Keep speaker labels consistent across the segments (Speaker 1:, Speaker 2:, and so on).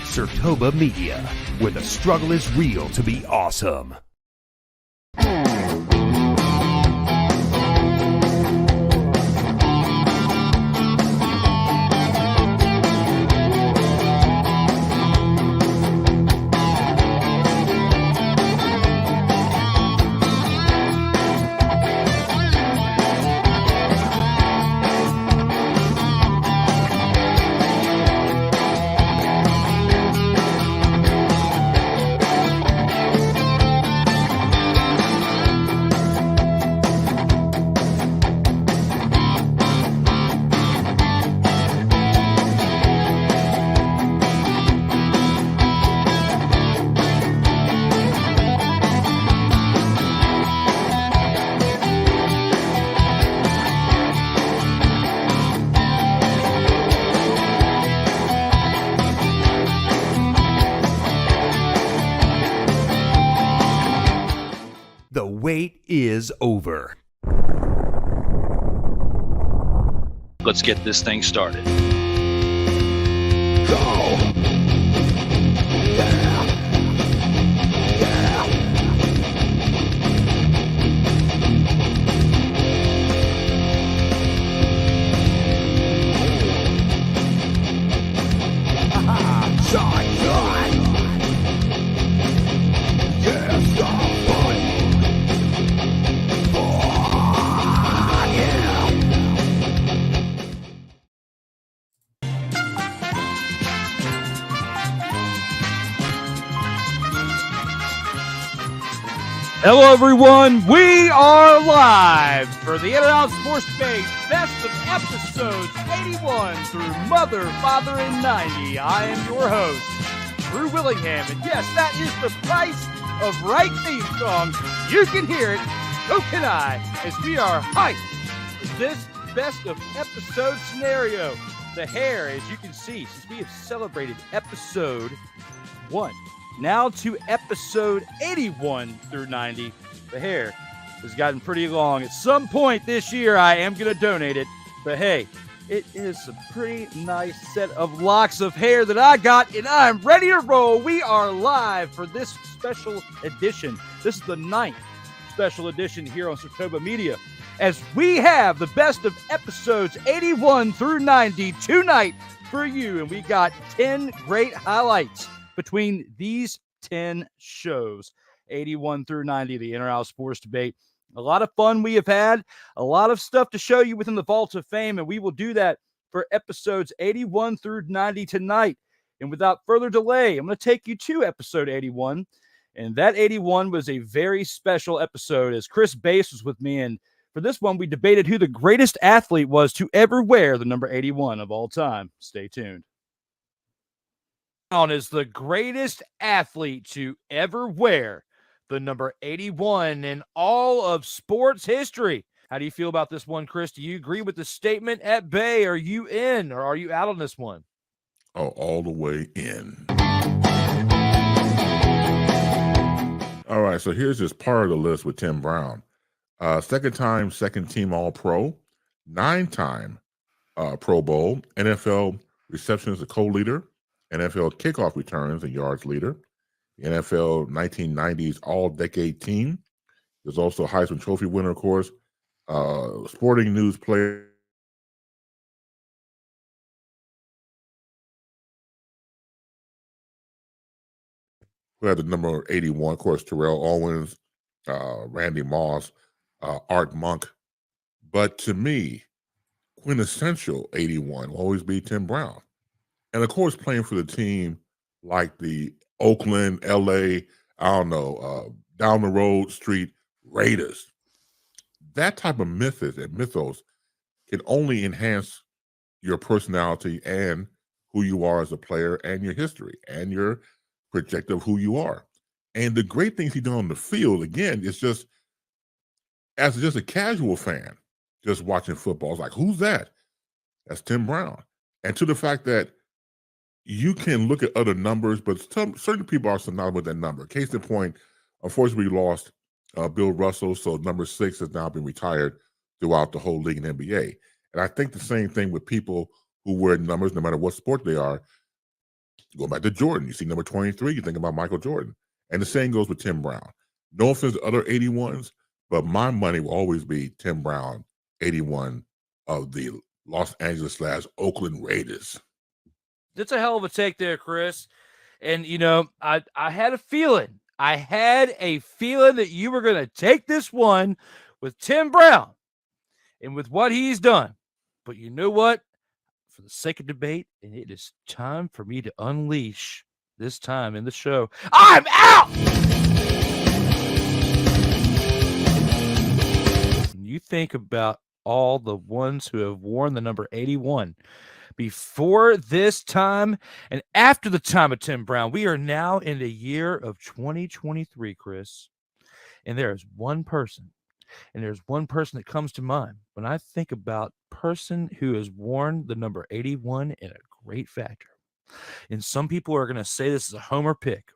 Speaker 1: Sertoba Media, where the struggle is real to be awesome. The wait is over.
Speaker 2: Let's get this thing started.
Speaker 3: Go! Yeah! Yeah! Haha! Shot! Yeah, stop!
Speaker 4: Hello, everyone. We are live for the In-N-Out Sports Debate Best of Episodes 81 through Mother, Father, and 90. I am your host, Drew Willingham. And yes, that is the price of right theme song. You can hear it. So can I, as we are hyped for this Best of Episode scenario. The hair, as you can see, since we have celebrated Episode 1. Now to episode 81 through 90. The hair has gotten pretty long. At some point this year, I am going to donate it. But hey, it is a pretty nice set of locks of hair that I got, and I'm ready to roll. We are live for this special edition. This is the 9th special edition here on Sertoba Media, as we have the best of episodes 81 through 90 tonight for you. And we got 10 great highlights between these 10 shows, 81 through 90, the In-N-Out Sports Debate. A lot of fun we have had, a lot of stuff to show you within the Vault of Fame, and we will do that for episodes 81 through 90 tonight. And without further delay, I'm going to take you to episode 81, and that 81 was a very special episode, as Chris Bass was with me, and for this one, we debated who the greatest athlete was to ever wear the number 81 of all time. Stay tuned. Is the greatest athlete to ever wear the number 81 in all of sports history. How do you feel about this one, Chris? Do you agree with the statement at bay? Are you in or are you out on this one?
Speaker 3: Oh, all the way in. All right, so here's just part of the list with Tim Brown. Second team All-Pro, 9-time Pro Bowl, NFL receptions co-leader, NFL kickoff returns and yards leader, the NFL 1990s All-Decade Team. There's also a Heisman Trophy winner, of course, Sporting News player. Who had the number 81, of course, Terrell Owens, Randy Moss, Art Monk. But to me, quintessential 81 will always be Tim Brown. And, of course, playing for the team like the Oakland, L.A., down the road street Raiders. That type of mythos can only enhance your personality and who you are as a player and your history and your projective of who you are. And the great things he done on the field, again, is just, as just a casual fan, just watching football, it's like, who's that? That's Tim Brown. And to the fact that you can look at other numbers, but certain people are synonymous with that number. Case in point, unfortunately, we lost Bill Russell, so number 6 has now been retired throughout the whole league in NBA. And I think the same thing with people who wear numbers no matter what sport they are. Go back to Jordan. You see number 23, you think about Michael Jordan. And the same goes with Tim Brown. No offense to other 81s, but my money will always be Tim Brown, 81 of the Los Angeles / Oakland Raiders.
Speaker 4: That's a hell of a take there, Chris. And, you know, I had a feeling. I had a feeling that you were going to take this one with Tim Brown and with what he's done. But you know what? For the sake of debate, and it is time for me to unleash this time in the show. I'm out! When you think about all the ones who have worn the number 81 before this time and after the time of Tim Brown, we are now in the year of 2023, Chris. And there is one person, and there's one person that comes to mind when I think about person who has worn the number 81 in a great factor. And some people are going to say this is a homer pick.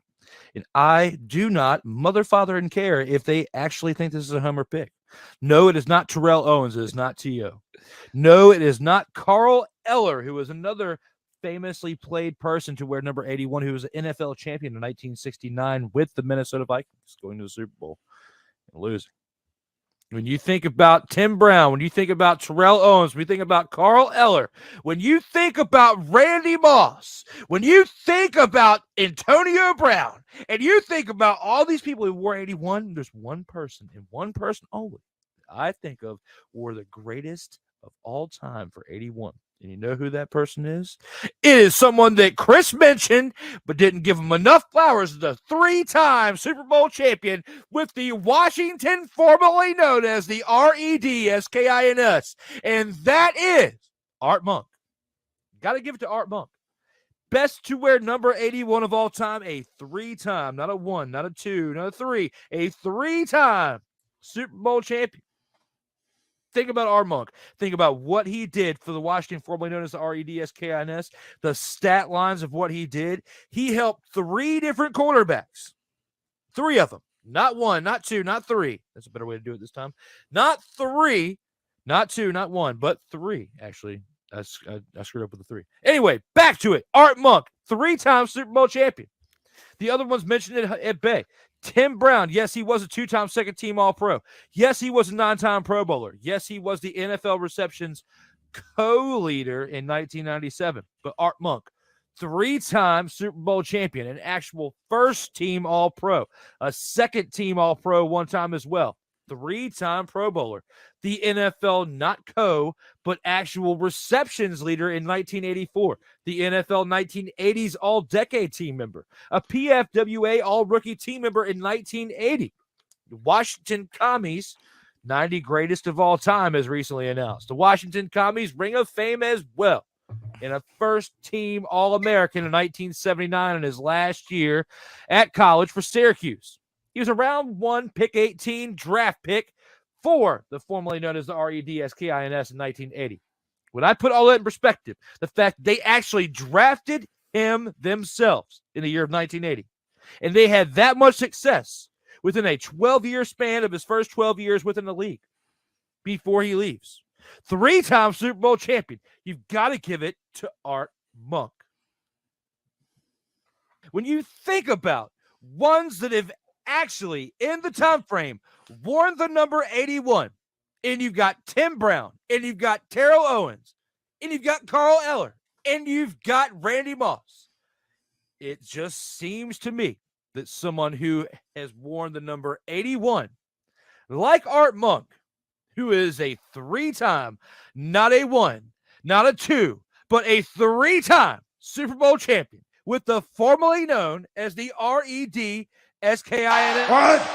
Speaker 4: And I do not mother, father, and care if they actually think this is a homer pick. No, it is not Terrell Owens. It is not T.O. No, it is not Carl Eller, who was another famously played person to wear number 81, who was an NFL champion in 1969 with the Minnesota Vikings, going to the Super Bowl and losing. When you think about Tim Brown, when you think about Terrell Owens, when you think about Carl Eller, when you think about Randy Moss, when you think about Antonio Brown, and you think about all these people who wore 81, there's one person and one person only that I think of wore the greatest of all time for 81. And you know who that person is? It is someone that Chris mentioned, but didn't give him enough flowers. The 3-time Super Bowl champion with the Washington, formerly known as the Redskins. And that is Art Monk. Got to give it to Art Monk. Best to wear number 81 of all time, a 3-time, not a 1, not a 2, not a 3, a 3-time Super Bowl champion. Think about Art Monk. Think about what he did for the Washington, formerly known as the Redskins, the stat lines of what he did. He helped 3 different quarterbacks. 3 of them. Not 1, not 2, not 3. That's a better way to do it this time. Not 3, not 2, not 1, but 3, actually. I screwed up with the 3. Anyway, back to it. Art Monk, 3-time Super Bowl champion. The other ones mentioned at bay. Tim Brown, yes, he was a 2-time second-team All-Pro. Yes, he was a 9-time Pro Bowler. Yes, he was the NFL receptions co-leader in 1997. But Art Monk, 3-time Super Bowl champion, an actual first-team All-Pro, a second-team All-Pro one time as well. 3-time Pro Bowler, the NFL not co, but actual receptions leader in 1984, the NFL 1980s All-Decade team member, a PFWA All-Rookie team member in 1980, the Washington Commies, 90 greatest of all time as recently announced, the Washington Commies Ring of Fame as well, and a first-team All-American in 1979 in his last year at college for Syracuse. He was a round 1, pick 18 draft pick for the formerly known as the Redskins in 1980. When I put all that in perspective, the fact they actually drafted him themselves in the year of 1980, and they had that much success within a 12-year span of his first 12 years within the league before he leaves. 3-time Super Bowl champion. You've got to give it to Art Monk. When you think about ones that have actually, in the time frame, worn the number 81, and you've got Tim Brown, and you've got Terrell Owens, and you've got Carl Eller, and you've got Randy Moss. It just seems to me that someone who has worn the number 81, like Art Monk, who is a 3-time, not a 1, not a 2, but a 3-time Super Bowl champion with the formerly known as the Redskins. What?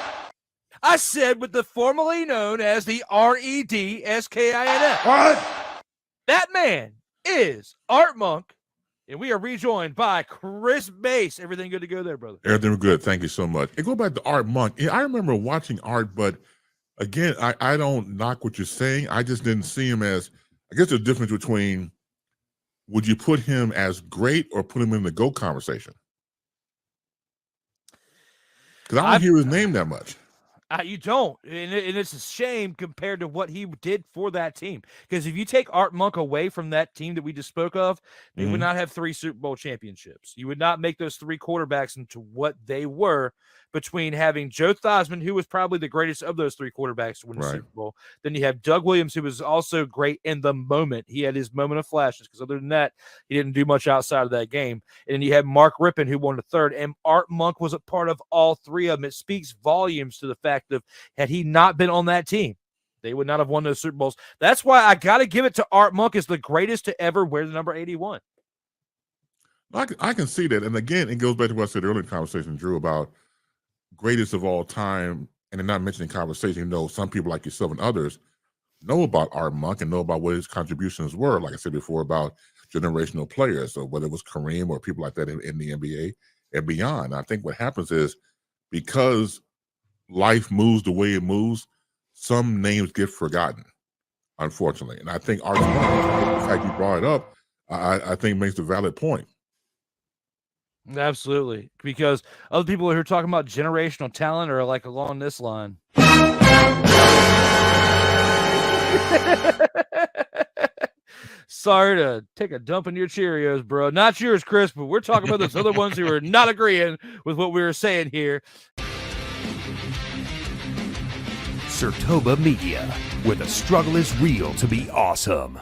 Speaker 4: I said with the formerly known as the Redskins. What? That man is Art Monk, and we are rejoined by Chris Bass. Everything good to go there, brother?
Speaker 3: Everything good. Thank you so much. And go back to Art Monk. I remember watching Art, but again, I don't knock what you're saying. I just didn't see him as, I guess there's a difference between, would you put him as great or put him in the GOAT conversation? Because I don't hear his name that much.
Speaker 4: You don't, and it's a shame compared to what he did for that team. Because if you take Art Monk away from that team that we just spoke of, they would not have 3 Super Bowl championships. You would not make those 3 quarterbacks into what they were between having Joe Theismann, who was probably the greatest of those 3 quarterbacks to win the Super Bowl. Then you have Doug Williams, who was also great in the moment. He had his moment of flashes because other than that, he didn't do much outside of that game. And then you have Mark Rippon, who won the 3rd, and Art Monk was a part of all 3 of them. It speaks volumes to the fact of had he not been on that team, they would not have won those Super Bowls. That's why I got to give it to Art Monk as the greatest to ever wear the number 81.
Speaker 3: I can see that. And again, it goes back to what I said earlier in the conversation, Drew, about greatest of all time. And they're not mentioning conversation. Some people like yourself and others know about Art Monk and know about what his contributions were, like I said before, about generational players. So whether it was Kareem or people like that in the NBA and beyond. I think what happens is because life moves the way it moves, some names get forgotten, unfortunately. And I think Art Monk, the fact you brought it up, I think makes a valid point.
Speaker 4: Absolutely, because other people who are talking about generational talent are like along this line. Sorry to take a dump in your Cheerios, bro. Not yours, Chris, but we're talking about those other ones who are not agreeing with what we were saying here.
Speaker 1: Surtoba Media, where the struggle is real to be awesome.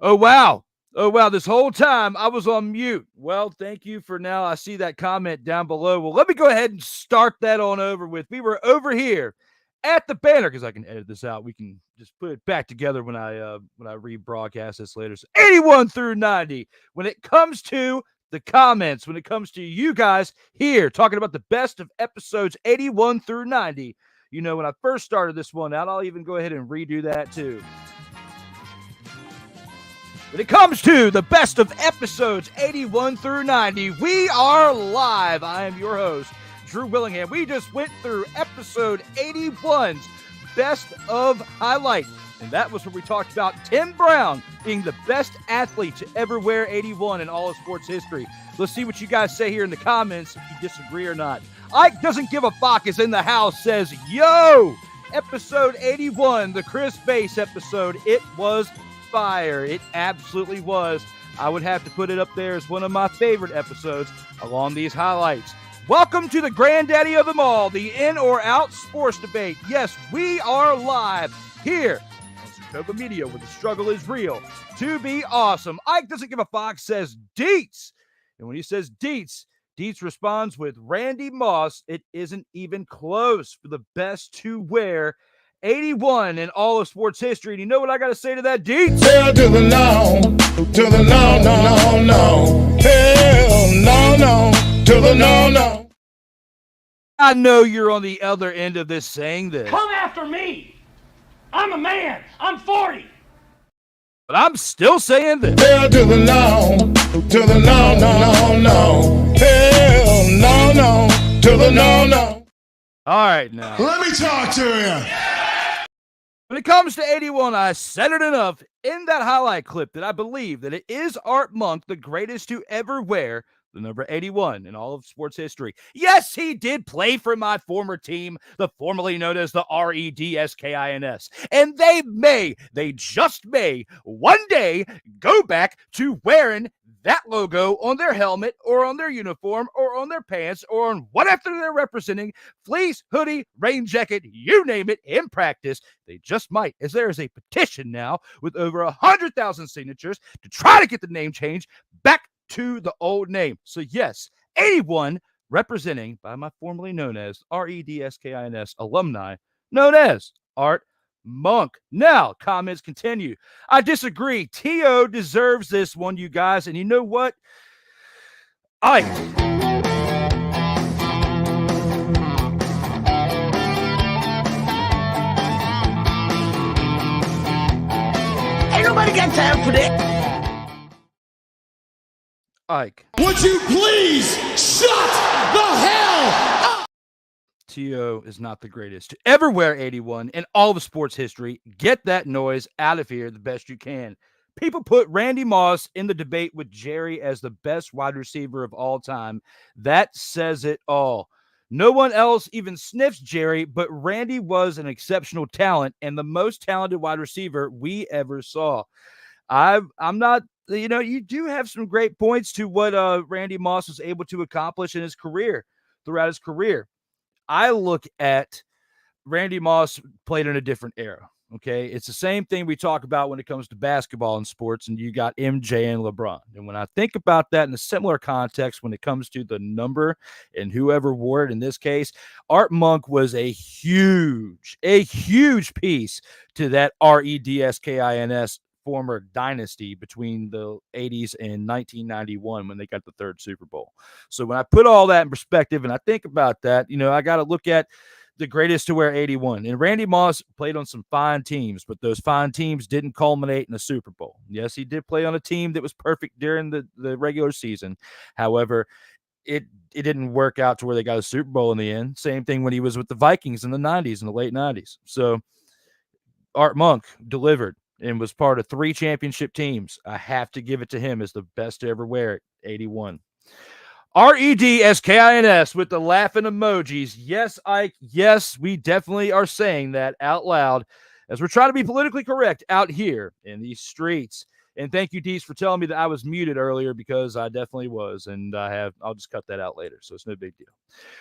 Speaker 4: Oh, wow. Oh, wow. This whole time I was on mute. Well, thank you for now. I see that comment down below. Well, let me go ahead and start that on over with. We were over here at the banner because I can edit this out. We can just put it back together when I rebroadcast this later. So 81 through 90. When it comes to the comments, when it comes to you guys here talking about the best of episodes 81 through 90, when I first started this one out, I'll even go ahead and redo that too. When it comes to the best of episodes 81 through 90, we are live. I am your host, Drew Willingham. We just went through episode 81's best of highlights. And that was where we talked about Tim Brown being the best athlete to ever wear 81 in all of sports history. Let's see what you guys say here in the comments if you disagree or not. Ike Doesn't Give a Fuck is in the house, says, yo, episode 81, the Chris Bass episode. It was fire. It absolutely was. I would have to put it up there as one of my favorite episodes along these highlights. Welcome to the granddaddy of them all, the in or out sports debate. Yes, we are live here on Surtoba Media where the struggle is real to be awesome. Ike Doesn't Give a Fuck says Deets. And when he says Deets, Deets responds with Randy Moss. It isn't even close for the best to wear 81 in all of sports history. And you know what I got to say to that, Deets?
Speaker 5: Hell to the no, to the no, no, no, no. Hell no, no, to the no, no.
Speaker 4: I know you're on the other end of this saying this.
Speaker 6: Come after me. I'm a man. I'm 40.
Speaker 4: But I'm still saying this.
Speaker 5: Hell to the no, no, no, no. Hell no, no, to the no, no.
Speaker 4: All right, now.
Speaker 5: Let me talk to you.
Speaker 4: When it comes to 81, I said it enough in that highlight clip that I believe that it is Art Monk, the greatest to ever wear the number 81 in all of sports history. Yes, he did play for my former team, the formerly known as the REDSKINS. And they just may, one day go back to wearing that logo on their helmet or on their uniform or on their pants or on whatever they're representing, fleece, hoodie, rain jacket, you name it, in practice. They just might, as there is a petition now with over 100,000 signatures to try to get the name changed back to the old name. So yes, 81 representing by my formerly known as REDSKINS alumni, known as Art Monk. Now, comments continue. I disagree. T.O. deserves this one, you guys. And you know what? Ain't nobody got time for that. Ike.
Speaker 5: Would you please shut the hell up?
Speaker 4: T.O. is not the greatest to ever wear 81 in all of sports history. Get that noise out of here the best you can. People put Randy Moss in the debate with Jerry as the best wide receiver of all time. That says it all. No one else even sniffs Jerry, but Randy was an exceptional talent and the most talented wide receiver we ever saw. I'm not, you do have some great points to what Randy Moss was able to accomplish in his career, throughout his career. I look at Randy Moss played in a different era. Okay. It's the same thing we talk about when it comes to basketball and sports, and you got MJ and LeBron. And when I think about that in a similar context, when it comes to the number and whoever wore it in this case, Art Monk was a huge piece to that REDSKINS former dynasty between the 80s and 1991 when they got the third Super Bowl. So when I put all that in perspective and I think about that, I got to look at the greatest to wear 81. And Randy Moss played on some fine teams, but those fine teams didn't culminate in a Super Bowl. Yes, he did play on a team that was perfect during the regular season. However, it didn't work out to where they got a Super Bowl in the end. Same thing when he was with the Vikings in the 90s, in the late 90s. So Art Monk delivered and was part of 3 championship teams. I have to give it to him as the best to ever wear it, 81. REDSKINS with the laughing emojis. Yes, Ike. Yes, we definitely are saying that out loud as we're trying to be politically correct out here in these streets. And thank you, Dees, for telling me that I was muted earlier because I definitely was. And I'll just cut that out later. So it's no big deal.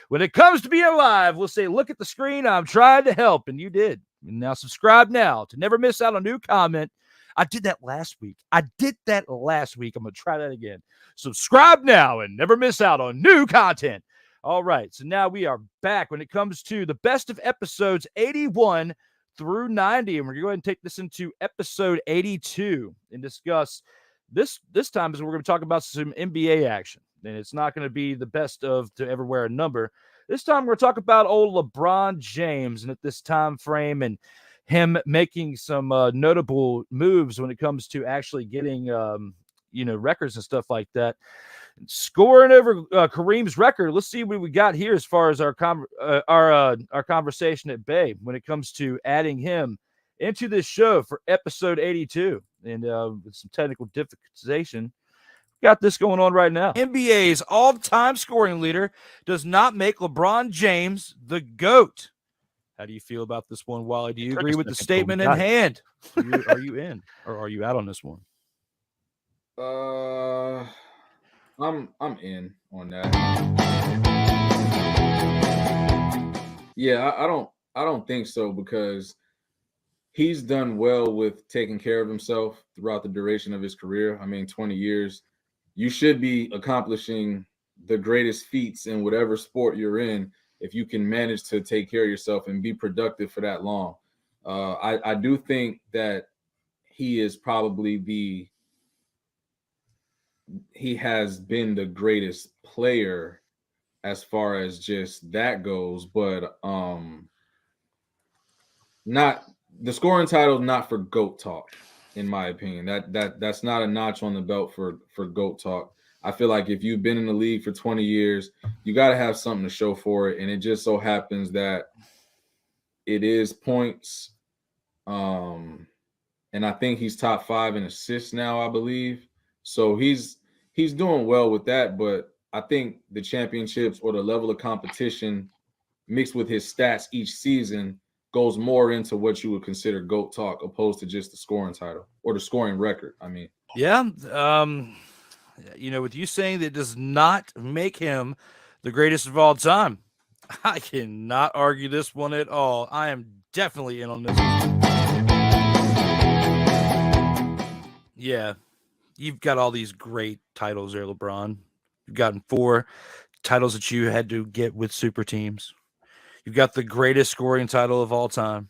Speaker 4: When it comes to being live, we'll say, look at the screen. I'm trying to help. And you did. And now subscribe now to never miss out on a new comment. I did that last week. I'm going to try that again. Subscribe now and never miss out on new content. All right. So now we are back when it comes to the best of episodes 81 through 90. And we're going to go ahead and take this into episode 82 and discuss this time is we're going to talk about some NBA action. And it's not going to be the best of to ever wear a number. This time we're going to talk about old LeBron James and at this time frame and him making some notable moves when it comes to actually getting, records and stuff like that. Scoring over Kareem's record. Let's see what we got here as far as our conversation at Bay when it comes to adding him into this show for episode 82. And with some technical difficulty, got this going on right now. NBA's all-time scoring leader does not make LeBron James the GOAT. How do you feel about this one, Wally? Do you agree with the statement in hand? Are you in or are you out on this one?
Speaker 7: I'm in on that. Yeah, I don't think so because he's done well with taking care of himself throughout the duration of his career. I mean, 20 years. You should be accomplishing the greatest feats in whatever sport you're in if you can manage to take care of yourself and be productive for that long. I do think that he is probably he has been the greatest player as far as just that goes, but not the scoring title, not for GOAT talk, in my opinion. That's not a notch on the belt for GOAT talk. I feel like if you've been in the league for 20 years, you got to have something to show for it. And it just so happens that it is points. And I think he's top 5 in assists now, I believe. So he's doing well with that. But I think the championships or the level of competition mixed with his stats each season goes more into what you would consider GOAT talk opposed to just the scoring title or the scoring record. I mean,
Speaker 4: yeah. With you saying that it does not make him the greatest of all time, I cannot argue this one at all. I am definitely in on this one. Yeah, you've got all these great titles there, LeBron. You've gotten 4 titles that you had to get with super teams. You've got the greatest scoring title of all time,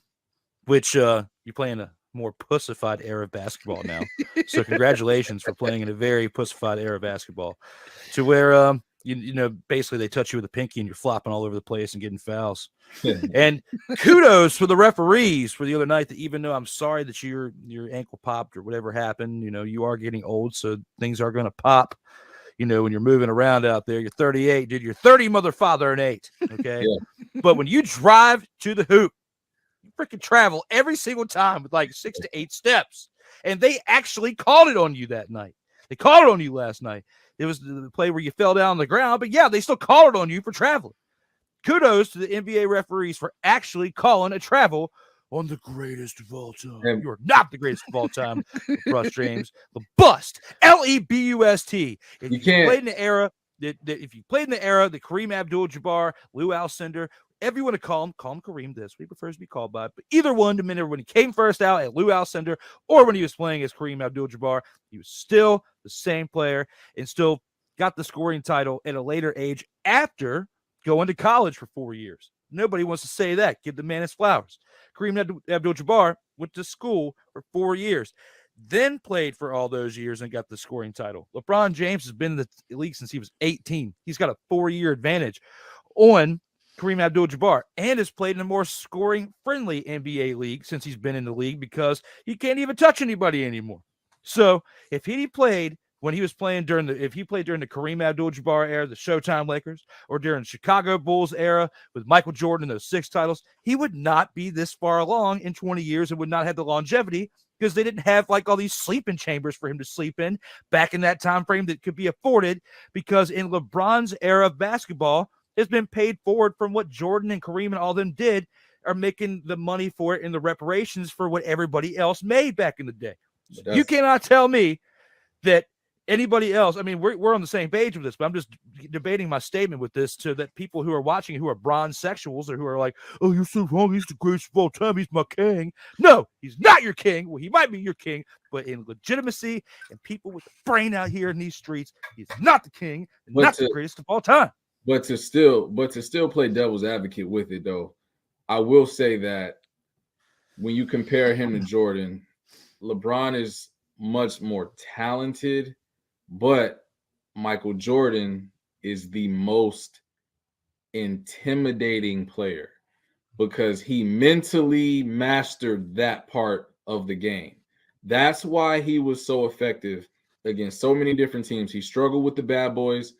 Speaker 4: which you play in a more pussified era of basketball now. So congratulations for playing in a very pussified era of basketball, to where basically they touch you with a pinky and you're flopping all over the place and getting fouls. And kudos for the referees for the other night, that even though I'm sorry that your ankle popped or whatever happened, you are getting old, so things are going to pop. When you're moving around out there, you're 38, dude. You're 30, mother, father, and 8. Okay. Yeah. But when you drive to the hoop, you freaking travel every single time with like 6 to 8 steps. And they actually called it on you that night. They called it on you last night. It was the play where you fell down on the ground, but yeah, they still called it on you for traveling. Kudos to the NBA referees for actually calling a travel on the greatest of all time. You are not the greatest of all time, LeBron James. The bust, Lebust. If you played in the era that Kareem Abdul-Jabbar, Lou Alcindor, everyone to call him Kareem. This he prefers to be called by, but either one, the minute when he came first out at Lou Alcindor or when he was playing as Kareem Abdul-Jabbar, he was still the same player and still got the scoring title at a later age after going to college for 4 years. Nobody wants to say that. Give the man his flowers. Kareem Abdul-Jabbar went to school for 4 years, then played for all those years and got the scoring title. LeBron James has been in the league since he was 18. He's got a 4-year advantage on Kareem Abdul-Jabbar and has played in a more scoring-friendly NBA league since he's been in the league because he can't even touch anybody anymore. So if he played when he was playing during the Kareem Abdul-Jabbar era, the Showtime Lakers, or during the Chicago Bulls era with Michael Jordan and those 6 titles, he would not be this far along in 20 years and would not have the longevity because they didn't have like all these sleeping chambers for him to sleep in back in that time frame that could be afforded, because in LeBron's era of basketball has been paid forward from what Jordan and Kareem and all them did, are making the money for it in the reparations for what everybody else made back in the day. You cannot tell me that anybody else, I mean, we're on the same page with this, but I'm just debating my statement with this so that people who are watching who are bronze sexuals or who are like, oh, you're so wrong, he's the greatest of all time, he's my king. No, he's not your king. Well, he might be your king, but in legitimacy and people with the brain out here in these streets, he's not the king and not the greatest of all time.
Speaker 7: But to still play devil's advocate with it, though, I will say that when you compare him to Jordan, LeBron is much more talented, but Michael Jordan is the most intimidating player because he mentally mastered that part of the game. That's why he was so effective against so many different teams. He struggled with the bad boys.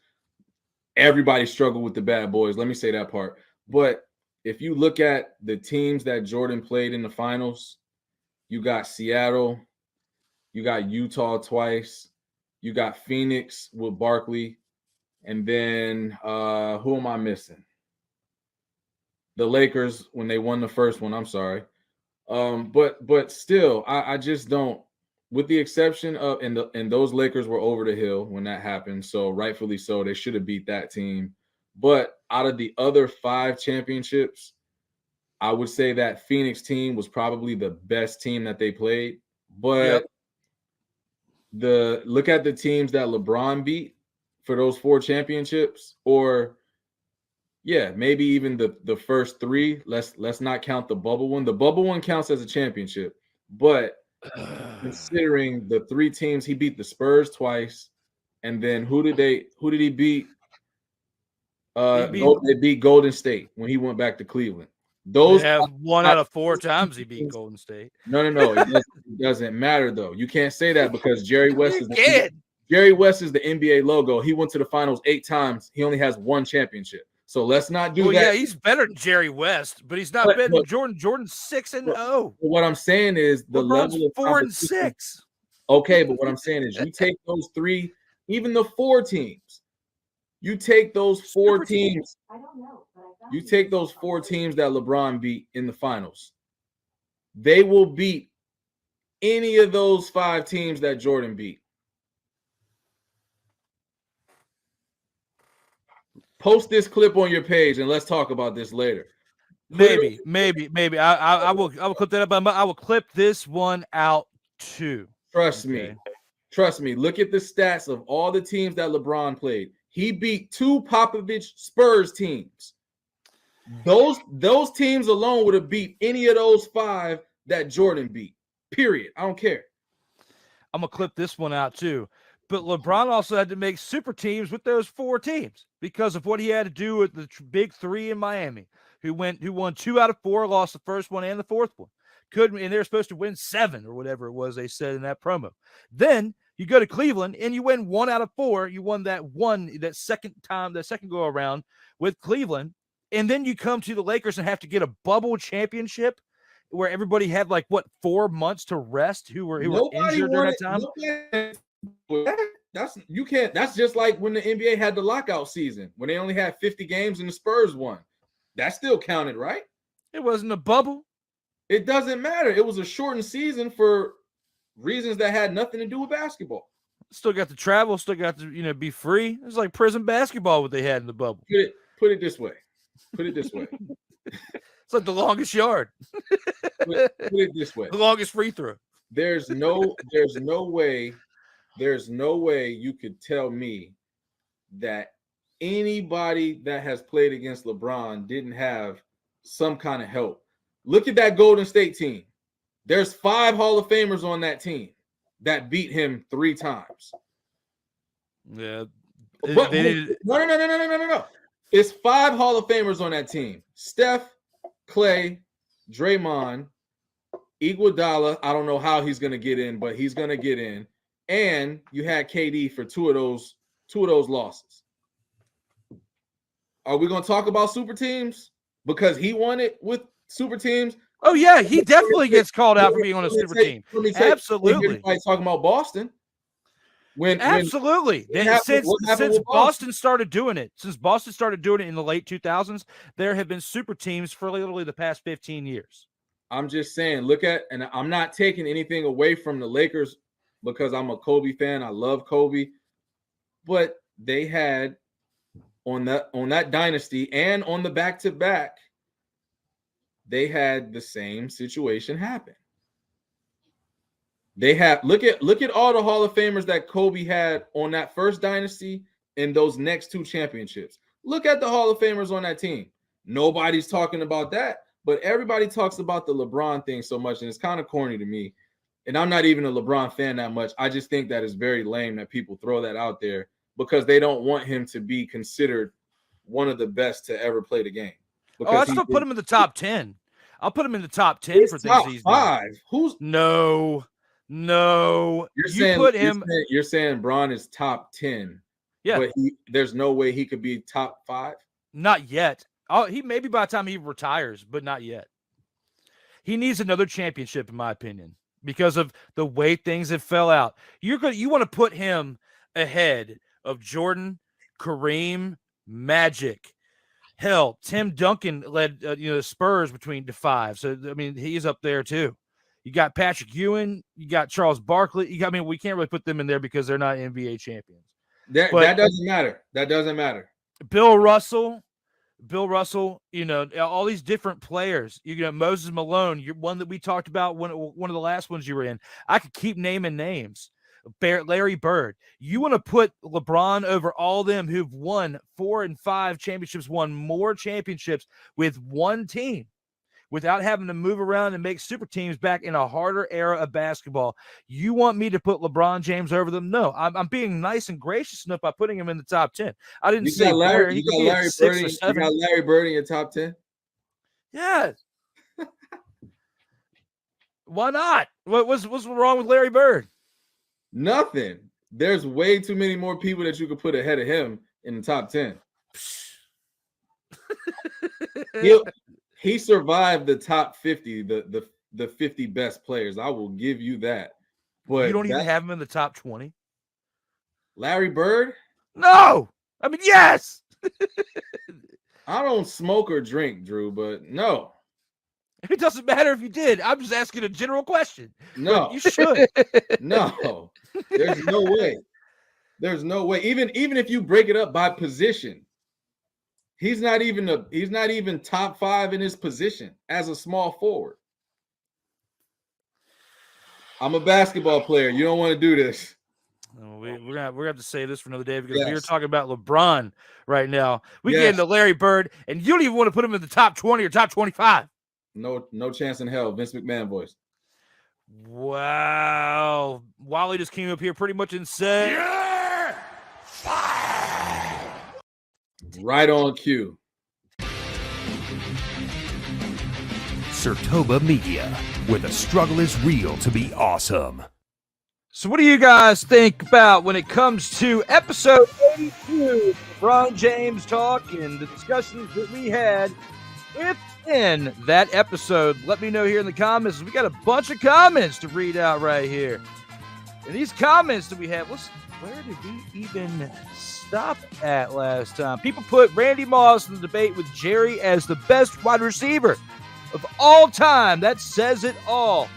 Speaker 7: Everybody struggled with the bad boys. Let me say that part. But if you look at the teams that Jordan played in the finals, you got Seattle, you got Utah twice, you got Phoenix with Barkley, and then who am I missing? The Lakers when they won the first one. I'm sorry. But still, I just don't, with the exception of, and those Lakers were over the hill when that happened. So rightfully so, they should have beat that team. But out of the other 5 championships, I would say that Phoenix team was probably the best team that they played. But look at the teams that LeBron beat for those 4 championships, or maybe even the first 3. Let's not count the bubble one. The bubble one counts as a championship, but considering the 3 teams, he beat the Spurs twice, and then who did he beat? They beat Golden State when he went back to Cleveland.
Speaker 4: Those have 1 out of 4 times he beat Golden State.
Speaker 7: No. It doesn't matter though. You can't say that because Jerry West is Jerry West is the NBA logo. He went to the finals 8 times. He only has 1 championship. So let's not do that.
Speaker 4: Yeah, he's better than Jerry West, but he's not better than Jordan. Jordan's 6-0.
Speaker 7: What I'm saying is the
Speaker 4: LeBron's
Speaker 7: level of
Speaker 4: 4-6.
Speaker 7: Okay, but what I'm saying is you take those 3, even the 4 teams. You take those 4 teams. You take those 4 teams that LeBron beat in the finals. They will beat any of those 5 teams that Jordan beat. Post this clip on your page and let's talk about this later.
Speaker 4: Maybe. I will clip that up. I will clip this one out too.
Speaker 7: Trust me. Look at the stats of all the teams that LeBron played. He beat 2 Popovich Spurs teams. Those teams alone would have beat any of those 5 that Jordan beat. Period. I don't care.
Speaker 4: I'm gonna clip this one out too. But LeBron also had to make super teams with those 4 teams because of what he had to do with the big 3 in Miami, who won 2 out of 4, lost the first one and the 4th one. And they were supposed to win 7 or whatever it was they said in that promo. Then you go to Cleveland and you win 1 out of 4. You won that second go around with Cleveland. And then you come to the Lakers and have to get a bubble championship where everybody had 4 months to rest who were injured during that time.
Speaker 7: That's just like when the NBA had the lockout season when they only had 50 games and the Spurs won. That still counted, right?
Speaker 4: It wasn't a bubble.
Speaker 7: It doesn't matter. It was a shortened season for reasons that had nothing to do with basketball.
Speaker 4: Still got to travel, still got to be free. It's like prison basketball what they had in the bubble.
Speaker 7: Put it this way.
Speaker 4: It's like the longest yard.
Speaker 7: Put it this way.
Speaker 4: The longest free throw.
Speaker 7: There's no way you could tell me that anybody that has played against LeBron didn't have some kind of help. Look at that Golden State team. There's 5 Hall of Famers on that team that beat him 3 times.
Speaker 4: Yeah.
Speaker 7: No. It's 5 Hall of Famers on that team. Steph, Clay, Draymond, Iguodala. I don't know how he's going to get in, but he's going to get in. And you had KD for 2 of those losses. Are we going to talk about super teams? Because he won it with super teams.
Speaker 4: Oh, yeah. He definitely gets called out for being on a super team. Absolutely.
Speaker 7: Everybody's talking about Boston.
Speaker 4: Absolutely. Since Boston started doing it in the late 2000s, there have been super teams for literally the past 15 years.
Speaker 7: I'm just saying, and I'm not taking anything away from the Lakers because I'm a Kobe fan. I love Kobe. But they had on that dynasty and on the back-to-back, they had the same situation happen. They have look at all the Hall of Famers that Kobe had on that first dynasty and those next 2 championships. Look at the Hall of Famers on that team. Nobody's talking about that, but everybody talks about the LeBron thing so much, and it's kind of corny to me. And I'm not even a LeBron fan that much. I just think that it's very lame that people throw that out there because they don't want him to be considered one of the best to ever play the game.
Speaker 4: I still put him in the top 10. I'll put him in the top 10 for things he's done.
Speaker 7: Who's
Speaker 4: No.
Speaker 7: You're saying Bron is top 10.
Speaker 4: Yeah.
Speaker 7: But there's no way he could be top 5?
Speaker 4: Not yet. He maybe by the time he retires, but not yet. He needs another championship, in my opinion, because of the way things have fell out. You want to put him ahead of Jordan, Kareem, Magic. Hell, Tim Duncan led the Spurs between the 5. So I mean, he's up there too. You got Patrick Ewing, you got Charles Barkley. We can't really put them in there because they're not NBA champions.
Speaker 7: That doesn't matter. That doesn't matter.
Speaker 4: Bill Russell, all these different players. Moses Malone, you're one that we talked about one of the last ones you were in. I could keep naming names. Larry Bird. You want to put LeBron over all them who've won 4 and 5 championships, won more championships with one team without having to move around and make super teams back in a harder era of basketball. You want me to put LeBron James over them? No, I'm being nice and gracious enough by putting him in the top 10. I didn't say Larry.
Speaker 7: You got Larry Bird in your top 10?
Speaker 4: Yes. Why not? What's wrong with Larry Bird?
Speaker 7: Nothing. there's way too many more people that you could put ahead of him in the top 10. He survived the top 50, the 50 best players. I will give you that. But
Speaker 8: you don't even have him in the top 20?
Speaker 7: Larry Bird?
Speaker 8: No. I mean, yes.
Speaker 7: I don't smoke or drink, Drew, but no.
Speaker 8: It doesn't matter if you did. I'm just asking a general question.
Speaker 7: No.
Speaker 8: But you should.
Speaker 7: No. There's no way. There's no way. Even if you break it up by position, he's not even top 5 in his position as a small forward. I'm a basketball player. You don't want to do this.
Speaker 8: We're gonna have to say this for another day because we were talking about LeBron right now. We get into Larry Bird, and you don't even want to put him in the top 20 or top 25.
Speaker 7: No chance in hell. Vince McMahon voice.
Speaker 8: Wow. Wally just came up here pretty much and said,
Speaker 5: You're fired.
Speaker 7: Right on cue.
Speaker 1: Surtoba Media, where the struggle is real to be awesome.
Speaker 4: So what do you guys think about when it comes to episode 82, LeBron James talk and the discussions that we had within that episode? Let me know here in the comments. We got a bunch of comments to read out right here. And these comments that we have, where did we even stop at last time? People put Randy Moss in the debate with Jerry as the best wide receiver of all time. That says it all.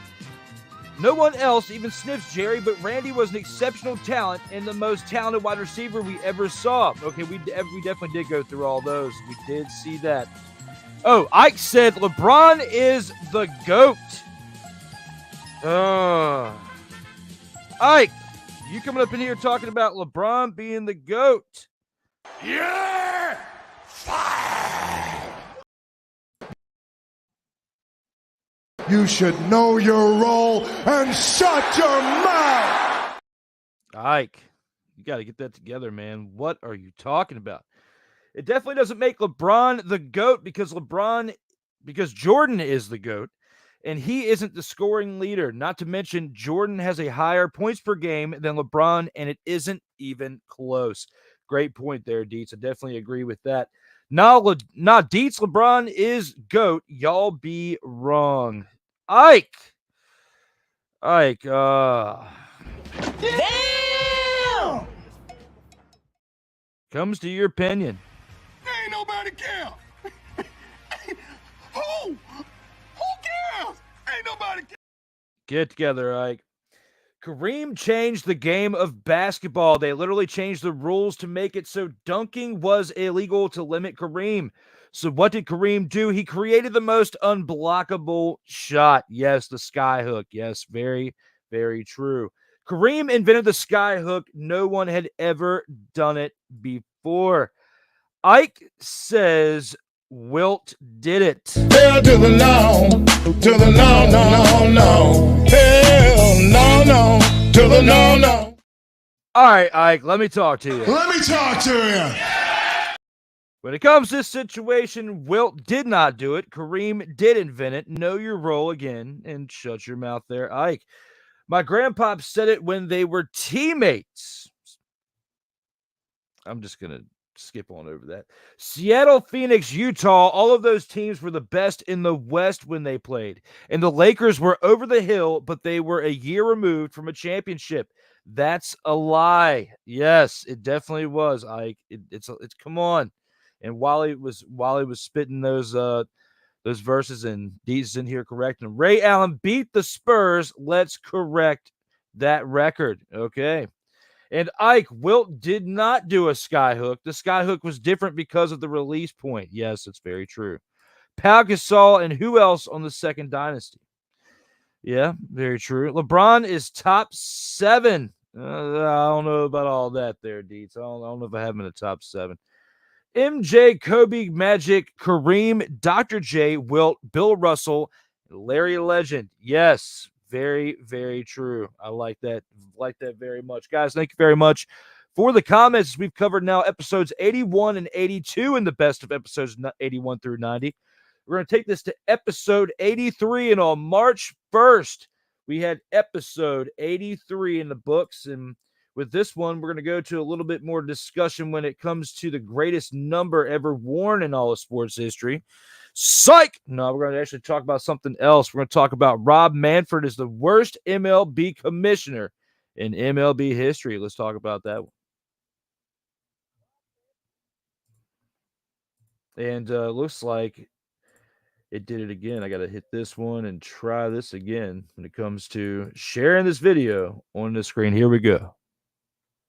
Speaker 4: No one else even sniffs Jerry, but Randy was an exceptional talent and the most talented wide receiver we ever saw. Okay, we definitely did go through all those. We did see that. Oh, Ike said LeBron is the GOAT. Ike, you coming up in here talking about LeBron being the GOAT.
Speaker 5: You're fired. You should know your role and shut your mouth.
Speaker 4: Ike, you got to get that together, man. What are you talking about? It definitely doesn't make LeBron the GOAT because Jordan is the GOAT, and he isn't the scoring leader. Not to mention, Jordan has a higher points per game than LeBron, and it isn't even close. Great point there, Dietz. I definitely agree with that. Dietz, LeBron is GOAT. Y'all be wrong. Ike. Damn! Comes to your opinion.
Speaker 5: Ain't nobody care. Who cares? Ain't nobody care.
Speaker 4: Get together, Ike. Kareem changed the game of basketball. They literally changed the rules to make it so dunking was illegal to limit Kareem. So what did Kareem do? He created the most unblockable shot. Yes, the sky hook. Yes, very, very true. Kareem invented the sky hook. No one had ever done it before. Ike says Wilt did it.
Speaker 5: Hell to the no, to the no, no, no, no. Hell no, to the no.
Speaker 4: All right, Ike, let me talk to you.
Speaker 5: Let me talk to you.
Speaker 4: When it comes to this situation, Wilt did not do it. Kareem did invent it. Know your role again and shut your mouth there, Ike. My grandpa said it when they were teammates. I'm just going to skip on over that. Seattle, Phoenix, Utah, all of those teams were the best in the West when they played. And the Lakers were over the hill, but they were a year removed from a championship. That's a lie. Yes, it definitely was, Ike. It's come on. And Wally was spitting those verses, and Dee's in here correcting them. Ray Allen beat the Spurs. Let's correct that record. Okay. And Ike, Wilt did not do a sky hook. The sky hook was different because of the release point. Yes, it's very true. Pau Gasol and who else on the second dynasty? Yeah, very true. LeBron is top 7. I don't know about all that there, Deets. I don't know if I have him in the top 7. MJ, Kobe, Magic, Kareem, Dr. J, Wilt, Bill Russell, Larry Legend. Yes, very, very true. I like that. Like that very much. Guys, thank you very much for the comments. We've covered now episodes 81 and 82 in the best of episodes 81 through 90. We're going to take this to episode 83, and on March 1st, we had episode 83 in the books, and
Speaker 8: with this one, we're going to go to a little bit more discussion when it comes to the greatest number ever worn in all of sports history. Psych! No, we're going to actually talk about something else. We're going to talk about Rob Manfred is the worst MLB commissioner in MLB history. Let's talk about that one. And looks like it did it again. I got to hit this one and try this again when it comes to sharing this video on the screen. Here we go.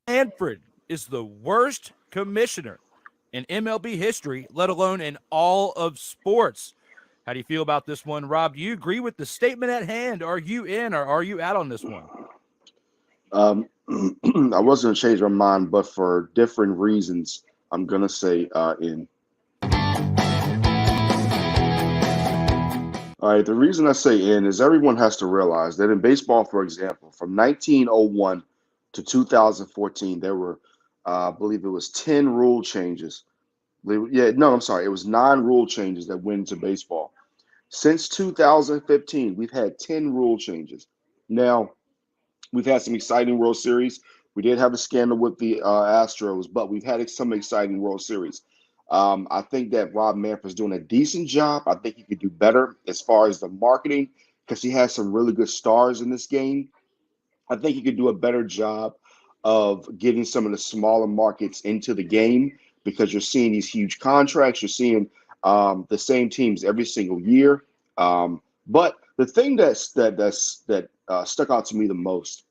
Speaker 8: Manfred is the worst commissioner in MLB history, let alone in all of sports. How do you feel about this one, Rob? Do you agree with the statement at hand? Are you in or are you out on this one?
Speaker 9: I was going to change my mind, but for different reasons, I'm going to say in. All right, the reason I say in is everyone has to realize that in baseball, for example, from 1901 to 2014, there were, I believe it was 10 rule changes. It was 9 rule changes that went into baseball. Since 2015, we've had 10 rule changes. Now, we've had some exciting World Series. We did have a scandal with the Astros, but we've had some exciting World Series. I think that Rob Manfred's doing a decent job. I think he could do better as far as the marketing because he has some really good stars in this game. I think he could do a better job of getting some of the smaller markets into the game because you're seeing these huge contracts. You're seeing the same teams every single year. But the thing that stuck out to me the most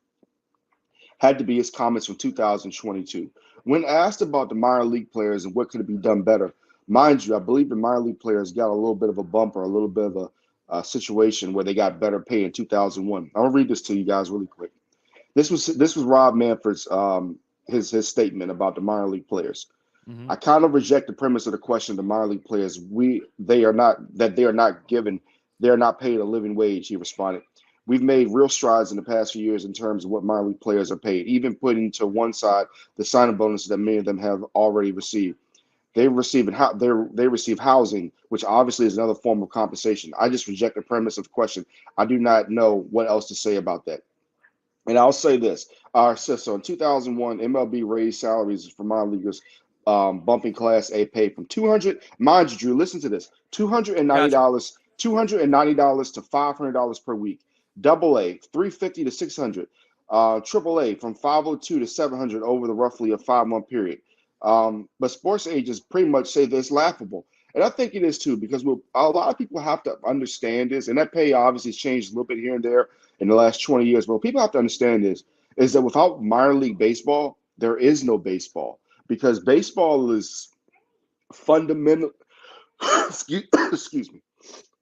Speaker 9: had to be his comments from 2022. When asked about the minor league players and what could be done better, mind you, I believe the minor league players got a little bit of a bump or a little bit of a situation where they got better pay in 2001. I'll read this to you guys really quick. This was Rob Manfred's his statement about the minor league players. Mm-hmm. I kind of reject the premise of the question of the minor league players. They are not paid a living wage, he responded. We've made real strides in the past few years in terms of what minor league players are paid, even putting to one side the signing bonuses that many of them have already received. They receive housing, which obviously is another form of compensation. I just reject the premise of the question. I do not know what else to say about that. And I'll say this. So in 2001, MLB raised salaries for minor leaguers, bumping Class A pay from $200. Mind you, Drew, listen to this: $290 to $500 per week. Double A, $350 to $600. Triple A from $502 to $700 over the roughly a 5-month period. But sports agents pretty much say this laughable. And I think it is too, because a lot of people have to understand this, and that pay obviously has changed a little bit here and there in the last 20 years. But what people have to understand is that without minor league baseball, there is no baseball, because baseball is fundamental. Excuse me.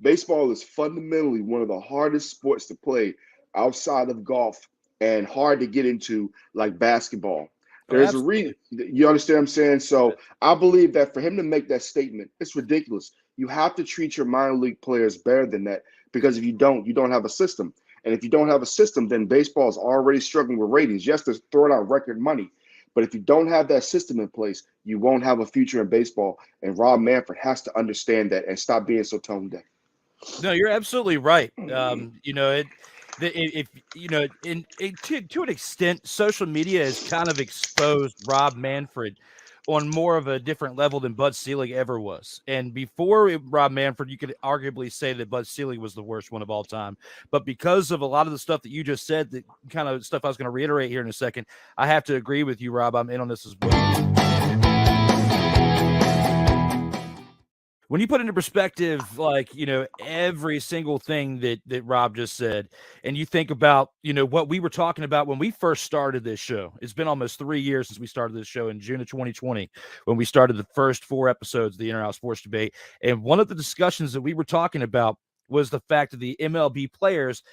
Speaker 9: Baseball is fundamentally one of the hardest sports to play outside of golf and hard to get into like basketball. There's a reason. You understand what I'm saying? So I believe that for him to make that statement, it's ridiculous. You have to treat your minor league players better than that, because if you don't have a system. And if you don't have a system, then baseball is already struggling with ratings. Yes, they're throwing out record money. But if you don't have that system in place, you won't have a future in baseball. And Rob Manfred has to understand that and stop being so tone deaf.
Speaker 8: No, you're absolutely right. To an extent, social media has kind of exposed Rob Manfred on more of a different level than Bud Selig ever was. And before Rob Manfred, you could arguably say that Bud Selig was the worst one of all time. But because of a lot of the stuff that you just said, that kind of stuff I was going to reiterate here in a second, I have to agree with you, Rob. I'm in on this as well. When you put into perspective, every single thing that Rob just said, and you think about, what we were talking about when we first started this show. It's been almost 3 years since we started this show in June of 2020, when we started the first 4 episodes of the In or Out Sports Debate. And one of the discussions that we were talking about was the fact that the MLB players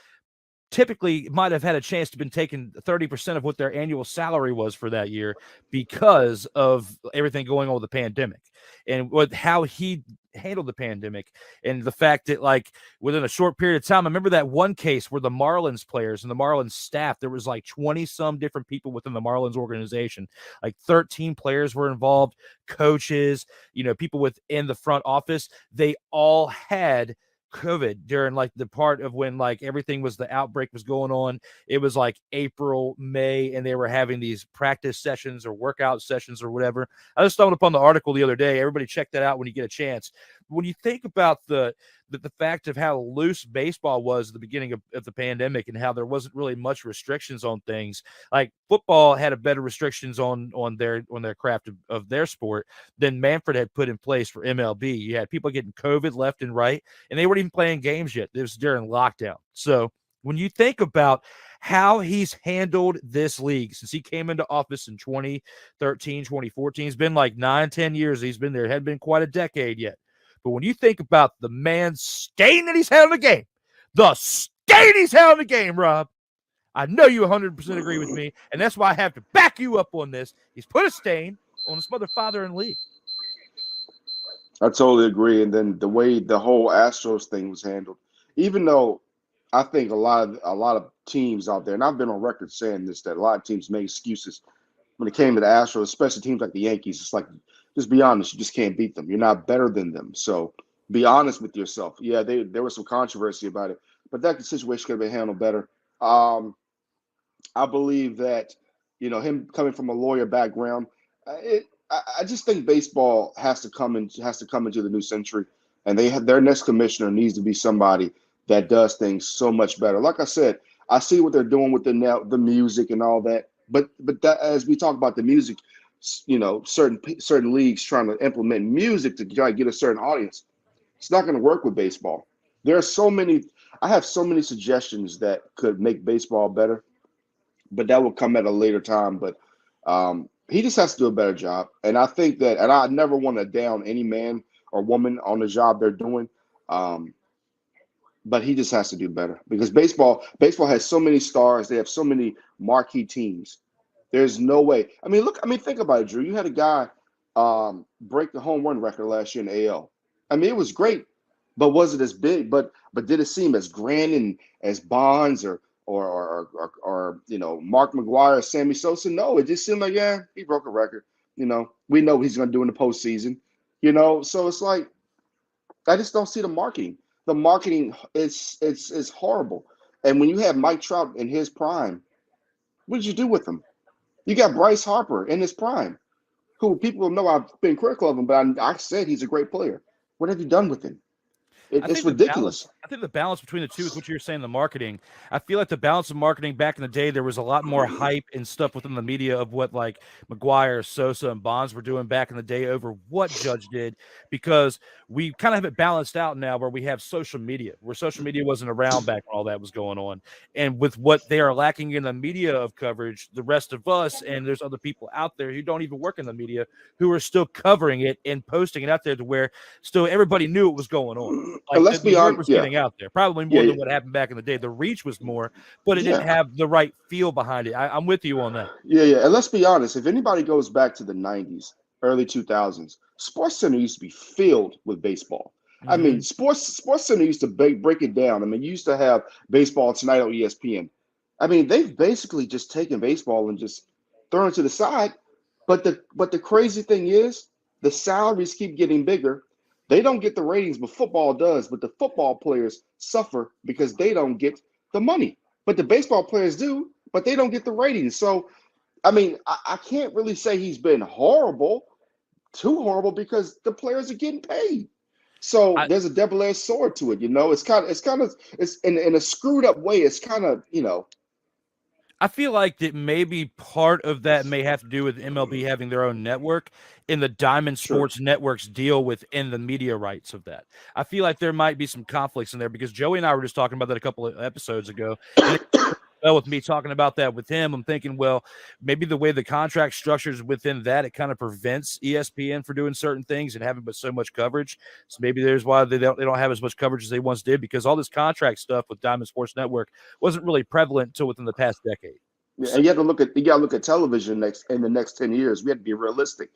Speaker 8: typically might have had a chance to been taking 30% of what their annual salary was for that year because of everything going on with the pandemic, and with how he handled the pandemic, and the fact that within a short period of time, I remember that one case where the Marlins players and the Marlins staff, there was 20 some different people within the Marlins organization, 13 players were involved, coaches, people within the front office, they all had COVID during like the part of when like everything was the outbreak was going on. It was like April, May, and they were having these practice sessions or workout sessions or whatever. I just stumbled upon the article the other day. Everybody check that out when you get a chance. When you think about the fact of how loose baseball was at the beginning of the pandemic and how there wasn't really much restrictions on things, like football had a better restrictions on their craft of their sport than Manfred had put in place for MLB. You had people getting COVID left and right, and they weren't even playing games yet. It was during lockdown. So when you think about how he's handled this league since he came into office in 2013, 2014, it's been like 9-10 years he's been there. It hadn't been quite a decade yet. But when you think about the man's stain that he's had in the game, Rob, I know you 100% agree with me, and that's why I have to back you up on this. He's put a stain on his mother, father, and league.
Speaker 9: I totally agree. And then the way the whole Astros thing was handled, even though I think a lot of teams out there, and I've been on record saying this, that a lot of teams made excuses when it came to the Astros, especially teams like the Yankees. It's like, just be honest, you just can't beat them. You're not better than them. So be honest with yourself. Yeah, there was some controversy about it, but that situation could have been handled better. I believe that, him coming from a lawyer background, I just think baseball has to come into the new century, and their next commissioner needs to be somebody that does things so much better. Like I said, I see what they're doing with the music and all that, but that, as we talk about the music, certain leagues trying to implement music to try to get a certain audience, it's not going to work with baseball. I have so many suggestions that could make baseball better, but that will come at a later time. But he just has to do a better job. And I think that, and I never want to down any man or woman on the job they're doing. But he just has to do better, because baseball has so many stars. They have so many marquee teams. There's no way. Think about it, Drew. You had a guy break the home run record last year in the AL. It was great, but was it as big? But did it seem as grand and as Bonds or Mark McGwire, Sammy Sosa? No, it just seemed like, yeah, he broke a record. We know what he's going to do in the postseason. So it's like, I just don't see the marketing. The marketing is horrible. And when you have Mike Trout in his prime, what did you do with him? You got Bryce Harper in his prime, who people know I've been critical of him, but I said he's a great player. What have you done with him? It's ridiculous.
Speaker 8: I think the balance between the two is what you were saying, the marketing. I feel like the balance of marketing back in the day, there was a lot more hype and stuff within the media of what like McGuire, Sosa, and Bonds were doing back in the day over what Judge did, because we kind of have it balanced out now where we have social media, where social media wasn't around back when all that was going on. And with what they are lacking in the media of coverage, the rest of us, and there's other people out there who don't even work in the media who are still covering it and posting it out there to where still everybody knew it was going on. Like,
Speaker 9: let's be honest,
Speaker 8: getting out there probably more than what happened back in the day. The reach was more, but it didn't have the right feel behind it. I'm with you on that.
Speaker 9: Yeah. And let's be honest, if anybody goes back to the 90s, early 2000s, Sports Center used to be filled with baseball. Mm-hmm. Sports Center used to break it down. You used to have Baseball Tonight on ESPN. They've basically just taken baseball and just thrown it to the side. But the crazy thing is, the salaries keep getting bigger. They don't get the ratings, but football does. But the football players suffer because they don't get the money. But the baseball players do, but they don't get the ratings. So, I can't really say he's been too horrible, because the players are getting paid. So there's a double-edged sword to it. It's in a screwed up way. It's kind of,
Speaker 8: I feel like that maybe part of that may have to do with MLB having their own network and the Diamond Sports Network's deal within the media rights of that. I feel like there might be some conflicts in there, because Joey and I were just talking about that a couple of episodes ago. And with me talking about that with him, I'm thinking, well, maybe the way the contract structures within that, it kind of prevents ESPN for doing certain things and having but so much coverage. So maybe there's why they don't have as much coverage as they once did, because all this contract stuff with Diamond Sports Network wasn't really prevalent until within the past decade.
Speaker 9: Yeah, and you got to look at television in the next 10 years. We have to be realistic.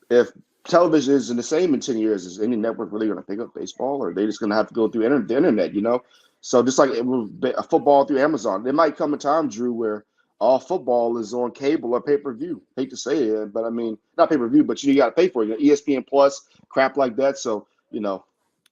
Speaker 9: If television isn't the same in 10 years, is any network really going to pick up baseball, or are they just going to have to go through the internet, So just like it will be a football through Amazon, there might come a time, Drew, where all football is on cable or pay-per-view. Hate to say it, but not pay-per-view, but you got to pay for it. ESPN Plus, crap like that. So,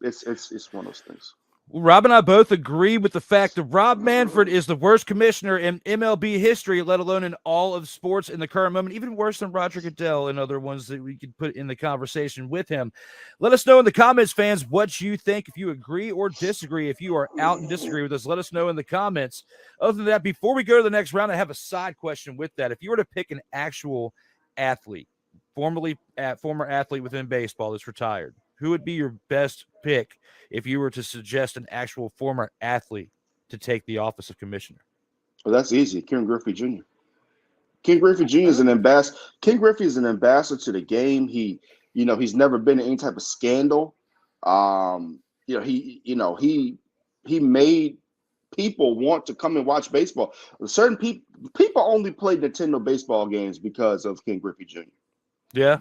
Speaker 9: It's one of those things.
Speaker 8: Rob and I both agree with the fact that Rob Manfred is the worst commissioner in MLB history, let alone in all of sports in the current moment, even worse than Roger Goodell and other ones that we could put in the conversation with him. Let us know in the comments, fans, what you think, if you agree or disagree. If you are out and disagree with us, let us know in the comments. Other than that, before we go to the next round, I have a side question with that. If you were to pick an actual athlete, former athlete within baseball that's retired, who would be your best pick if you were to suggest an actual former athlete to take the office of commissioner?
Speaker 9: Well, that's easy. Ken Griffey Jr. Ken Griffey Jr. is an ambassador. Ken Griffey is an ambassador to the game. He's never been in any type of scandal. He made people want to come and watch baseball. Certain people only play Nintendo baseball games because of Ken Griffey Jr.
Speaker 8: Yeah.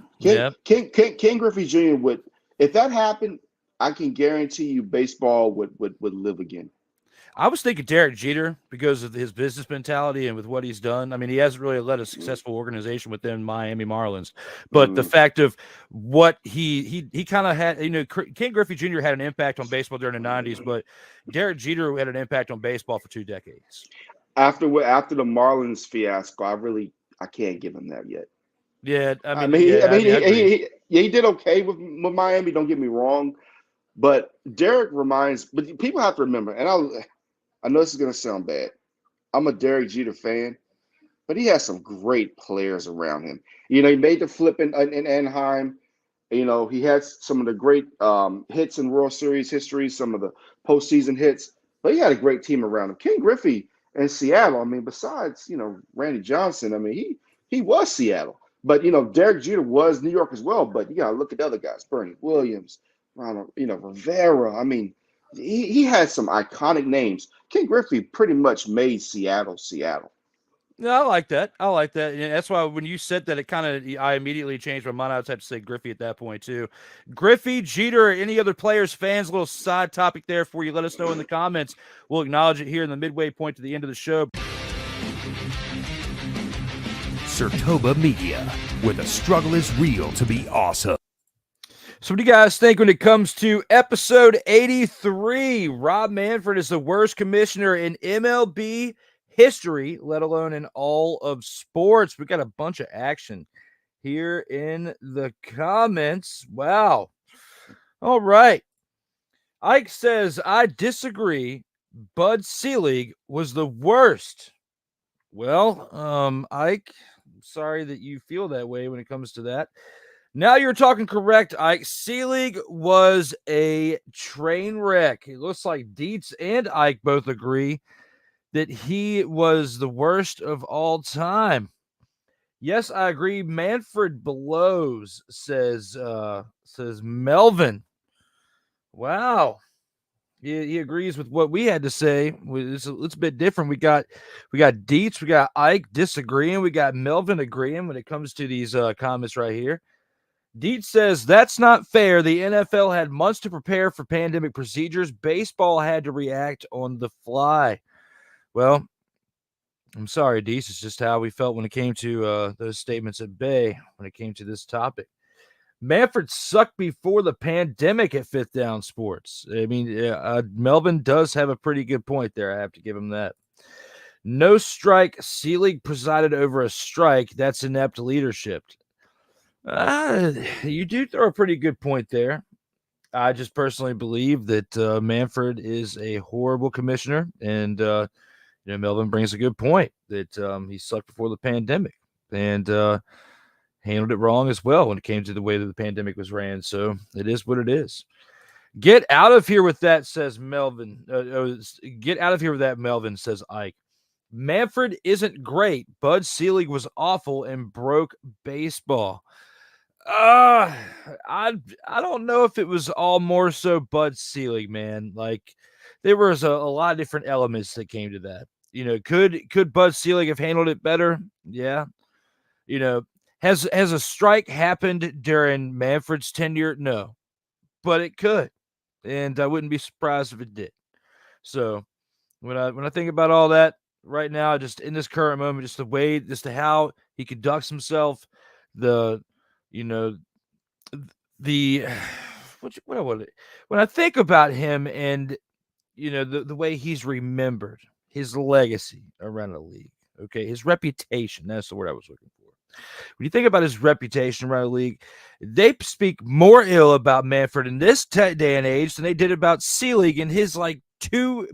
Speaker 9: Ken Griffey Jr. would, if that happened, I can guarantee you baseball would live again.
Speaker 8: I was thinking Derek Jeter because of his business mentality and with what he's done. I mean, he hasn't really led a successful organization within Miami Marlins, but the fact of what he kind of had, Ken Griffey Jr. had an impact on baseball during the 90s, but Derek Jeter had an impact on baseball for 2 decades.
Speaker 9: After the Marlins fiasco, I can't give him that yet.
Speaker 8: Yeah,
Speaker 9: he did okay with Miami. Don't get me wrong, but Derek but people have to remember, and I know this is going to sound bad. I'm a Derek Jeter fan, but he has some great players around him. He made the flip in Anaheim. He had some of the great hits in World Series history, some of the postseason hits, but he had a great team around him. Ken Griffey in Seattle, besides, Randy Johnson, he was Seattle. But, Derek Jeter was New York as well. But you got to look at the other guys, Bernie Williams, Ronald, Rivera. He had some iconic names. Ken Griffey pretty much made Seattle.
Speaker 8: No, I like that. And that's why when you said that, I immediately changed my mind. I would have to say Griffey at that point too. Griffey, Jeter, or any other players, fans, a little side topic there for you. Let us know in the comments. We'll acknowledge it here in the midway point to the end of the show.
Speaker 1: Surtoba Media, where the struggle is real to be awesome.
Speaker 8: So what do you guys think when it comes to episode 83? Rob Manfred is the worst commissioner in MLB history, let alone in all of sports. We got a bunch of action here in the comments. Wow. All right. Ike says, I disagree. Bud Selig was the worst. Well, Ike, I'm sorry that you feel that way when it comes to that. Now you're talking correct, Ike. Selig was a train wreck. It looks like Dietz and Ike both agree that he was the worst of all time. Yes, I agree. Manfred blows, says Melvin. Wow. He agrees with what we had to say. It's a bit different. We got Dietz, we got Ike disagreeing, we got Melvin agreeing when it comes to these comments right here. Dietz says, that's not fair. The NFL had months to prepare for pandemic procedures. Baseball had to react on the fly. Well, I'm sorry, Dietz. It's just how we felt when it came to those statements at Bay, when it came to this topic. Manfred sucked before the pandemic at Fifth Down Sports. Melvin does have a pretty good point there. I have to give him that. No strike. Selig presided over a strike. That's inept leadership. You do throw a pretty good point there. I just personally believe that Manfred is a horrible commissioner, and Melvin brings a good point that he sucked before the pandemic and handled it wrong as well when it came to the way that the pandemic was ran. So it is what it is. Get out of here with that, says Melvin. Get out of here with that, Melvin, says Ike. Manfred isn't great. Bud Selig was awful and broke baseball. I don't know if it was all more so Bud Selig, man. Like, there was a lot of different elements that came to that. Could Bud Selig have handled it better? Yeah. Has a strike happened during Manfred's tenure? No, but it could, and I wouldn't be surprised if it did. So when I think about all that right now, just in this current moment, just the way, just to how he conducts himself, when I think about him and the way he's remembered, his legacy around the league, okay, his reputation, that's the word I was looking for. When you think about his reputation around the league, they speak more ill about Manfred in this day and age than they did about Seelig in his 2+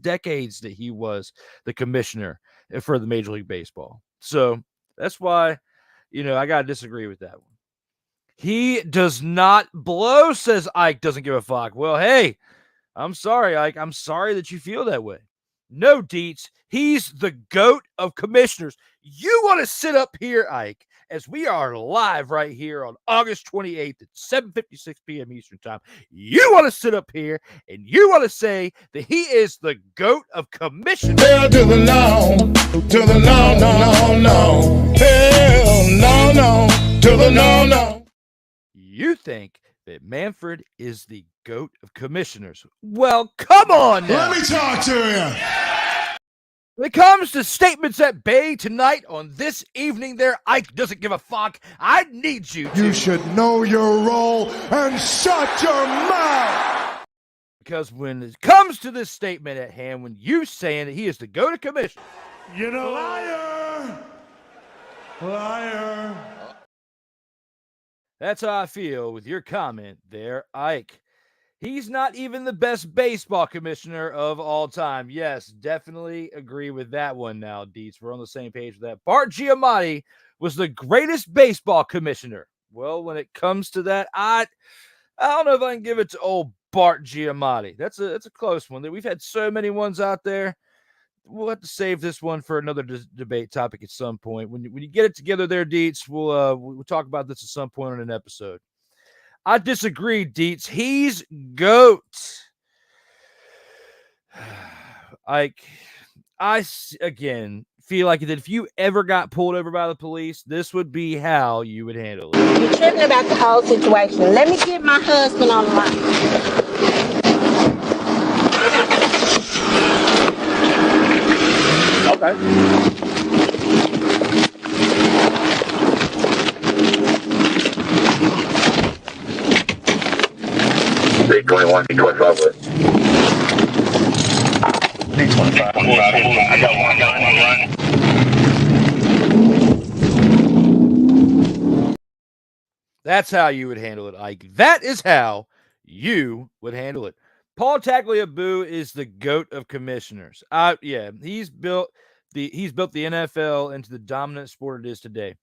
Speaker 8: decades that he was the commissioner for the Major League Baseball. So that's why, I got to disagree with that one. He does not blow, says Ike, doesn't give a fuck. Well, hey, I'm sorry, Ike. I'm sorry that you feel that way. No, Deets. He's the GOAT of commissioners. You want to sit up here, Ike, as we are live right here on August 28th at 7:56 p.m. Eastern Time. You want to sit up here and you want to say that he is the GOAT of commissioners.
Speaker 5: Hell to the no, to the no, no, no, no. Hell no, no, to the no, no.
Speaker 8: You think that Manfred is the GOAT of commissioners? Well, come on now.
Speaker 5: Let me talk to you.
Speaker 8: When it comes to statements at bay tonight on this evening there, Ike doesn't give a fuck. I need you to.
Speaker 5: You should know your role and shut your mouth.
Speaker 8: Because when it comes to this statement at hand, when you saying that he is the GOAT of commissioners.
Speaker 5: You're a liar. Liar.
Speaker 8: That's how I feel with your comment there, Ike. He's not even the best baseball commissioner of all time. Yes, definitely agree with that one now, Deets. We're on the same page with that. Bart Giamatti was the greatest baseball commissioner. Well, when it comes to that, I don't know if I can give it to old Bart Giamatti. That's a close one. We've had so many ones out there. We'll have to save this one for another debate topic at some point. When you get it together there, Deets, we'll talk about this at some point on an episode. I disagree, Deets. He's GOAT. I again feel like that if you ever got pulled over by the police, this would be how you would handle it.
Speaker 10: You're tripping about the whole situation. Let me get my husband on the line.
Speaker 11: Okay. 321, 325. 325. I got one gun.
Speaker 8: That's how you would handle it, Ike. That is how you would handle it. Paul Tagliabue is the GOAT of commissioners. He's built the NFL into the dominant sport it is today.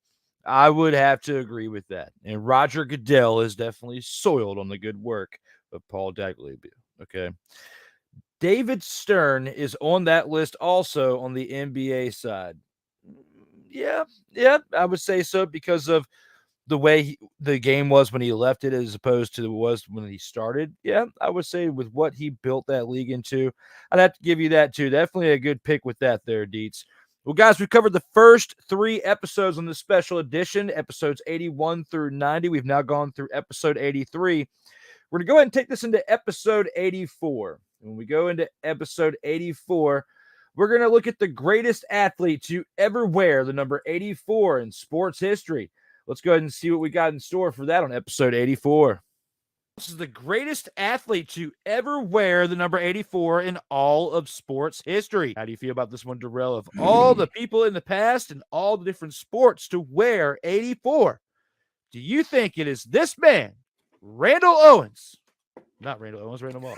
Speaker 8: I would have to agree with that. And Roger Goodell is definitely soiled on the good work of Paul Tagliabue. Okay. David Stern is on that list also on the NBA side. Yeah, I would say so because of the way the game was when he left it as opposed to was when he started. Yeah, I would say with what he built that league into, I'd have to give you that too. Definitely a good pick with that there, Deets. Well, guys, we covered the first 3 episodes on this special edition, episodes 81 through 90. We've now gone through episode 83. We're going to go ahead and take this into episode 84. When we go into episode 84, we're going to look at the greatest athlete to ever wear the number 84 in sports history. Let's go ahead and see what we got in store for that on episode 84. This is the greatest athlete to ever wear the number 84 in all of sports history. How do you feel about this one, Darrell? Of all the people in the past and all the different sports to wear 84, do you think it is this man, Randall Owens? Not Randall Owens, Randall Moss.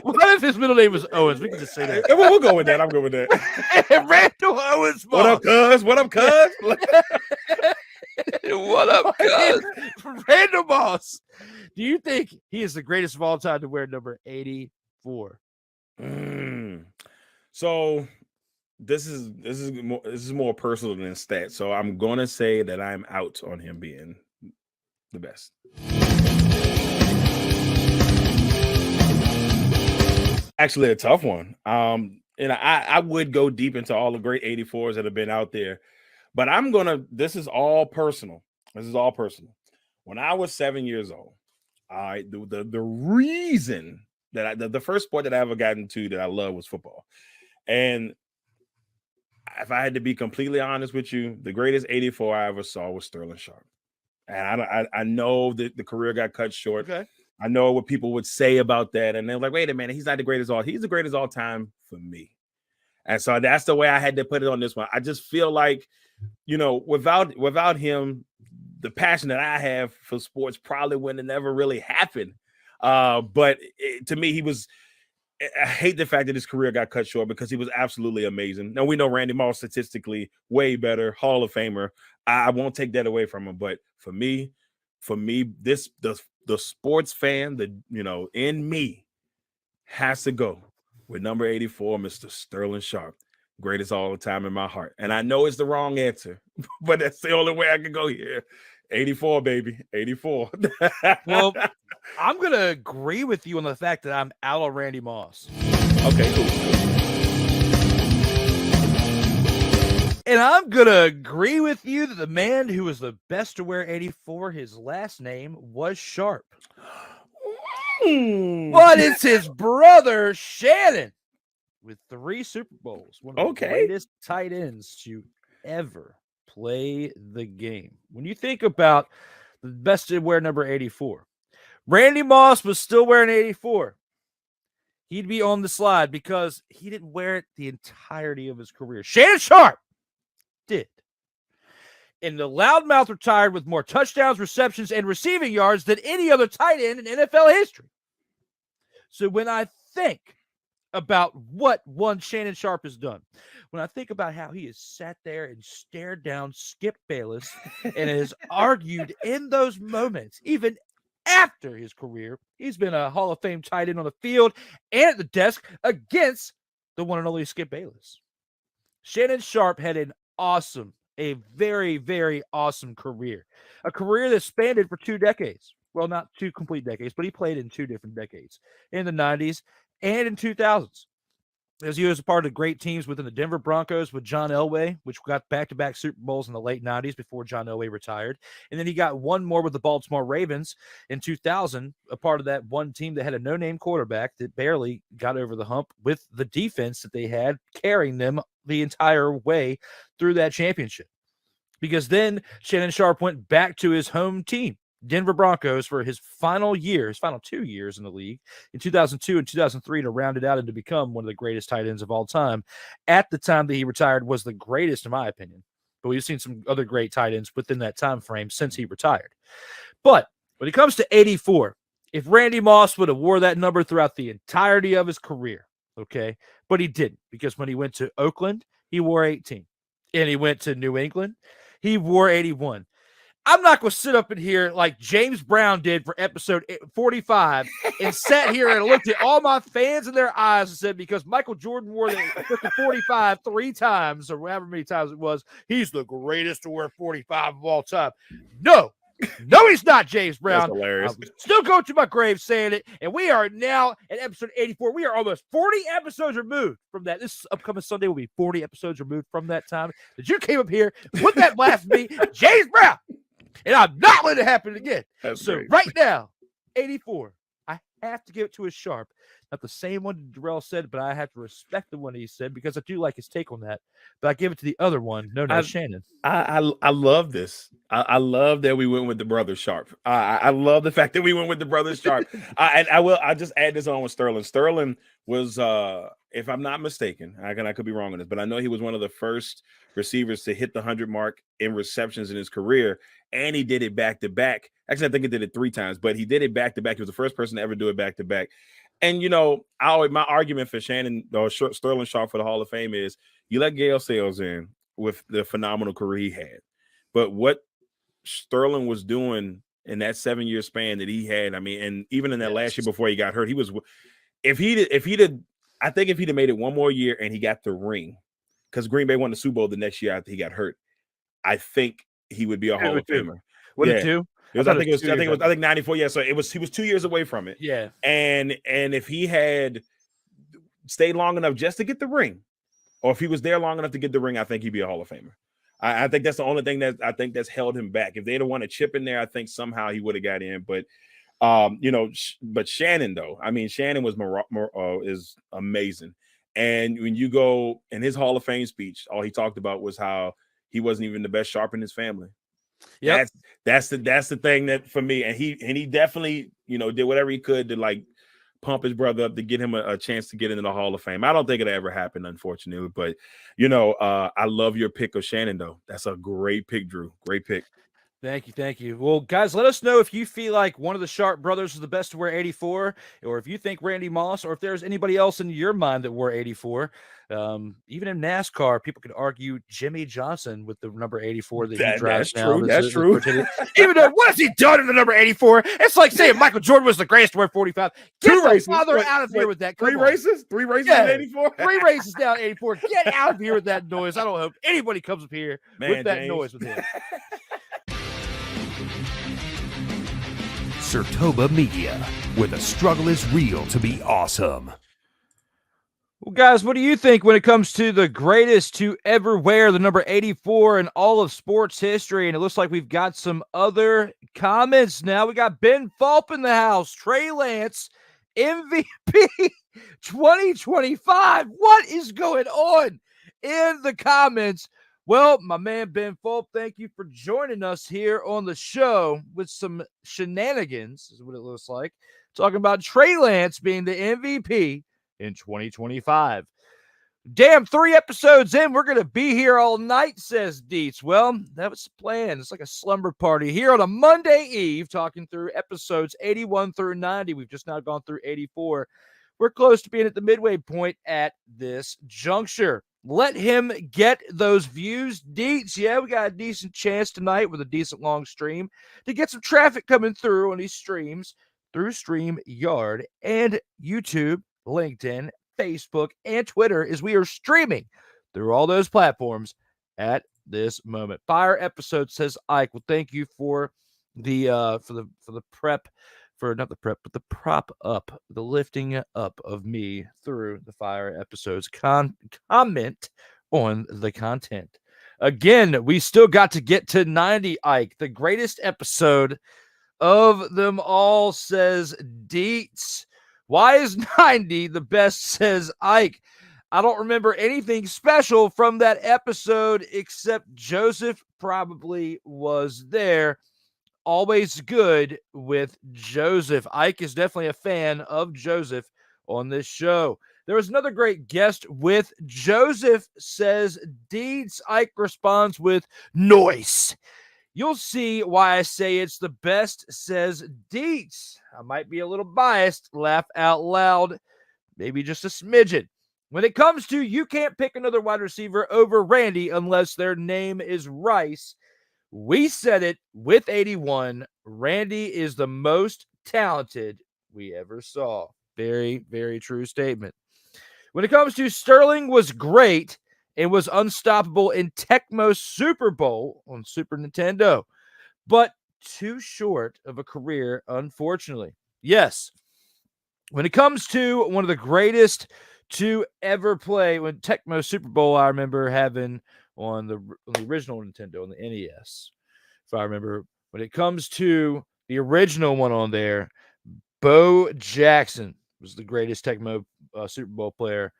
Speaker 8: What if his middle name was Owens? We can just say that.
Speaker 12: We'll go with that. I'm good with that.
Speaker 8: Randall Owens. Moss.
Speaker 12: What up, cuz? What up, cuz?
Speaker 8: What up, cuz? Randall Moss. Do you think he is the greatest of all time to wear number 84?
Speaker 12: So this is more personal than stats. So I'm gonna say that I'm out on him being the best. Actually, a tough one. And I would go deep into all the great 84s that have been out there, but this is all personal. When I was 7 years old, the reason that the first sport that I ever got into that I love was football. And if I had to be completely honest with you, the greatest 84 I ever saw was Sterling Sharp. And I know that the career got cut short.
Speaker 8: Okay.
Speaker 12: I know what people would say about that. And they're like, wait a minute, he's not the greatest all. He's the greatest all time for me. And so that's the way I had to put it on this one. I just feel like, without him, the passion that I have for sports probably wouldn't have never really happened. But to me, I hate the fact that his career got cut short because he was absolutely amazing. Now, we know Randy Moss statistically way better, Hall of Famer. I won't take that away from him. But for me, the sports fan, in me has to go with number 84, Mr. Sterling Sharp. Greatest all the time in my heart. And I know it's the wrong answer, but that's the only way I can go here. 84, baby. 84.
Speaker 8: Well, I'm going to agree with you on the fact that I'm out on Randy Moss.
Speaker 12: Okay, cool.
Speaker 8: And I'm going to agree with you that the man who was the best to wear 84, his last name was Sharp. But it's his brother, Shannon, with 3 Super Bowls. One of the greatest tight ends to ever play the game. When you think about the best to wear number 84, Randy Moss was still wearing 84. He'd be on the slide because he didn't wear it the entirety of his career. Shannon Sharp did. And the loudmouth retired with more touchdowns, receptions, and receiving yards than any other tight end in NFL history. So when I think about what one Shannon Sharp has done, when I think about how he has sat there and stared down Skip Bayless and has argued in those moments, even after his career, he's been a Hall of Fame tight end on the field and at the desk against the one and only Skip Bayless. Shannon Sharp had a very, very awesome career. A career that spanned for 2 decades. Well, not 2 complete decades, but he played in 2 different decades, in the 90s and in 2000s. As he was a part of great teams within the Denver Broncos with John Elway, which got back-to-back Super Bowls in the late 90s before John Elway retired. And then he got one more with the Baltimore Ravens in 2000, a part of that one team that had a no-name quarterback that barely got over the hump with the defense that they had carrying them the entire way through that championship. Because then Shannon Sharp went back to his home team, Denver Broncos, for his final 2 years in the league in 2002 and 2003 to round it out and to become one of the greatest tight ends of all time. At the time that he retired was the greatest, in my opinion. But we've seen some other great tight ends within that time frame since he retired. But when it comes to 84, if Randy Moss would have wore that number throughout the entirety of his career, okay, but he didn't, because when he went to Oakland, he wore 18. And he went to New England, he wore 81. I'm not going to sit up in here like James Brown did for episode 45 and sat here and looked at all my fans in their eyes and said, because Michael Jordan wore the 45 3 times or however many times it was, he's the greatest to wear 45 of all time. No, he's not, James Brown.
Speaker 12: That's hilarious.
Speaker 8: I'm still going to my grave saying it, and we are now at episode 84. We are almost 40 episodes removed from that. This upcoming Sunday will be 40 episodes removed from that time that you came up here with that blasphemy, James Brown. And I'm not letting it happen again.
Speaker 12: That's
Speaker 8: so
Speaker 12: great.
Speaker 8: Right now, 84, I have to give it to his Sharp. Not the same one Darrell said, but I have to respect the one he said because I do like his take on that. But I give it to the other one, Shannon.
Speaker 12: I love this. I love that we went with the brother Sharp. I love the fact that we went with the brother Sharp. I'll just add this on with Sterling. Sterling was, if I'm not mistaken, I could be wrong on this, but I know he was one of the first receivers to hit the 100 mark in receptions in his career, and he did it back-to-back. Actually, I think he did it 3 times, but he did it back-to-back. He was the first person to ever do it back-to-back. And, my argument for Shannon or Sterling Sharp for the Hall of Fame is you let Gale Sayles in with the phenomenal career he had. But what Sterling was doing in that 7-year span that he had, I mean, and even in that last year before he got hurt, he was – if he'd have made it one more year and he got the ring, because Green Bay won the Super Bowl the next year after he got hurt, I think he would be a Hall of Famer.
Speaker 8: What did you?
Speaker 12: I think 94. Yeah, so he was 2 years away from it.
Speaker 8: Yeah,
Speaker 12: and if he had stayed long enough just to get the ring, or if he was there long enough to get the ring, I think he'd be a Hall of Famer. I think that's the only thing that I think that's held him back. If they'd have won a chip in there, I think somehow he would have got in. But but Shannon though, I mean, Shannon was is amazing. And when you go in his Hall of Fame speech, all he talked about was how he wasn't even the best Sharp in his family.
Speaker 8: Yep.
Speaker 12: That's the thing that for me, and he definitely, did whatever he could to like pump his brother up to get him a chance to get into the Hall of Fame. I don't think it'll ever happen, unfortunately, but I love your pick of Shannon though. That's a great pick, Drew. Great pick.
Speaker 8: Thank you. Well, guys, let us know if you feel like one of the Sharp brothers is the best to wear 84, or if you think Randy Moss, or if there's anybody else in your mind that wore 84. Even in NASCAR, people could argue Jimmy Johnson with the number 84 that he drives now.
Speaker 12: That's true.
Speaker 8: Even though, what has he done in the number 84? It's like saying Michael Jordan was the greatest to wear 45. Get the father out of here with that.
Speaker 12: Three races in 84?
Speaker 8: 3 races down 84. Get out of here with that noise. I don't hope anybody comes up here with that
Speaker 12: James.
Speaker 8: noise with him.
Speaker 1: Surtoba Media, where the struggle is real to be awesome.
Speaker 8: Well, guys, what do you think when it comes to the greatest to ever wear the number 84 in all of sports history? And it looks like we've got some other comments now. We got Ben Fulp in the house. Trey Lance, MVP 2025. What is going on in the comments? Well, my man Ben Fulp, thank you for joining us here on the show with some shenanigans, is what it looks like. Talking about Trey Lance being the MVP in 2025. Damn, 3 episodes in, we're going to be here all night, says Dietz. Well, that was the plan. It's like a slumber party here on a Monday Eve, talking through episodes 81 through 90. We've just now gone through 84. We're close to being at the midway point at this juncture. Let him get those views. Dietz, yeah, we got a decent chance tonight with a decent long stream to get some traffic coming through on these streams through StreamYard and YouTube, LinkedIn, Facebook, and Twitter as we are streaming through all those platforms at this moment. Fire episode, says Ike. Well, thank you for the prep. For not the prep, but the prop up, the lifting up of me through the fire episodes. Comment on the content. Again, we still got to get to 90, Ike. The greatest episode of them all, says Dietz. Why is 90 the best, says Ike? I don't remember anything special from that episode except Joseph probably was there. Always good with Joseph. Ike is definitely a fan of Joseph on this show. There was another great guest with Joseph, says Dietz. Ike responds with noise. You'll see why I say it's the best, says Dietz. I might be a little biased. Laugh out loud. Maybe just a smidgen. When it comes to you can't pick another wide receiver over Randy unless their name is Rice. We said it with 81. Randy is the most talented we ever saw. Very, very true statement. When it comes to Sterling was great and was unstoppable in Tecmo Super Bowl on Super Nintendo, but too short of a career, unfortunately. Yes. When it comes to one of the greatest to ever play, when Tecmo Super Bowl, I remember having on the original Nintendo, on the NES, if I remember. When it comes to the original one on there, Bo Jackson was the greatest Tecmo Super Bowl player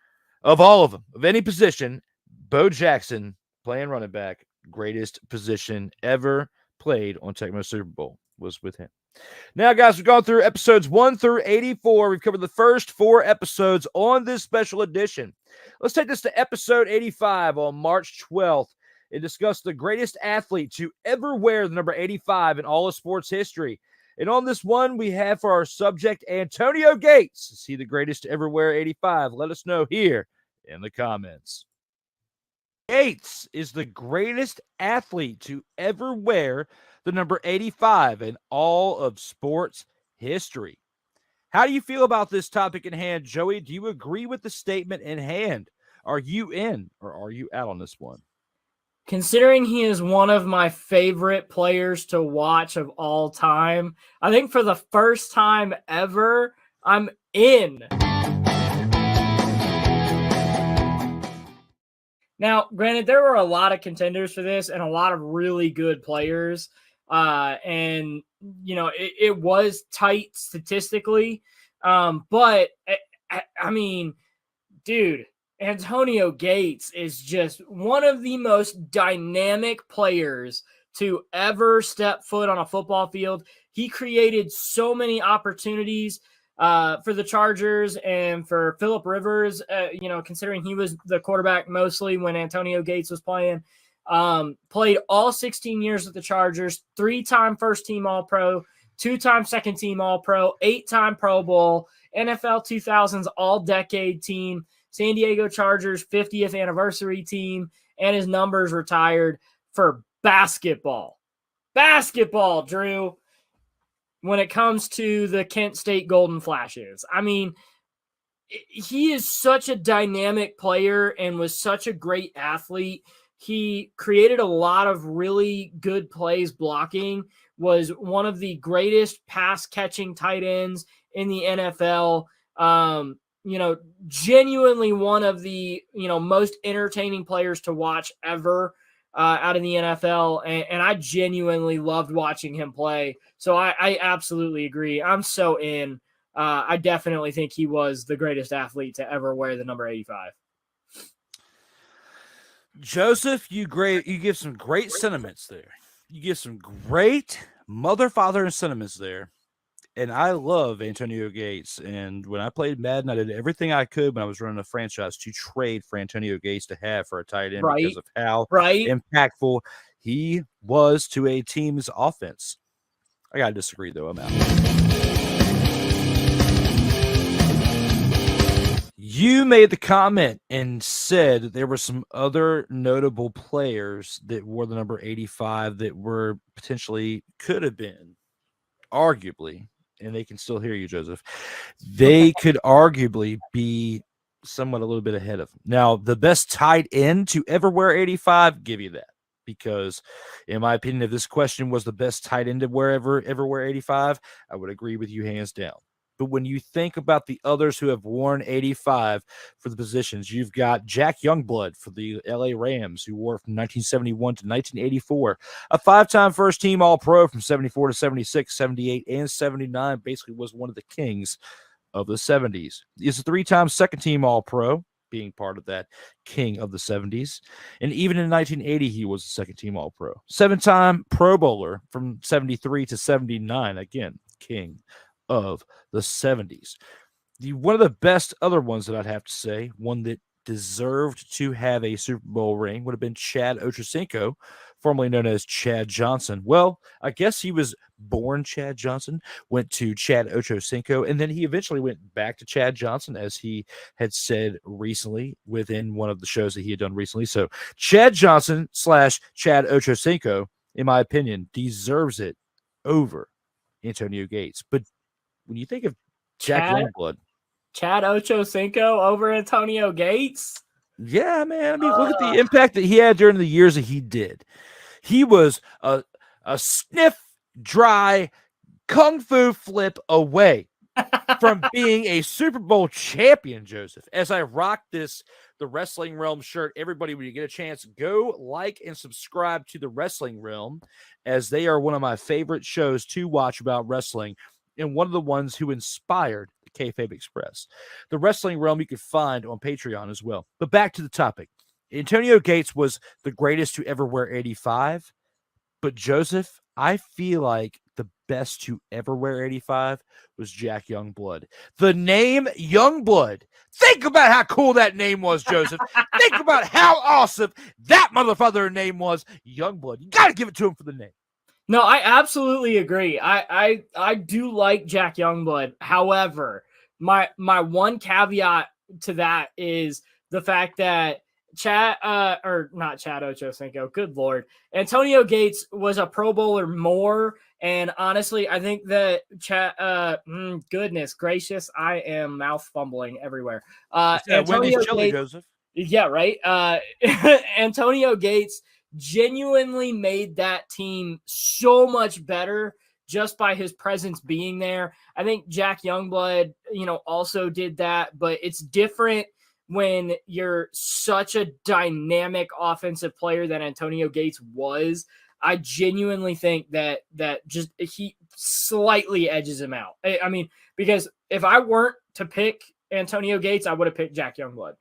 Speaker 8: of all of them, of any position. Bo Jackson, playing running back, greatest position ever played on Tecmo Super Bowl was with him. Now, guys, we've gone through episodes 1 through 84. We've covered the first 4 episodes on this special edition. Let's take this to episode 85 on March 12th and discuss the greatest athlete to ever wear the number 85 in all of sports history. And on this one, we have for our subject Antonio Gates. Is he the greatest to ever wear 85? Let us know here in the comments. Gates is the greatest athlete to ever wear the number 85 in all of sports history. How do you feel about this topic in hand, Joey? Do you agree with the statement in hand? Are you in or are you out on this one?
Speaker 13: Considering he is one of my favorite players to watch of all time, I think for the first time ever, I'm in. Now, granted, there were a lot of contenders for this and a lot of really good players. And, you know, it was tight statistically. But, I mean, dude, Antonio Gates is just one of the most dynamic players to ever step foot on a football field. He created so many opportunities for the Chargers and for Phillip Rivers, considering he was the quarterback mostly when Antonio Gates was playing. Played all 16 years with the Chargers, 3-time first-team All-Pro, 2-time second-team All-Pro, 8-time Pro Bowl, NFL 2000s All-Decade Team, San Diego Chargers 50th anniversary team, and his numbers retired for basketball. Basketball, Drew, when it comes to the Kent State Golden Flashes. I mean, he is such a dynamic player and was such a great athlete. He created a lot of really good plays blocking, was one of the greatest pass-catching tight ends in the NFL. Genuinely one of the, most entertaining players to watch ever out of the NFL. And I genuinely loved watching him play. So I absolutely agree. I'm so in. I definitely think he was the greatest athlete to ever wear the number 85.
Speaker 8: Joseph, you give some great sentiments there. You give some great mother, father, and sentiments there. And I love Antonio Gates. And when I played Madden, I did everything I could when I was running a franchise to trade for Antonio Gates to have for a tight end because of how impactful he was to a team's offense. I got to disagree, though. I'm out. You made the comment and said that there were some other notable players that wore the number 85 that were potentially could have been, arguably, and they can still hear you, Joseph. They could arguably be somewhat a little bit ahead of him. Now, the best tight end to ever wear 85, give you that. Because, in my opinion, if this question was the best tight end to ever wear 85, I would agree with you hands down. But when you think about the others who have worn 85 for the positions, you've got Jack Youngblood for the LA Rams, who wore from 1971 to 1984, a 5-time first-team All-Pro from 74 to 76, 78, and 79, basically was one of the kings of the 70s. He's a 3-time second-team All-Pro, being part of that king of the 70s. And even in 1980, he was a second-team All-Pro. 7-time Pro Bowler from 73 to 79, again, king of the 70s. One of the best other ones that I'd have to say, one that deserved to have a Super Bowl ring, would have been Chad Ochocinco, formerly known as Chad Johnson. Well, I guess he was born Chad Johnson, went to Chad Ochocinco, and then he eventually went back to Chad Johnson, as he had said recently within one of the shows that he had done recently. So Chad Johnson / Chad Ochocinco, in my opinion, deserves it over Antonio Gates. But when you think of Jack Youngblood,
Speaker 13: Chad Ochocinco over Antonio Gates?
Speaker 8: Yeah, man. I mean, look at the impact that he had during the years that he did. He was a sniff, dry, kung fu flip away from being a Super Bowl champion, Joseph. As I rock the Wrestling Realm shirt, everybody, when you get a chance, go like and subscribe to the Wrestling Realm, as they are one of my favorite shows to watch about wrestling, and one of the ones who inspired the Kayfabe Express. The Wrestling Realm you can find on Patreon as well. But back to the topic. Antonio Gates was the greatest to ever wear 85. But Joseph, I feel like the best to ever wear 85 was Jack Youngblood. The name Youngblood. Think about how cool that name was, Joseph. Think about how awesome that motherfucker name was, Youngblood. You got to give it to him for the name.
Speaker 13: No, I absolutely agree. I do like Jack Youngblood. However, my one caveat to that is the fact that not Chad Ochocinco, good Lord. Antonio Gates was a Pro Bowler more. And honestly, I think that goodness gracious, I am mouth fumbling everywhere. Antonio
Speaker 8: Chili,
Speaker 13: Gates,
Speaker 8: Joseph.
Speaker 13: Yeah, right. Antonio Gates genuinely made that team so much better just by his presence being there. I think Jack Youngblood, also did that, but it's different when you're such a dynamic offensive player that Antonio Gates was. I genuinely think that just he slightly edges him out. I mean, because if I weren't to pick Antonio Gates, I would have picked Jack Youngblood.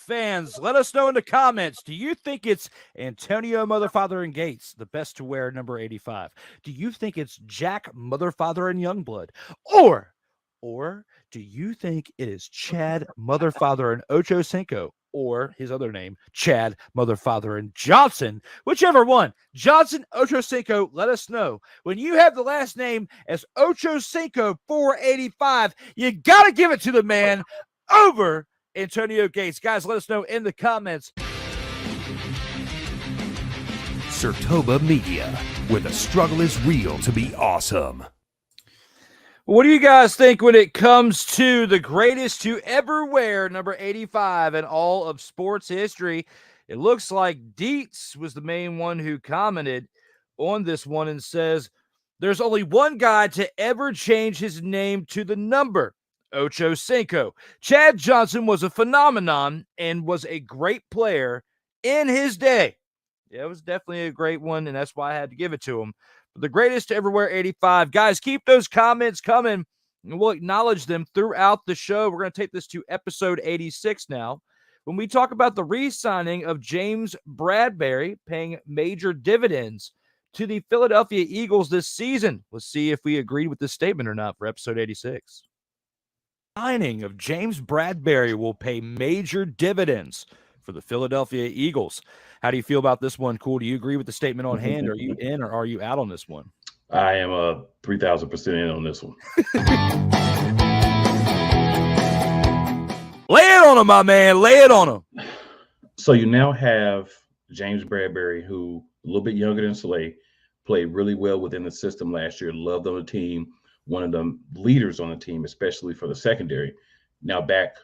Speaker 8: fans, let us know in the comments. Do you think it's Antonio Motherfather and Gates, the best to wear number 85? Do you think it's Jack Motherfather and Youngblood? Or do you think it is Chad Motherfather and Ocho Cinco? Or his other name, Chad Motherfather and Johnson, whichever one. Johnson, Ocho Cinco, let us know. When you have the last name as Ocho Cinco 485, you got to give it to the man over Antonio Gates. Guys, let us know in the comments.
Speaker 1: Sertoba Media, where the struggle is real to be awesome.
Speaker 8: What do you guys think when it comes to the greatest to ever wear number 85 in all of sports history? It looks like Dietz was the main one who commented on this one and says, there's only one guy to ever change his name to the number, Ocho Cinco. Chad Johnson was a phenomenon and was a great player in his day. Yeah, it was definitely a great one, and that's why I had to give it to him. The greatest to ever wear 85. Guys, keep those comments coming, and we'll acknowledge them throughout the show. We're going to take this to episode 86 now. When we talk about the re-signing of James Bradberry paying major dividends to the Philadelphia Eagles this season. Let's see if we agreed with this statement or not for episode 86. Signing of James Bradberry will pay major dividends for the Philadelphia Eagles. How do you feel about this one, Cool? Do you agree with the statement on hand? Are you in or are you out on this one?
Speaker 14: I am 3,000% in on this one.
Speaker 8: Lay it on him, my man. Lay it on him.
Speaker 14: So you now have James Bradberry, who a little bit younger than Slay, played really well within the system last year, loved on the team, one of the leaders on the team, especially for the secondary, now back,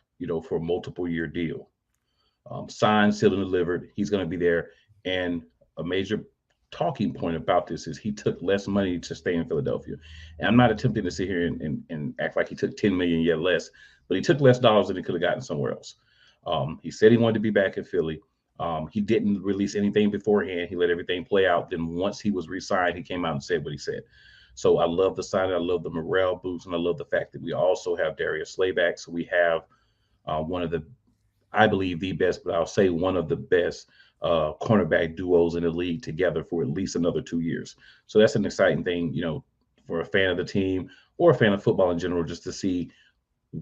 Speaker 14: for a multiple-year deal. Signed, sealed, and delivered. He's going to be there. And a major talking point about this is he took less money to stay in Philadelphia. And I'm not attempting to sit here and act like he took $10 million yet less, but he took less dollars than he could have gotten somewhere else. He said he wanted to be back in Philly. He didn't release anything beforehand. He let everything play out. Then once he was re-signed, he came out and said what he said. So I love the signing. I love the morale boost, and I love the fact that we also have Darius Slay back. So we have one of the, I believe the best, but I'll say one of the best cornerback duos in the league together for at least another 2 years. So that's an exciting thing, for a fan of the team or a fan of football in general, just to see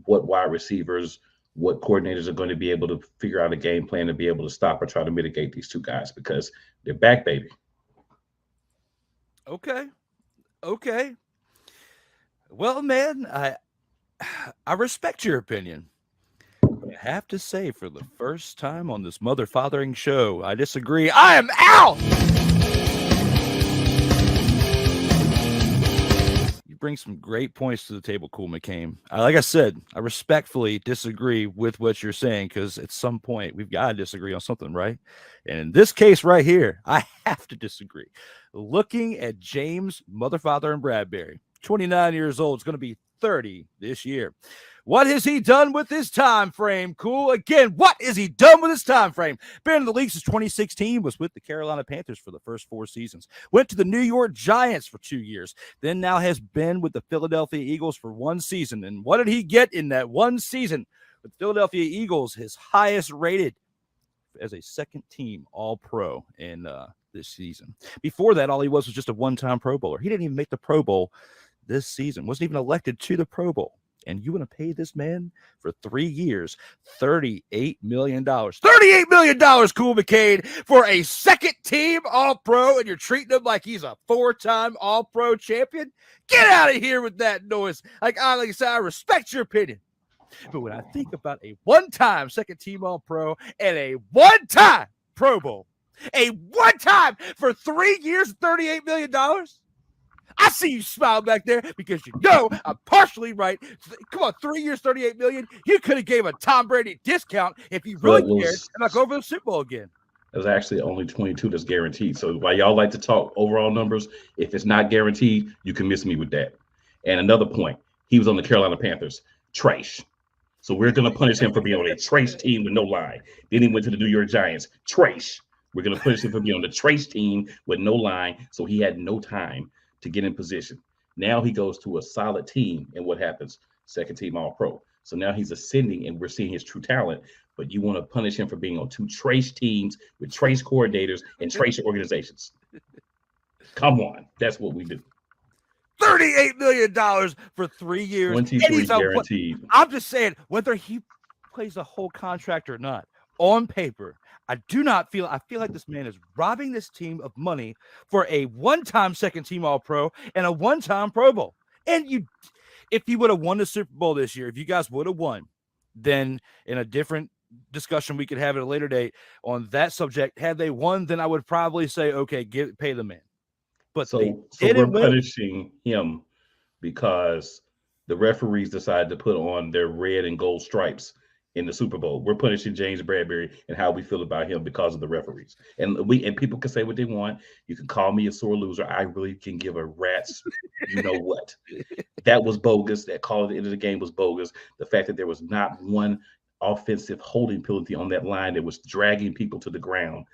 Speaker 14: what wide receivers, what coordinators are going to be able to figure out a game plan to be able to stop or try to mitigate these two guys because they're back, baby.
Speaker 8: Okay. Well, man, I respect your opinion. I have to say, for the first time on this mother-fathering show, I disagree. I am out! You bring some great points to the table, Cool McCain. Like I said, I respectfully disagree with what you're saying because at some point, we've got to disagree on something, right? And in this case right here, I have to disagree. Looking at James Motherfather and Bradberry, 29 years old, is going to be 30 this year. What has he done with his time frame, Cool? Again, what has he done with his time frame? Been in the league since 2016, was with the Carolina Panthers for the first 4 seasons, went to the New York Giants for 2 years, then now has been with the Philadelphia Eagles for 1 season. And what did he get in that 1 season with Philadelphia Eagles? His highest rated as a second-team All-Pro in this season. Before that, all he was just a one-time Pro Bowler. He didn't even make the Pro Bowl this season, wasn't even elected to the Pro Bowl. And you want to pay this man for 3 years, $38 million. $38 million, Cool McCain, for a second-team All-Pro, and you're treating him like he's a 4-time All-Pro champion? Get out of here with that noise. Like I said, I respect your opinion. But when I think about a one-time second-team All-Pro and a one-time Pro Bowl, a one-time for 3 years, $38 million, I see you smile back there because I'm partially right. Come on, 3 years, $38 million. You could have gave a Tom Brady discount if you really cared and not go over the Super Bowl again.
Speaker 14: There's actually only 22 that's guaranteed. So while y'all like to talk overall numbers, if it's not guaranteed, you can miss me with that. And another point, he was on the Carolina Panthers. Trash. So we're going to punish him for being on a trash team with no line. Then he went to the New York Giants. Trash. We're going to punish him for being on the trash team with no line. So he had no time to get in position. Now he goes to a solid team, and what happens? Second team All-Pro. So now he's ascending, and we're seeing his true talent. but you want to punish him for being on 2 trace teams with trace coordinators and trace organizations. Come on. That's what we do.
Speaker 8: $38 million for 3 years.
Speaker 14: 23 guaranteed.
Speaker 8: I'm just saying, whether he plays the whole contract or not, on paper, I feel like this man is robbing this team of money for a one-time second-team All-Pro and a one-time Pro Bowl. And if he would have won the Super Bowl this year, if you guys would have won, then in a different discussion we could have at a later date on that subject. Had they won, then I would probably say, okay, pay the man. But
Speaker 14: so we're punishing him because the referees decided to put on their red and gold stripes in the Super Bowl. We're punishing James Bradberry and how we feel about him because of the referees. And people can say what they want. You can call me a sore loser. I really can give a rat's you know what. That was bogus. That call at the end of the game was bogus. The fact that there was not one offensive holding penalty on that line that was dragging people to the ground.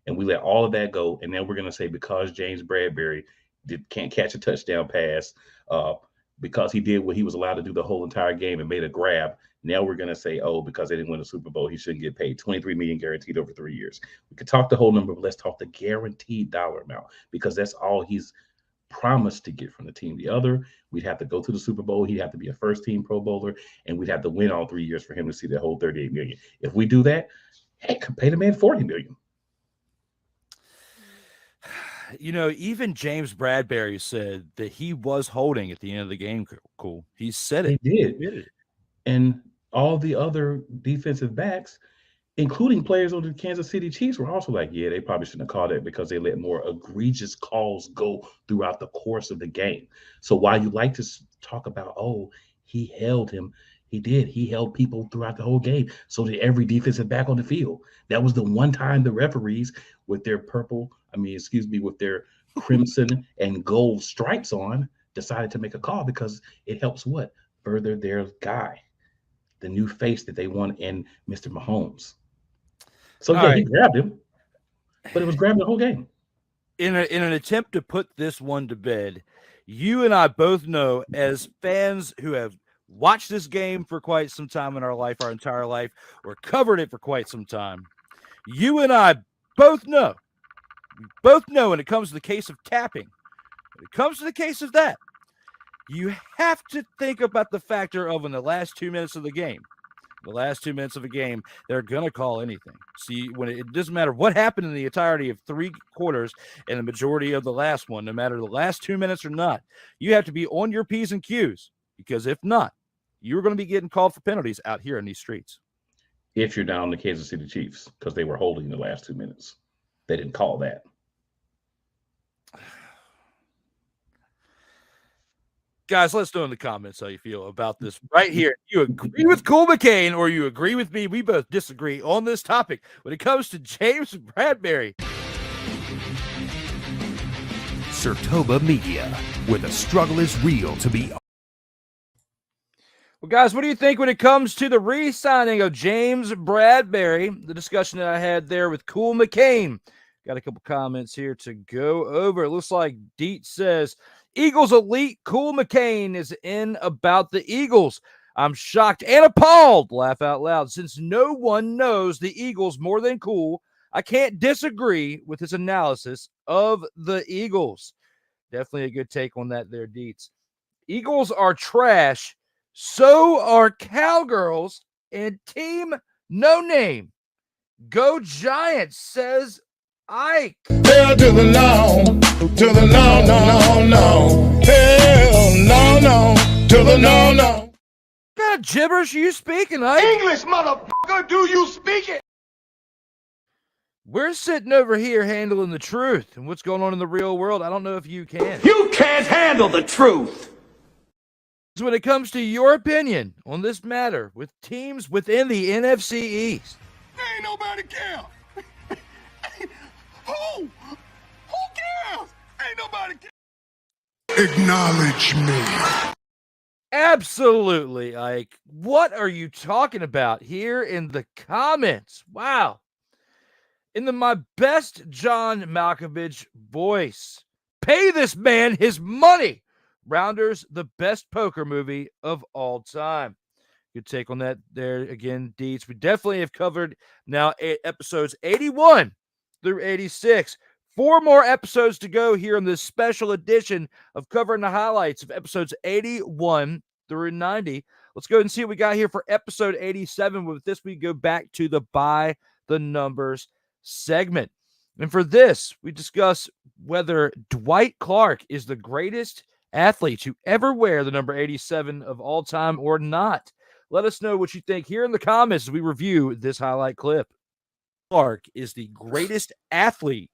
Speaker 14: And we let all of that go. And then we're going to say because James Bradberry can't catch a touchdown pass, because he did what he was allowed to do the whole entire game and made a grab. Now we're going to say, oh, because they didn't win the Super Bowl, he shouldn't get paid. $23 million guaranteed over 3 years. We could talk the whole number, but let's talk the guaranteed dollar amount because that's all he's promised to get from the team. The other, we'd have to go to the Super Bowl. He'd have to be a first-team Pro Bowler, and we'd have to win all 3 years for him to see that whole $38 million. If we do that, heck, pay the man $40 million.
Speaker 8: Even James Bradberry said that he was holding at the end of the game. Cool. He said it.
Speaker 14: He did. And all the other defensive backs, including players on the Kansas City Chiefs, were also like, yeah, they probably shouldn't have called it because they let more egregious calls go throughout the course of the game. So while you like to talk about, oh, he held him, he did. He held people throughout the whole game. So did every defensive back on the field. That was the one time the referees with their with their crimson and gold stripes on decided to make a call because it helps further their guy, the new face that they want in Mr. Mahomes. So he grabbed him, but it was grabbing the whole game.
Speaker 8: In an attempt to put this one to bed, you and I both know as fans who have watched this game for quite some time in our life, our entire life, or covered it for quite some time. You and I both know when it comes to the case of tapping, when it comes to the case of that, you have to think about the factor of in the last 2 minutes of the game. They're going to call anything. See, when it doesn't matter what happened in the entirety of 3 quarters and the majority of the last one, no matter the last 2 minutes or not, you have to be on your P's and Q's because if not, you're going to be getting called for penalties out here in these streets.
Speaker 14: If you're down the Kansas City Chiefs, because they were holding the last 2 minutes. They didn't call that.
Speaker 8: Guys, let's know in the comments how you feel about this right here. You agree with Cool McCain or you agree with me? We both disagree on this topic when it comes to James Bradberry.
Speaker 1: Sertoba Media, where the struggle is real to be.
Speaker 8: Well, guys, what do you think when it comes to the re-signing of James Bradberry? The discussion that I had there with Cool McCain. Got a couple comments here to go over. It looks like Deet says, Eagles elite Cool McCain is in about the Eagles. I'm shocked and appalled, laugh out loud, since no one knows the Eagles more than Cool. I can't disagree with his analysis of the Eagles. Definitely a good take on that there, Deets. Eagles are trash. So are Cowgirls and Team No Name. Go Giants, says Ike.
Speaker 5: Hell to the no, to the no, no, no, no. Hell no, to the no, no.
Speaker 8: What kind of gibberish are you speaking, Ike?
Speaker 6: English, motherfucker, do you speak it?
Speaker 8: We're sitting over here handling the truth and what's going on in the real world. I don't know if you can.
Speaker 6: You can't handle the truth.
Speaker 8: When it comes to your opinion on this matter with teams within the NFC East.
Speaker 5: Ain't nobody care. Who cares? Ain't nobody care. Acknowledge me.
Speaker 8: Absolutely, Ike. What are you talking about here in the comments? Wow. In my best John Malkovich voice, pay this man his money. Rounders, the best poker movie of all time. Good take on that there again, Deets. We definitely have covered now episodes 81 through 86. 4 more episodes to go here in this special edition of covering the highlights of episodes 81 through 90. Let's go ahead and see what we got here for episode 87. With this, we go back to the By the Numbers segment. And for this, we discuss whether Dwight Clark is the greatest athlete to ever wear the number 87 of all time or not. Let us know what you think here in the comments as we review this highlight clip. Clark is the greatest athlete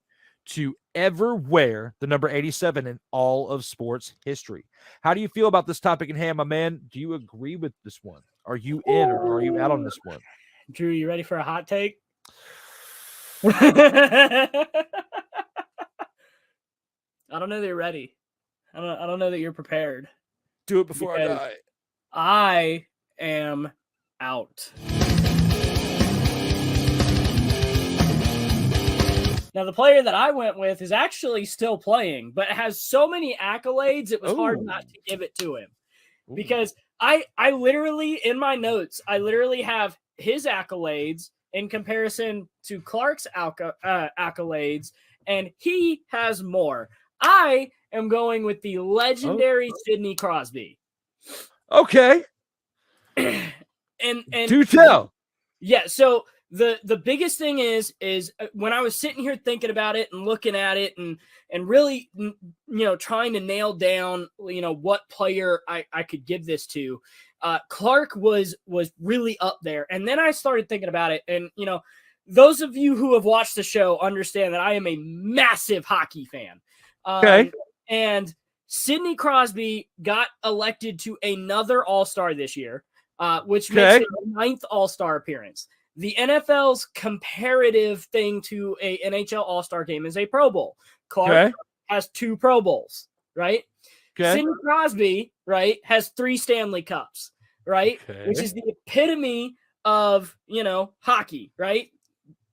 Speaker 8: to ever wear the number 87 in all of sports history. How do you feel about this topic in hand, my man? Do you agree with this one? Are you in or are you out on this one?
Speaker 13: Drew, you ready for a hot take? I don't know that you're ready. I don't know that you're prepared.
Speaker 8: Do it before I die.
Speaker 13: I am out. Now, the player that I went with is actually still playing, but has so many accolades, it was hard not to give it to him. Because I literally, in my notes, I literally have his accolades in comparison to Clark's accolades, and he has more. I am going with the legendary Sidney Crosby.
Speaker 8: Okay.
Speaker 13: and
Speaker 8: Do tell.
Speaker 13: Yeah, so the biggest thing is when I was sitting here thinking about it and looking at it and really, trying to nail down, what player I could give this to, Clark was really up there. And then I started thinking about it, and, those of you who have watched the show understand that I am a massive hockey fan.
Speaker 8: Okay.
Speaker 13: And Sidney Crosby got elected to another All-Star this year, which makes it a 9th All-Star appearance. The NFL's comparative thing to a NHL All-Star game is a Pro Bowl. Clark has 2 Pro Bowls, right? Sidney Crosby, right, has 3 Stanley Cups, right? Which is the epitome of, hockey, right?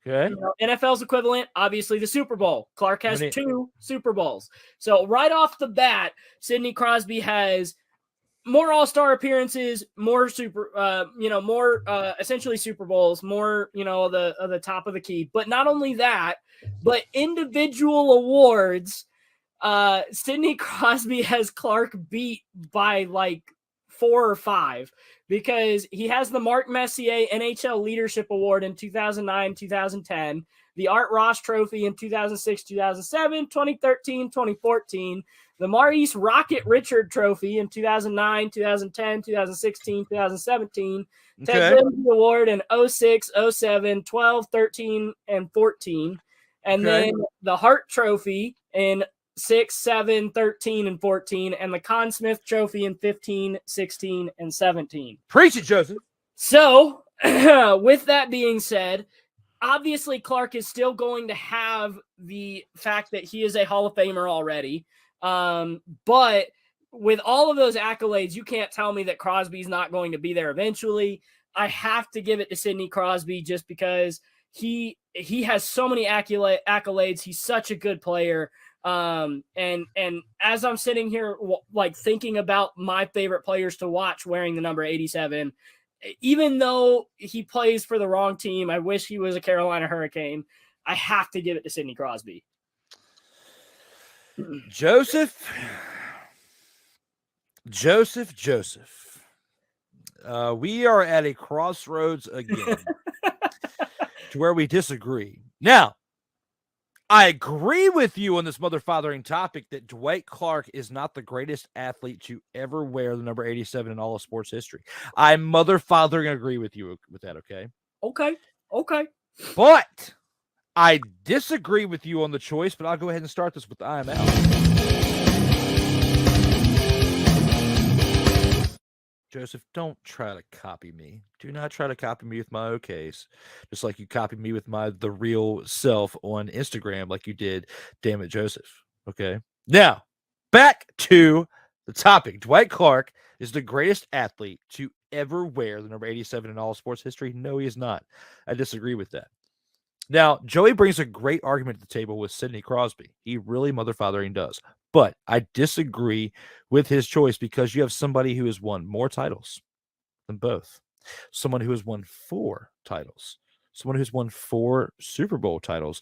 Speaker 13: NFL's equivalent, obviously the Super Bowl. Clark has 2 Super Bowls. So right off the bat, Sidney Crosby has more All-Star appearances, more essentially Super Bowls, more, of the top of the key. But not only that, but individual awards, Sidney Crosby has Clark beat by like 4 or 5, because he has the Mark Messier NHL Leadership Award in 2009, 2010, the Art Ross Trophy in 2006, 2007, 2013, 2014, the Maurice Rocket Richard Trophy in 2009, 2010, 2016, 2017, Ted Lindsay Award in 06, 07, 12, 13, and 14, and then the Hart Trophy in 6, 7, 13, and 14, and the Conn Smythe Trophy in 15, 16, and 17.
Speaker 8: Preach it, Joseph.
Speaker 13: So, with that being said, obviously Clark is still going to have the fact that he is a Hall of Famer already. But with all of those accolades, you can't tell me that Crosby's not going to be there eventually. I have to give it to Sidney Crosby just because he has so many accolades. He's such a good player. And as I'm sitting here, like, thinking about my favorite players to watch wearing the number 87, even though he plays for the wrong team, I wish he was a Carolina Hurricane, I have to give it to Sidney Crosby.
Speaker 8: Joseph. We are at a crossroads again to where we disagree. Now, I agree with you on this mother-fathering topic that Dwight Clark is not the greatest athlete to ever wear the number 87 in all of sports history. I mother-fathering agree with you with that, okay?
Speaker 13: Okay.
Speaker 8: But I disagree with you on the choice, but I'll go ahead and start this with the I am out. Joseph, don't try to copy me. Do not try to copy me with my OKs. Just like you copied me with my the real self on Instagram like you did. Damn it, Joseph. Okay. Now, back to the topic. Dwight Clark is the greatest athlete to ever wear the number 87 in all sports history. No, he is not. I disagree with that. Now, Joey brings a great argument to the table with Sidney Crosby. He really mother-fathering does. But I disagree with his choice because you have somebody who has won more titles than both. someone who has won 4 titles, someone who's won 4 Super Bowl titles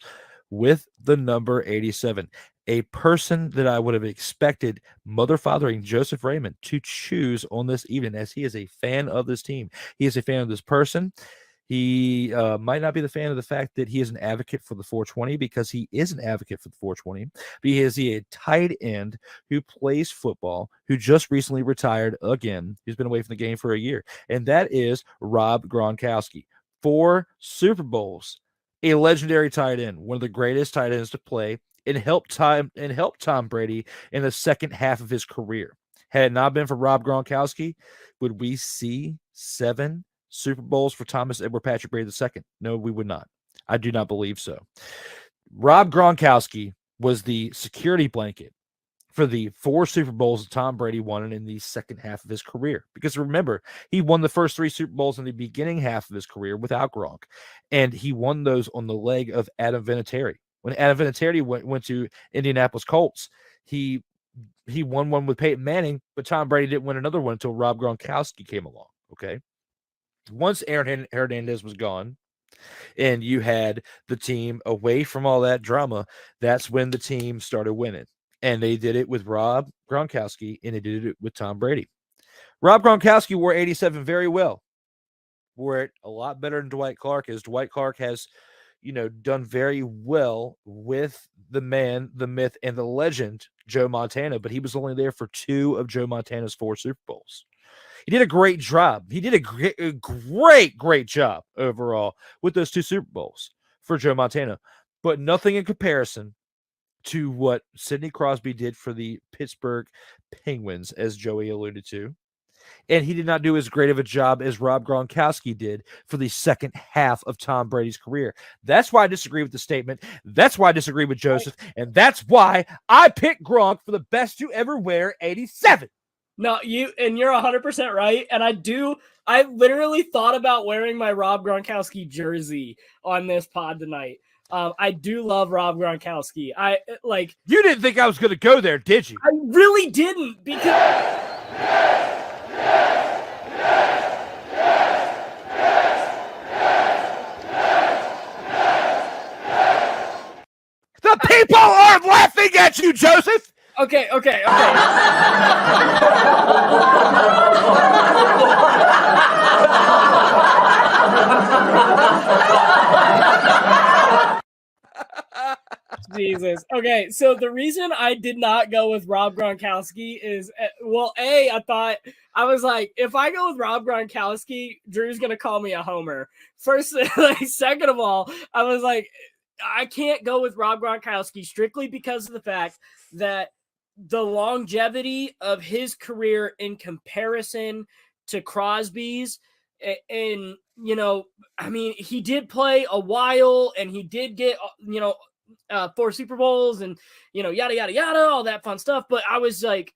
Speaker 8: with the number 87. A person that I would have expected mother, fathering Joseph Raymond to choose on this evening, as he is a fan of this team. He is a fan of this person. He might not be the fan of the fact that he is an advocate for the 420, because he is an advocate for the 420. But he is a tight end who plays football, who just recently retired again. He's been away from the game for a year. And that is Rob Gronkowski. 4 Super Bowls, a legendary tight end, one of the greatest tight ends to play, and helped Tom Brady in the second half of his career. Had it not been for Rob Gronkowski, would we see 7 Super Bowls for Thomas Edward Patrick Brady II? No, we would not. I do not believe so. Rob Gronkowski was the security blanket for the 4 Super Bowls that Tom Brady won in the second half of his career. Because remember, he won the first 3 Super Bowls in the beginning half of his career without Gronk, and he won those on the leg of Adam Vinatieri. When Adam Vinatieri went to Indianapolis Colts, he won one with Peyton Manning, but Tom Brady didn't win another one until Rob Gronkowski came along. Okay. Once Aaron Hernandez was gone and you had the team away from all that drama, that's when the team started winning. And they did it with Rob Gronkowski, and they did it with Tom Brady. Rob Gronkowski wore 87 very well. Wore it a lot better than Dwight Clark is. Dwight Clark has, done very well with the man, the myth, and the legend, Joe Montana, but he was only there for 2 of Joe Montana's 4 Super Bowls. He did a great job. He did a great job overall with those 2 Super Bowls for Joe Montana, but nothing in comparison to what Sidney Crosby did for the Pittsburgh Penguins, as Joey alluded to. And he did not do as great of a job as Rob Gronkowski did for the second half of Tom Brady's career. That's why I disagree with the statement. That's why I disagree with Joseph. And that's why I picked Gronk for the best to ever wear 87.
Speaker 13: No, you're 100% right. And I literally thought about wearing my Rob Gronkowski jersey on this pod tonight. I do love Rob Gronkowski.
Speaker 8: You didn't think I was going to go there, did you?
Speaker 13: I really didn't, because
Speaker 8: the people are laughing at you, Joseph.
Speaker 13: Okay. Jesus. Okay, so the reason I did not go with Rob Gronkowski is, I was like, if I go with Rob Gronkowski, Drew's gonna call me a homer. First, second of all, I was like, I can't go with Rob Gronkowski strictly because of the fact that the longevity of his career in comparison to Crosby's, and he did play a while, and he did get 4 Super Bowls, and yada yada yada, all that fun stuff. But I was like,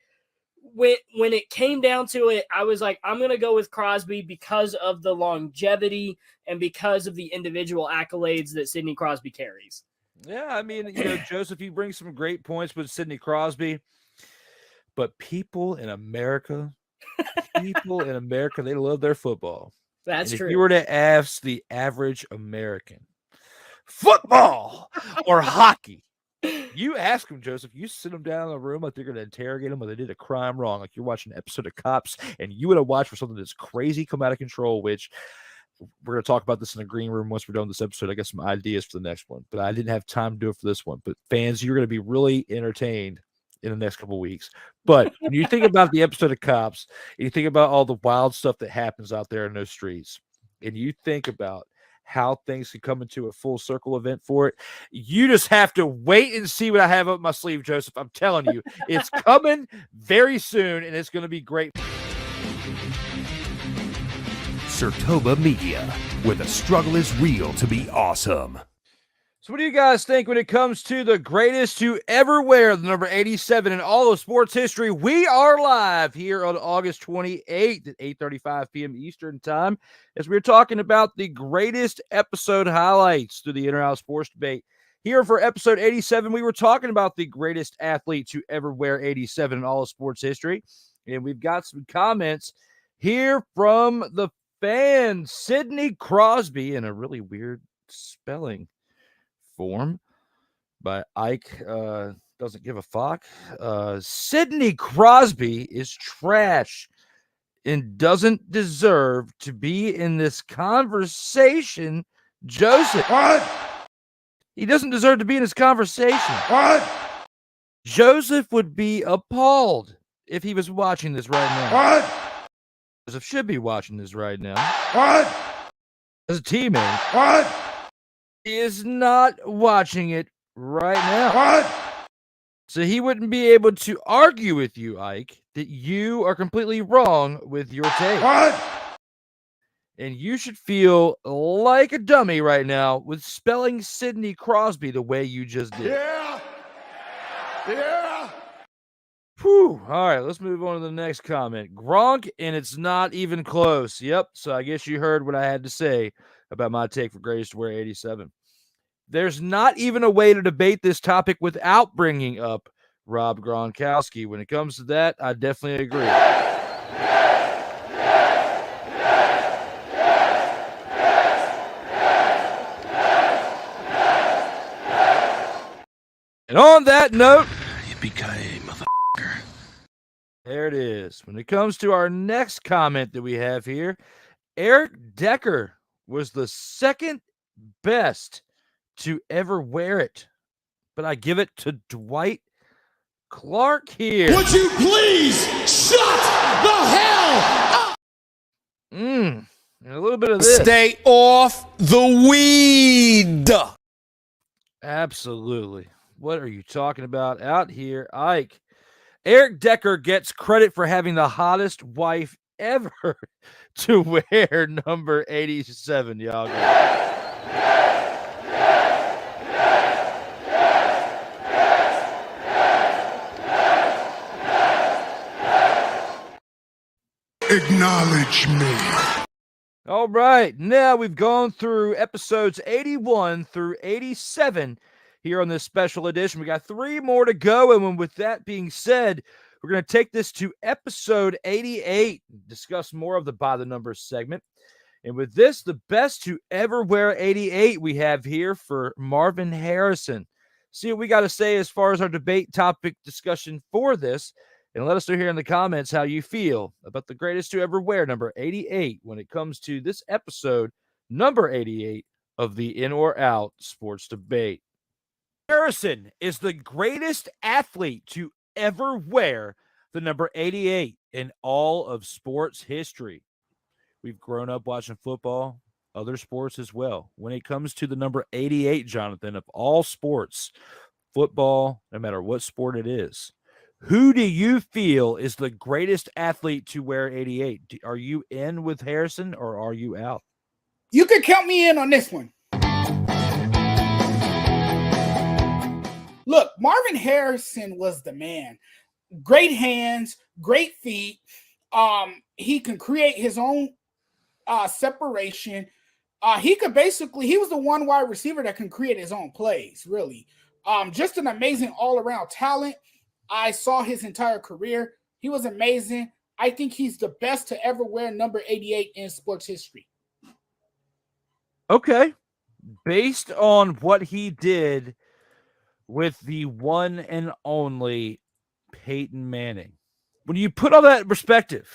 Speaker 13: when it came down to it, I was like, I'm gonna go with Crosby because of the longevity and because of the individual accolades that Sidney Crosby carries.
Speaker 8: Yeah, Joseph, you bring some great points with Sidney Crosby, but people in America, they love their football.
Speaker 13: That's true.
Speaker 8: If you were to ask the average American, football or hockey, you ask them, Joseph, you sit them down in a room like they're going to interrogate them, or they did a crime wrong, like you're watching an episode of Cops, and you would have watched for something that's crazy come out of control, which we're going to talk about this in the green room once we're done with this episode. I got some ideas for the next one, but I didn't have time to do it for this one. But fans, you're going to be really entertained in the next couple of weeks. But when you think about the episode of Cops, and you think about all the wild stuff that happens out there in those streets, and you think about how things can come into a full circle event for it, you just have to wait and see what I have up my sleeve, Joseph. I'm telling you, it's coming very soon, and it's going to be great.
Speaker 1: Sertoba Media, where the struggle is real to be awesome.
Speaker 8: So what do you guys think when it comes to the greatest to ever wear the number 87 in all of sports history? We are live here on August 28th at 8:35 p.m. Eastern time, as we're talking about the greatest episode highlights through the Inter-House Sports Debate. Here for episode 87, we were talking about the greatest athlete to ever wear 87 in all of sports history. And we've got some comments here from the fan, Sidney Crosby, in a really weird spelling form by Ike doesn't give a fuck. Sidney Crosby is trash and doesn't deserve to be in this conversation. Joseph.
Speaker 5: What?
Speaker 8: He doesn't deserve to be in this conversation.
Speaker 5: What?
Speaker 8: Joseph would be appalled if he was watching this right now.
Speaker 5: What?
Speaker 8: Joseph should be watching this right now.
Speaker 5: What?
Speaker 8: As a teammate.
Speaker 5: What?
Speaker 8: He is not watching it right now.
Speaker 5: What?
Speaker 8: So he wouldn't be able to argue with you, Ike, that you are completely wrong with your take.
Speaker 5: What?
Speaker 8: And you should feel like a dummy right now with spelling Sidney Crosby the way you just did.
Speaker 5: Yeah. Yeah.
Speaker 8: Whew. All right, let's move on to the next comment. Gronk, and it's not even close. Yep, so I guess you heard what I had to say about my take for greatest to wear 87. There's not even a way to debate this topic without bringing up Rob Gronkowski. When it comes to that, I definitely agree. And on that note,
Speaker 5: Yippee-ki-yay, motherfucker.
Speaker 8: there it is. When it comes to our next comment that we have here, Eric Decker was the second best to ever wear it. But I give it to Dwight Clark here.
Speaker 5: Would you please shut the hell up?
Speaker 8: And a little bit of this.
Speaker 5: Stay off the weed.
Speaker 8: Absolutely. What are you talking about out here, Ike? Eric Decker gets credit for having the hottest wife ever to wear number 87, y'all.
Speaker 5: Acknowledge me.
Speaker 8: All right, now we've gone through episodes 81 through 87 here on this special edition. We got 3 more to go, and with that being said, we're going to take this to episode 88, discuss more of the By the Numbers segment. And with this, the best to ever wear 88 we have here for Marvin Harrison. See what we got to say as far as our debate topic discussion for this. And let us know here in the comments how you feel about the greatest to ever wear number 88 when it comes to this episode, number 88 of the In or Out Sports Debate. Harrison is the greatest athlete to ever wear the number 88 in all of sports history. We've grown up watching football, other sports as well. When it comes to the number 88, Jonathan, of all sports, football, no matter what sport it is, who do you feel is the greatest athlete to wear 88? Are you in with Harrison or are you out?
Speaker 15: You can count me in on this one. Look, Marvin Harrison was the man. Great hands, great feet. He can create his own separation. He was the one wide receiver that can create his own plays, really. Just an amazing all-around talent. I saw his entire career. He was amazing. I think he's the best to ever wear number 88 in sports history.
Speaker 8: Okay. Based on what he did with the one and only Peyton Manning. When you put all that in perspective,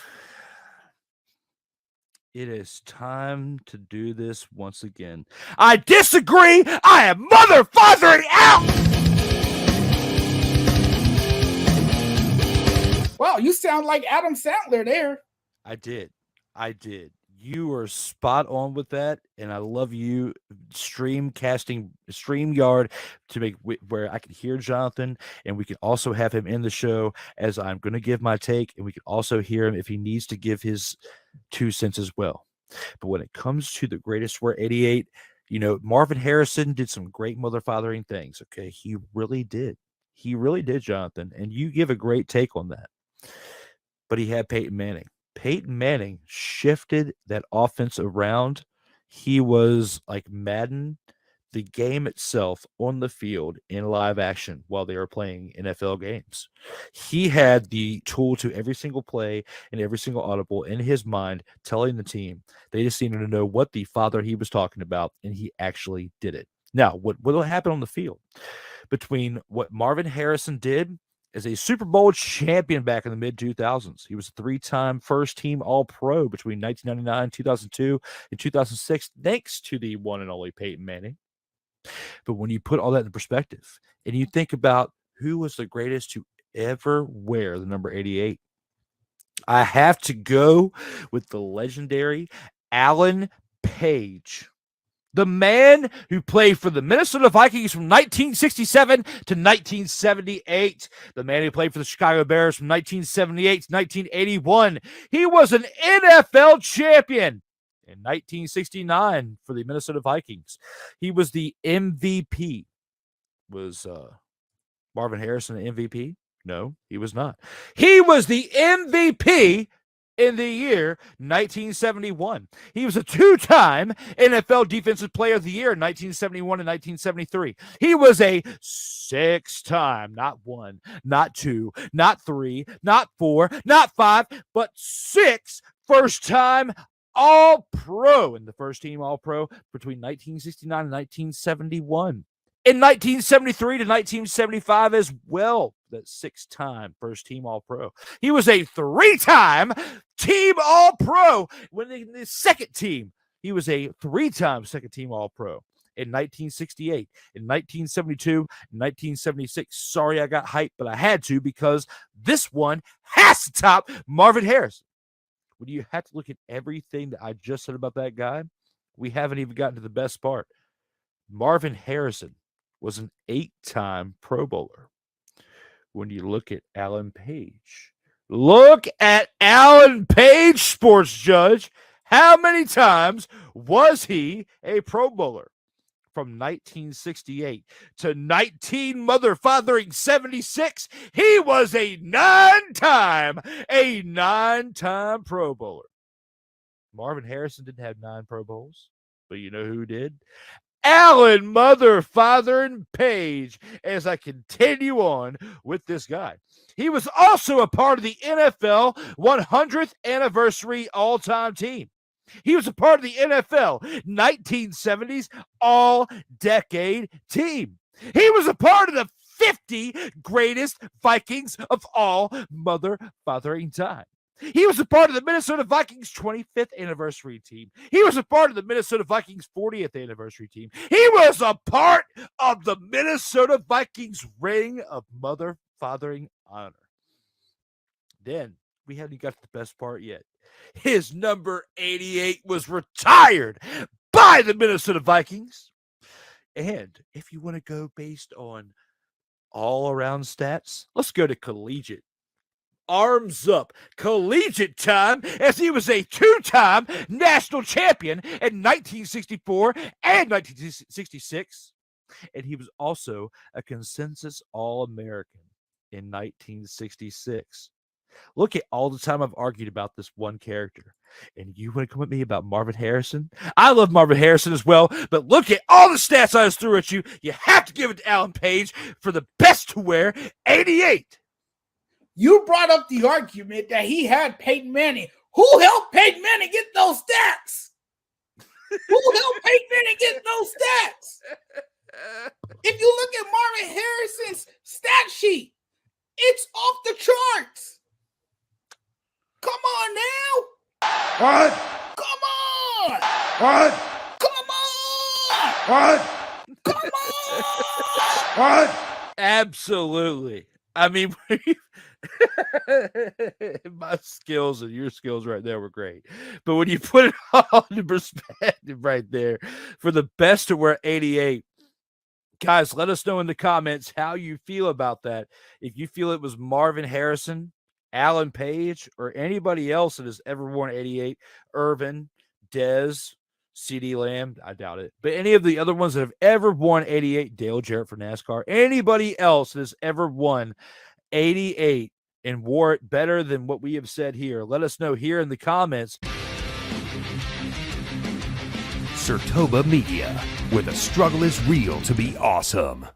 Speaker 8: it is time to do this once again. I disagree. I am mother-fathering out.
Speaker 15: Wow, you sound like Adam Sandler there.
Speaker 8: I did. You are spot on with that, and I love you. StreamYard to make where I can hear Jonathan, and we can also have him in the show as I'm going to give my take, and we can also hear him if he needs to give his 2 cents as well. But when it comes to the greatest wear 88, Marvin Harrison did some great mother-fathering things. Okay, he really did. He really did, Jonathan, and you give a great take on that. But he had Peyton Manning. Peyton Manning shifted that offense around. He was like Madden, the game itself on the field in live action while they were playing NFL games. He had the tool to every single play and every single audible in his mind, telling the team. They just needed to know what the father he was talking about, and he actually did it. Now, what will happen on the field between what Marvin Harrison did as a Super Bowl champion back in the mid-2000s? He was a 3-time first-team All-Pro between 1999, 2002, and 2006, thanks to the one and only Peyton Manning. But when you put all that in perspective and you think about who was the greatest to ever wear the number 88, I have to go with the legendary Alan Page. The man who played for the Minnesota Vikings from 1967 to 1978. The man who played for the Chicago Bears from 1978 to 1981. He was an NFL champion in 1969 for the Minnesota Vikings. He was the MVP. Was Marvin Harrison an MVP? No, he was not. He was the MVP in the year 1971. He was a 2-time NFL Defensive Player of the Year in 1971 and 1973. He was a 6-time, not 1, not 2, not 3, not 4, not 5, but 6 first-time All-Pro in the first team All-Pro between 1969 and 1971. In 1973 to 1975 as well, that 6-time first team All-Pro. He was a 3-time team All-Pro. When in the second team, he was a 3-time second team All-Pro. In 1968, in 1972, in 1976. Sorry I got hyped, but I had to because this one has to top Marvin Harrison. When you have to look at everything that I just said about that guy, we haven't even gotten to the best part. Marvin Harrison was an 8-time Pro Bowler. When you look at Alan Page, sports judge. How many times was he a Pro Bowler? From 1968 to 76, he was a 9-time Pro Bowler. Marvin Harrison didn't have 9 Pro Bowls, but you know who did? Alan Page, as I continue on with this guy. He was also a part of the NFL 100th anniversary all-time team. He was a part of the NFL 1970s all-decade team. He was a part of the 50 greatest Vikings of all mother-fathering time. He was a part of the Minnesota Vikings 25th anniversary team. He was a part of the Minnesota Vikings 40th anniversary team. He was a part of the Minnesota Vikings ring of mother-fathering honor. Then we haven't got to the best part yet. His number 88 was retired by the Minnesota Vikings. And if you want to go based on all-around stats, let's go to collegiate. Arms up collegiate time, as he was a 2-time national champion in 1964 and 1966. And he was also a consensus All-American in 1966. Look at all the time I've argued about this one character. And you want to come at me about Marvin Harrison? I love Marvin Harrison as well, but look at all the stats I just threw at you. You have to give it to Alan Page for the best to wear 88.
Speaker 15: You brought up the argument that he had Peyton Manning. Who helped Peyton Manning get those stats? Who helped Peyton Manning get those stats? If you look at Marvin Harrison's stat sheet, it's off the charts. Come on now.
Speaker 5: What?
Speaker 15: Come on.
Speaker 5: What?
Speaker 15: Come on.
Speaker 5: What?
Speaker 15: Come on.
Speaker 5: What?
Speaker 8: Absolutely. I mean, my skills and your skills right there were great. But when you put it all into perspective right there, for the best to wear 88, guys, let us know in the comments how you feel about that. If you feel it was Marvin Harrison, Alan Page, or anybody else that has ever worn 88, Irvin, Dez, CD Lamb, I doubt it. But any of the other ones that have ever won 88, Dale Jarrett for NASCAR, anybody else that has ever won 88 and wore it better than what we have said here, let us know here in the comments.
Speaker 1: Surtoba Media, where the struggle is real to be awesome.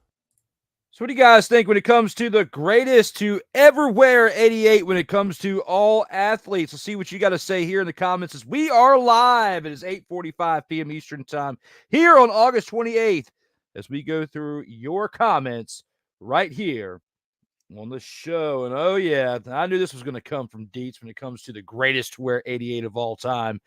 Speaker 8: So what do you guys think when it comes to the greatest to ever wear 88 when it comes to all athletes? Let's see what you got to say here in the comments as we are live. It is 8:45 p.m. Eastern time here on August 28th as we go through your comments right here on the show. And oh yeah, I knew this was going to come from Dietz when it comes to the greatest to wear 88 of all time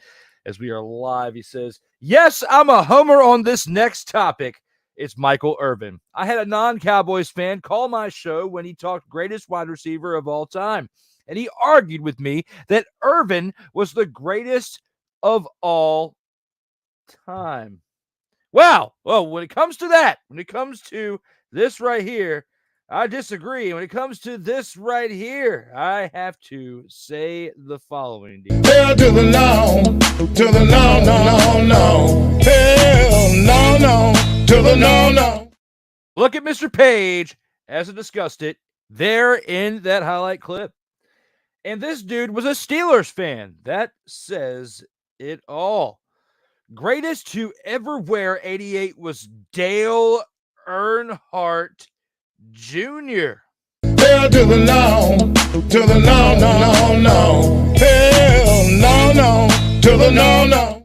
Speaker 8: as we are live. He says, yes, I'm a homer on this next topic. It's Michael Irvin. I had a non-Cowboys fan call my show when he talked greatest wide receiver of all time. And he argued with me that Irvin was the greatest of all time. Wow. Well, when it comes to that, when it comes to this right here, I disagree. When it comes to this right here, I have to say the following.
Speaker 5: Hell to the no, to the no, no, no, no. Hell no, no, to the no, no.
Speaker 8: Look at Mr. Page, as I discussed it, there in that highlight clip. And this dude was a Steelers fan. That says it all. Greatest to ever wear 88 was Dale Earnhardt Jr.
Speaker 5: Hell to the no, to the no, no, no, no. Hell no, no, to the no, no.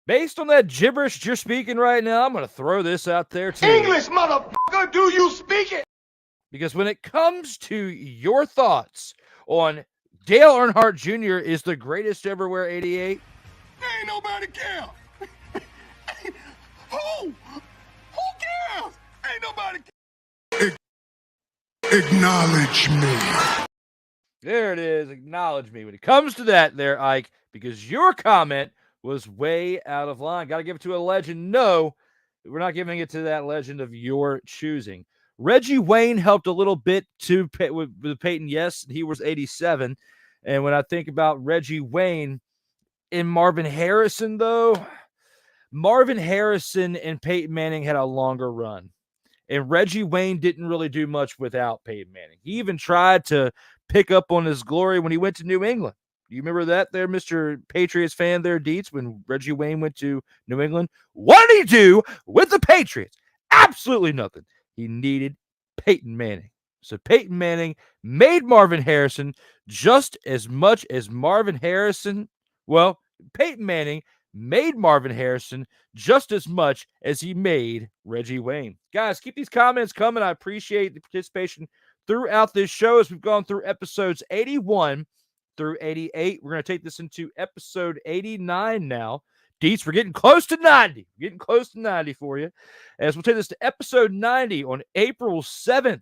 Speaker 8: Based on that gibberish you're speaking right now, I'm going to throw this out there too.
Speaker 5: English, motherfucker, do you speak it?
Speaker 8: Because when it comes to your thoughts on Dale Earnhardt Jr. is the greatest to ever wear 88,
Speaker 5: Ain't nobody care. Who cares? Ain't nobody care. Acknowledge me.
Speaker 8: there it is. Acknowledge me. When it comes to that there, Ike, because your comment was way out of line. Got to give it to a legend. No, we're not giving it to that legend of your choosing. Reggie Wayne helped a little bit to with Peyton. Yes, he was 87. And when I think about Reggie Wayne and Marvin Harrison, though, Marvin Harrison and Peyton Manning had a longer run. And Reggie Wayne didn't really do much without Peyton Manning. He even tried to pick up on his glory when he went to New England. Do you remember that there, Mr. Patriots fan there, Dietz, when Reggie Wayne went to New England? What did he do with the Patriots? Absolutely nothing. He needed Peyton Manning. So Peyton Manning made Marvin Harrison just as much as Marvin Harrison. Well, Peyton Manning made Marvin Harrison just as much as he made Reggie Wayne. Guys, keep these comments coming. I appreciate the participation throughout this show as we've gone through episodes 81 through 88. We're going to take this into episode 89 now. Dietz, we're getting close to 90. Getting close to 90 for you. As we'll take this to episode 90 on April 7th.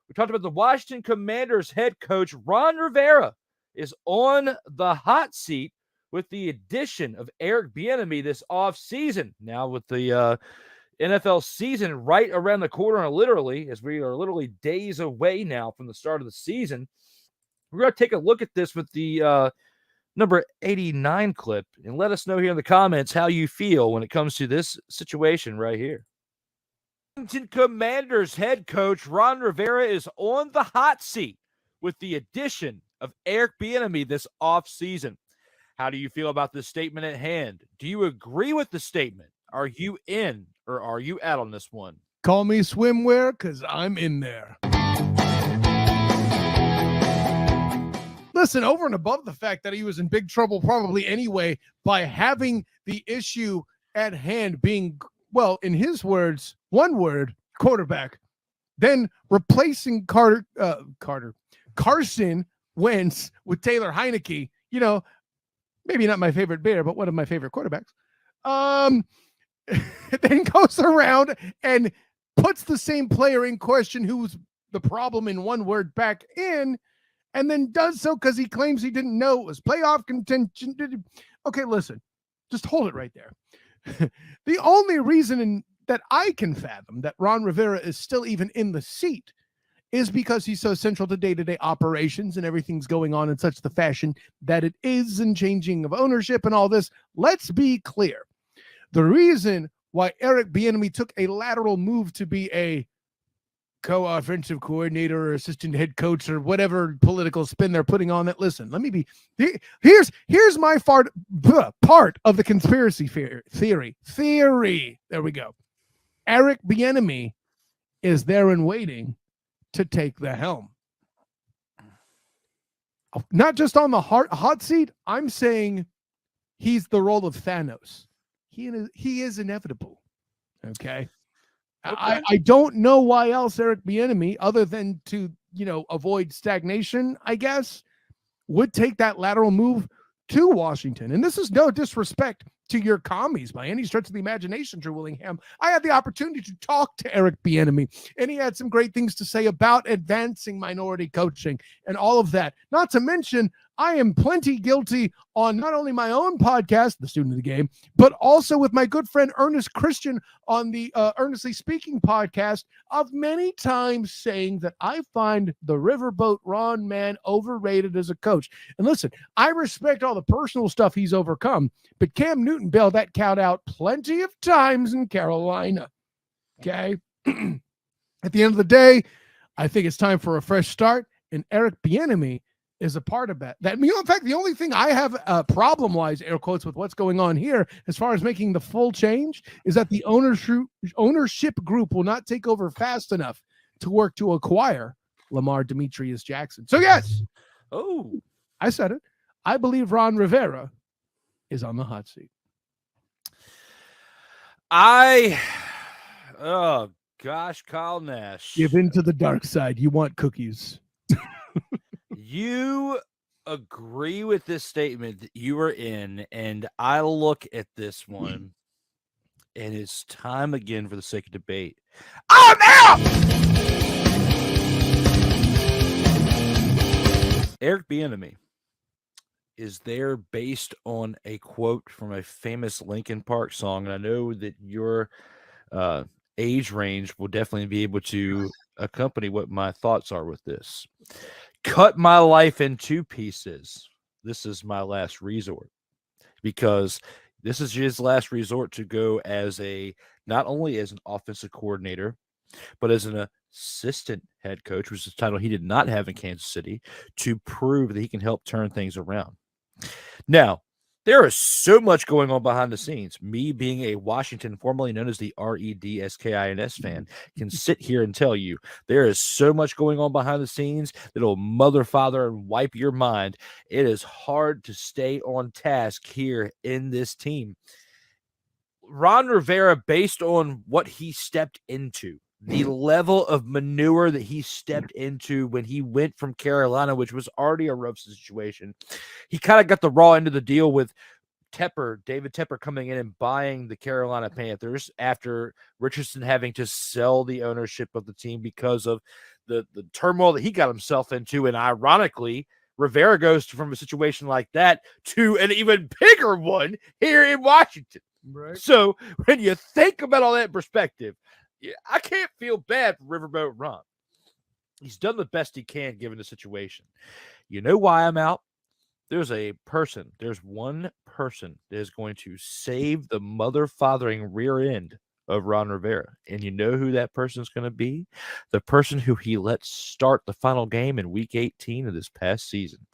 Speaker 8: We talked about the Washington Commanders head coach Ron Rivera is on the hot seat with the addition of Eric Bieniemy this offseason. Now with the NFL season right around the corner, literally, as we are literally days away now from the start of the season, we're going to take a look at this with the number 89 clip and let us know here in the comments how you feel when it comes to this situation right here. Washington Commanders head coach Ron Rivera is on the hot seat with the addition of Eric Bieniemy this offseason. How do you feel about this statement at hand? Do you agree with the statement? Are you in or are you out on this one?
Speaker 16: Call me swimwear because I'm in there. Listen, over and above the fact that he was in big trouble probably anyway by having the issue at hand being, well, in his words, one word, quarterback, then replacing Carson Wentz with Taylor Heineke, you know, maybe not my favorite Bear, but one of my favorite quarterbacks, then goes around and puts the same player in question who's the problem in one word back in, and then does so because he claims he didn't know it was playoff contention. Okay, listen, just hold it right there. The only reason that I can fathom that Ron Rivera is still even in the seat is because he's so central to day-to-day operations and everything's going on in such the fashion that it is, and changing of ownership and all this. Let's be clear. The reason why Eric Bieniemy took a lateral move to be a co-offensive coordinator or assistant head coach or whatever political spin they're putting on it. Listen, let me be here's my part of the conspiracy theory. There we go. Eric Bieniemy is there and waiting to take the helm. Not just on the hot seat. I'm saying he's the role of Thanos. He is inevitable. Okay. I don't know why else Eric Bieniemy, other than to avoid stagnation, I guess, would take that lateral move to Washington. And this is no disrespect to your commies by any stretch of the imagination, Drew Willingham. I had the opportunity to talk to Eric Bieniemy, and he had some great things to say about advancing minority coaching and all of that. Not to mention, I am plenty guilty on not only my own podcast, The Student of the Game, but also with my good friend Ernest Christian on the Earnestly Speaking podcast of many times saying that I find the Riverboat Ron man overrated as a coach. And listen, I respect all the personal stuff he's overcome, but Cam Newton bailed that cat out plenty of times in Carolina. Okay? At the end of the day, I think it's time for a fresh start, and Eric Bieniemy is a part of that. In fact, the only thing I have problem-wise, air quotes, with what's going on here as far as making the full change is that the ownership group will not take over fast enough to work to acquire Lamar Demetrius Jackson. So yes, I said it. I believe Ron Rivera is on the hot seat.
Speaker 8: Oh gosh, Kyle Nash.
Speaker 16: Give in to the dark side. You want cookies.
Speaker 8: You agree with this statement that you were in, and I look at this one, and it's time again for the sake of debate. I'm out! Eric Bieniemy is there based on a quote from a famous Linkin Park song, and I know that your age range will definitely be able to accompany what my thoughts are with this. Cut my life in two pieces. This is my last resort, because this is his last resort to go as not only as an offensive coordinator, but as an assistant head coach, which is a title he did not have in Kansas City, to prove that he can help turn things around. Now, there is so much going on behind the scenes. Me being a Washington, formerly known as the REDSKINS fan, can sit here and tell you there is so much going on behind the scenes that'll mother, father, and wipe your mind. It is hard to stay on task here in this team. Ron Rivera, based on what he stepped into, the level of manure that he stepped into when he went from Carolina, which was already a rough situation. He kind of got the raw end of the deal with David Tepper coming in and buying the Carolina Panthers after Richardson having to sell the ownership of the team because of the turmoil that he got himself into. And ironically, Rivera goes from a situation like that to an even bigger one here in Washington.
Speaker 16: Right.
Speaker 8: So when you think about all that in perspective, I can't feel bad for Riverboat Ron. He's done the best he can given the situation. You know why I'm out? There's one person that is going to save the mother-fathering rear end of Ron Rivera. And you know who that person is going to be? The person who he let start the final game in week 18 of this past season.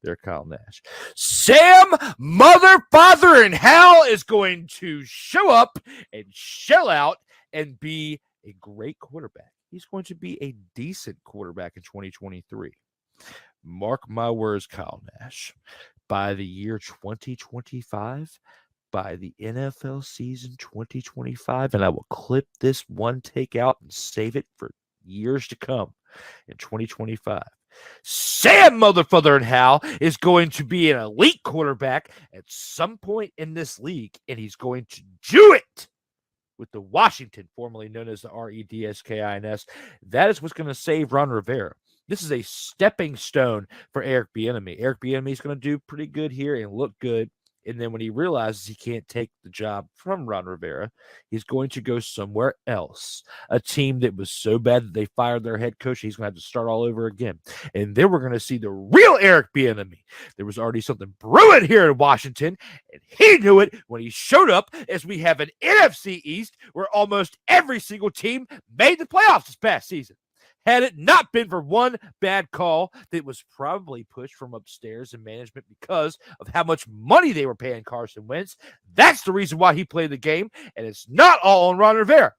Speaker 8: There, Kyle Nash. Sam Mother, Father, and Hal is going to show up and shell out and be a great quarterback. He's going to be a decent quarterback in 2023. Mark my words, Kyle Nash. By the year 2025, by the NFL season 2025, and I will clip this one take out and save it for years to come in 2025. Sam Motherfather and Hal is going to be an elite quarterback at some point in this league, and he's going to do it with the Washington, formerly known as the REDSKINS. That is what's going to save Ron Rivera. This is a stepping stone for Eric Bieniemy. Eric Bieniemy is going to do pretty good here and look good. And then when he realizes he can't take the job from Ron Rivera, he's going to go somewhere else. A team that was so bad that they fired their head coach, he's going to have to start all over again. And then we're going to see the real Eric Bieniemy. There was already something brewing here in Washington, and he knew it when he showed up, as we have an NFC East where almost every single team made the playoffs this past season. Had it not been for one bad call that was probably pushed from upstairs in management because of how much money they were paying Carson Wentz, that's the reason why he played the game, and it's not all on Ron Rivera.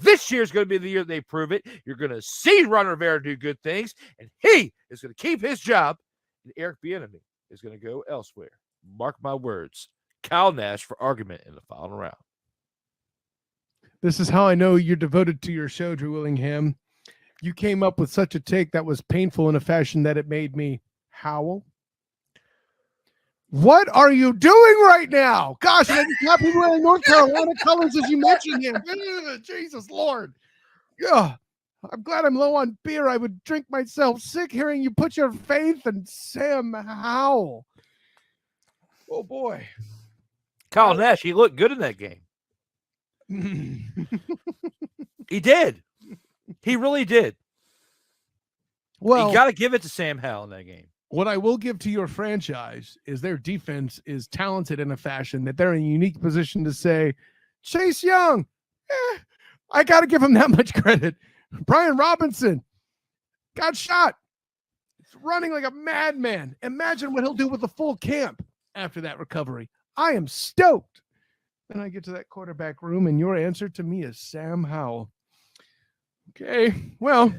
Speaker 8: This year's going to be the year they prove it. You're going to see Ron Rivera do good things, and he is going to keep his job, and Eric Bieniemy is going to go elsewhere. Mark my words. Kyle Nash for argument in the final round.
Speaker 16: This is how I know you're devoted to your show, Drew Willingham. You came up with such a take that was painful in a fashion that it made me howl. What are you doing right now? Gosh, I'm happy wearing North Carolina colors as you mentioned him. Jesus Lord. Yeah, I'm glad I'm low on beer. I would drink myself sick hearing you put your faith in Sam Howell. Oh, boy.
Speaker 8: Kyle Nash, he looked good in that game. He did. He really did.
Speaker 16: Well,
Speaker 8: you got to give it to Sam Howell in that game.
Speaker 16: What I will give to your franchise is their defense is talented in a fashion that they're in a unique position to say, Chase Young, I got to give him that much credit. Brian Robinson got shot. He's running like a madman. Imagine what he'll do with the full camp after that recovery. I am stoked. Then I get to that quarterback room, and your answer to me is Sam Howell. Okay, well.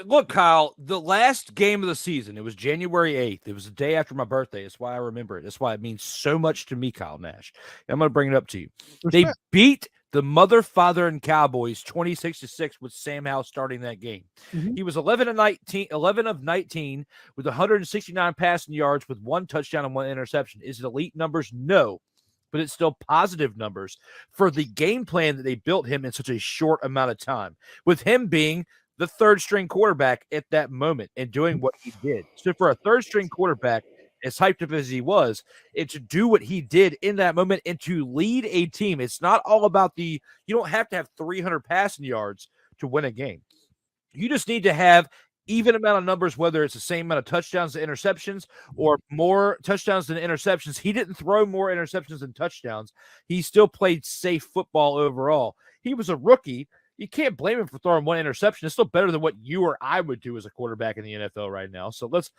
Speaker 8: Look, Kyle, the last game of the season, it was January 8th. It was the day after my birthday. That's why I remember it. That's why it means so much to me, Kyle Nash. I'm going to bring it up to you. They beat the mother, father, and Cowboys 26-6 with Sam Howell starting that game.
Speaker 16: Mm-hmm.
Speaker 8: He was 11 of 19 with 169 passing yards with 1 touchdown and 1 interception. Is it elite numbers? No. But it's still positive numbers for the game plan that they built him in such a short amount of time, with him being the third string quarterback at that moment and doing what he did. So for a third string quarterback, as hyped up as he was, and to do what he did in that moment and to lead a team, it's not all about you don't have to have 300 passing yards to win a game. You just need to have even amount of numbers, whether it's the same amount of touchdowns to interceptions or more touchdowns than interceptions. He didn't throw more interceptions than touchdowns. He still played safe football overall. He was a rookie. You can't blame him for throwing 1 interception. It's still better than what you or I would do as a quarterback in the NFL right now. So let's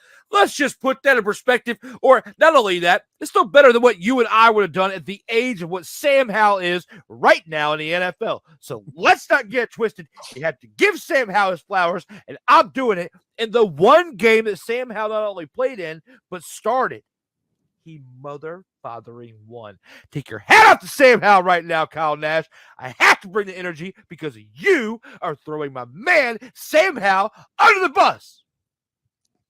Speaker 8: just put that in perspective. Or not only that, it's still better than what you and I would have done at the age of what Sam Howell is right now in the NFL. So let's not get twisted. You have to give Sam Howell his flowers, and I'm doing it in the one game that Sam Howell not only played in, but started. He mother-fathering won. Take your hat off to Sam Howell right now, Kyle Nash. I have to bring the energy because you are throwing my man, Sam Howell, under the bus.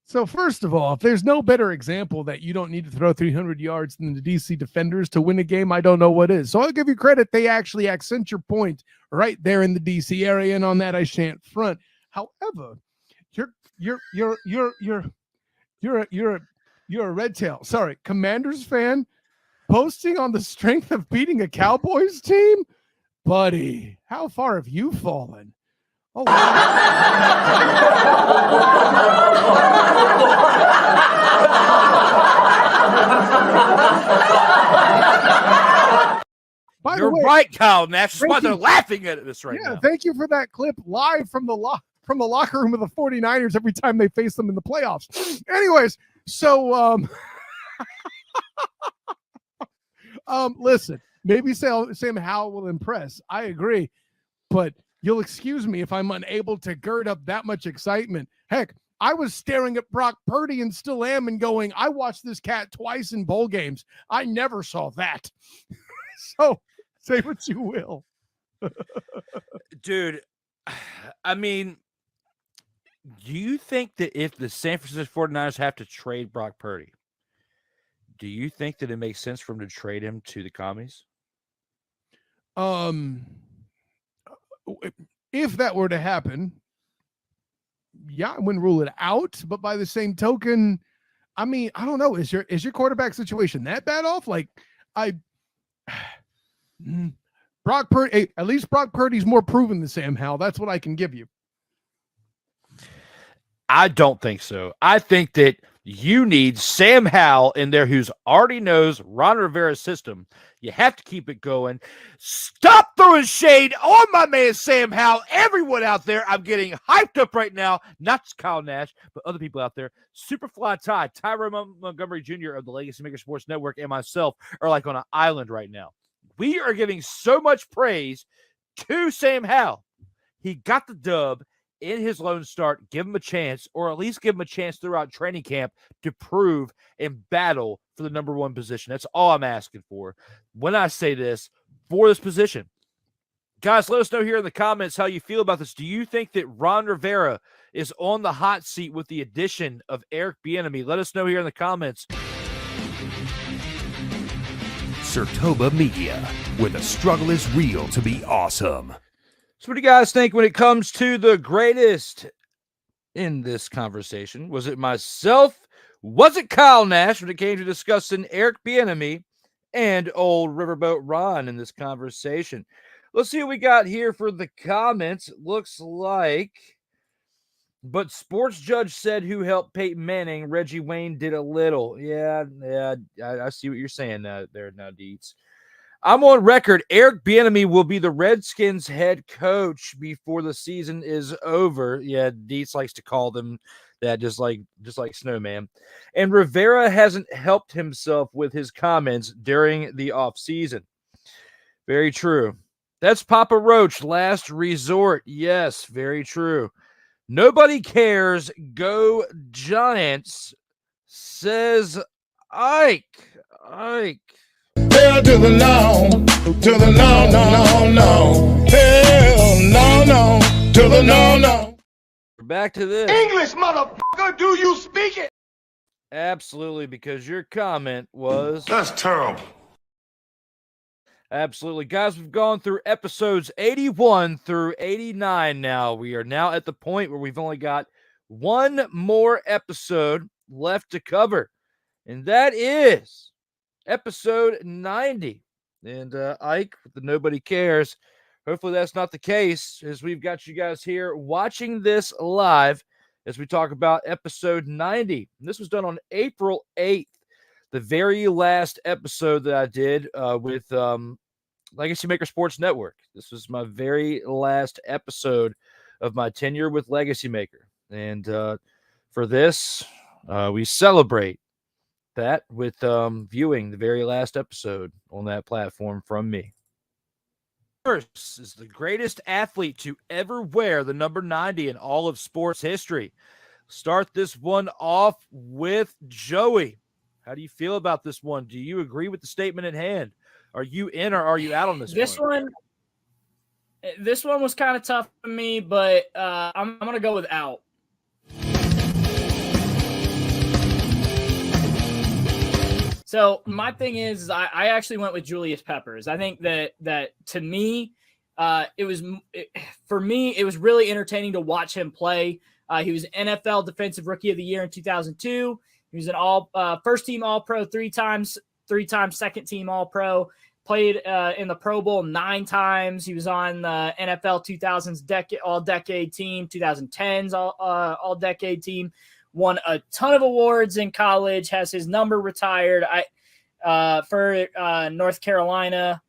Speaker 16: So first of all, if there's no better example that you don't need to throw 300 yards than the DC Defenders to win a game, I don't know what is. So I'll give you credit. They actually accent your point right there in the DC area, and on that I shan't front. However, you're a red tail. Sorry, Commanders fan posting on the strength of beating a Cowboys team? Buddy, how far have you fallen? Oh, By
Speaker 8: You're
Speaker 16: the way,
Speaker 8: right, Kyle Nash. That's why
Speaker 16: thank
Speaker 8: they're
Speaker 16: you.
Speaker 8: laughing at us right now.
Speaker 16: Thank you for that clip live from the locker room of the 49ers every time they face them in the playoffs. Anyways, so listen, maybe Sam Howell will impress. I agree, but you'll excuse me if I'm unable to gird up that much excitement. Heck, I was staring at Brock Purdy and still am and going, I watched this cat twice in bowl games. I never saw that. So say what you will.
Speaker 8: Dude, I mean, do you think that if the San Francisco 49ers have to trade Brock Purdy, do you think that it makes sense for them to trade him to the Commies?
Speaker 16: If that were to happen, yeah, I wouldn't rule it out. But by the same token, I mean, I don't know. Is your quarterback situation that bad off? Like, Brock Purdy, at least Brock Purdy's more proven than Sam Howell. That's what I can give you.
Speaker 8: I don't think so. I think that You need Sam Howell in there who's already knows Ron Rivera's system. You have to keep it going. Stop throwing shade on my man Sam Howell. Everyone out there, I'm getting hyped up right now. Not just Kyle Nash, but other people out there. Superfly Ty, Tyrone Montgomery Jr. of the Legacy Maker Sports Network, and myself are like on an island right now. We are giving so much praise to Sam Howell. He got the dub in his lone start. Give him a chance, or at least give him a chance throughout training camp to prove and battle for the number one position. That's all I'm asking for when I say this for this position. Guys, let us know here in the comments how you feel about this. Do you think that Ron Rivera is on the hot seat with the addition of Eric Bieniemy? Let us know here in the comments.
Speaker 1: Surtoba Media, where the struggle is real to be awesome.
Speaker 8: So what do you guys think when it comes to the greatest in this conversation? Was it myself? Was it Kyle Nash when it came to discussing Eric Bieniemy and old Riverboat Ron in this conversation? Let's see what we got here for the comments. Looks like, but Sports Judge said who helped Peyton Manning. Reggie Wayne did a little. Yeah, I see what you're saying there now, Deets. I'm on record. Eric Bieniemy will be the Redskins head coach before the season is over. Yeah, Deets likes to call them that, just like Snowman. And Rivera hasn't helped himself with his comments during the offseason. Very true. That's Papa Roach, last resort. Yes, very true. Nobody cares. Go Giants, says Ike.
Speaker 5: Hell to the no, to the no, no, no, no. Hell no, no, to the no, no.
Speaker 8: Back to this.
Speaker 6: English, motherfucker, do you speak it?
Speaker 8: Absolutely, because your comment was...
Speaker 5: That's terrible.
Speaker 8: Absolutely. Guys, we've gone through episodes 81 through 89 now. We are now at the point where we've only got one more episode left to cover, and that is episode 90. And Ike, with the Nobody Cares, hopefully that's not the case, as we've got you guys here watching this live as we talk about episode 90. And this was done on April 8th. The very last episode that I did with Legacy Maker Sports Network. This was my very last episode of my tenure with Legacy Maker. And for this, we celebrate that with viewing the very last episode on that platform from me. First is the greatest athlete to ever wear the number 90 in all of sports history. Start this one off with Joey. How do you feel about this one? Do you agree with the statement at hand? Are you in or are you out on this one?
Speaker 13: This one was kind of tough for me, but I'm going to go with out. So my thing is I actually went with Julius Peppers. I think that to me, for me, it was really entertaining to watch him play. He was NFL Defensive Rookie of the Year in 2002. He was an first team All-Pro three times second team All-Pro. Played in the Pro Bowl 9 times. He was on the NFL 2000s All-Decade team, 2010s All-Decade team. Won a ton of awards in college. Has his number retired. For North Carolina.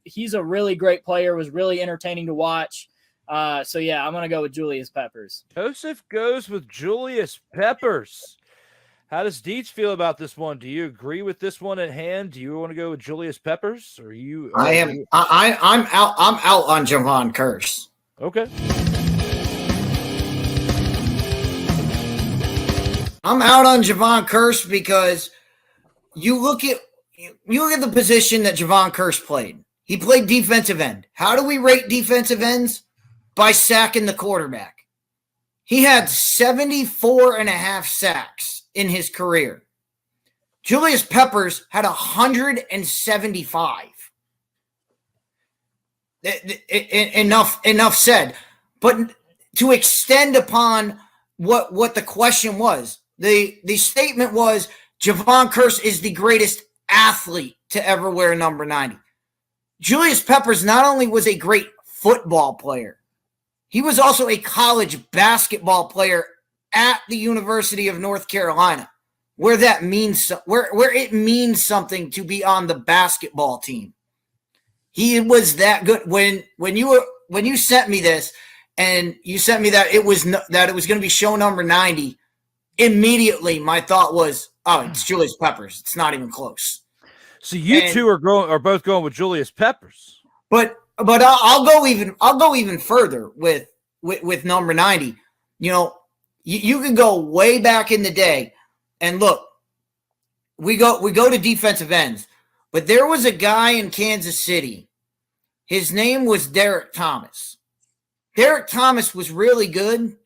Speaker 13: He's a really great player. Was really entertaining to watch. So yeah, I'm gonna go with Julius Peppers.
Speaker 8: Joseph goes with Julius Peppers. How does Deets feel about this one? Do you agree with this one at hand? Do you want to go with Julius Peppers? Or you?
Speaker 17: I'm out. I'm out on Javon Curse.
Speaker 8: Okay.
Speaker 17: I'm out on Javon Curse because you look at the position that Javon Curse played. He played defensive end. How do we rate defensive ends? By sacking the quarterback. He had 74.5 sacks in his career. Julius Peppers had 175. Enough said. But to extend upon what the question was, the statement was Javon Curse is the greatest athlete to ever wear number 90. Julius Peppers not only was a great football player, he was also a college basketball player at the University of North Carolina, where that means where it means something to be on the basketball team. He was that good. When you sent me this and you sent me that it was going to be show number 90, immediately my thought was, oh, it's Julius Peppers. It's not even close.
Speaker 8: So you two are both going with Julius Peppers.
Speaker 17: But I'll go even further with number 90. You know, you can go way back in the day, and look, we go to defensive ends, but there was a guy in Kansas City. His name was Derek Thomas. Derek Thomas was really good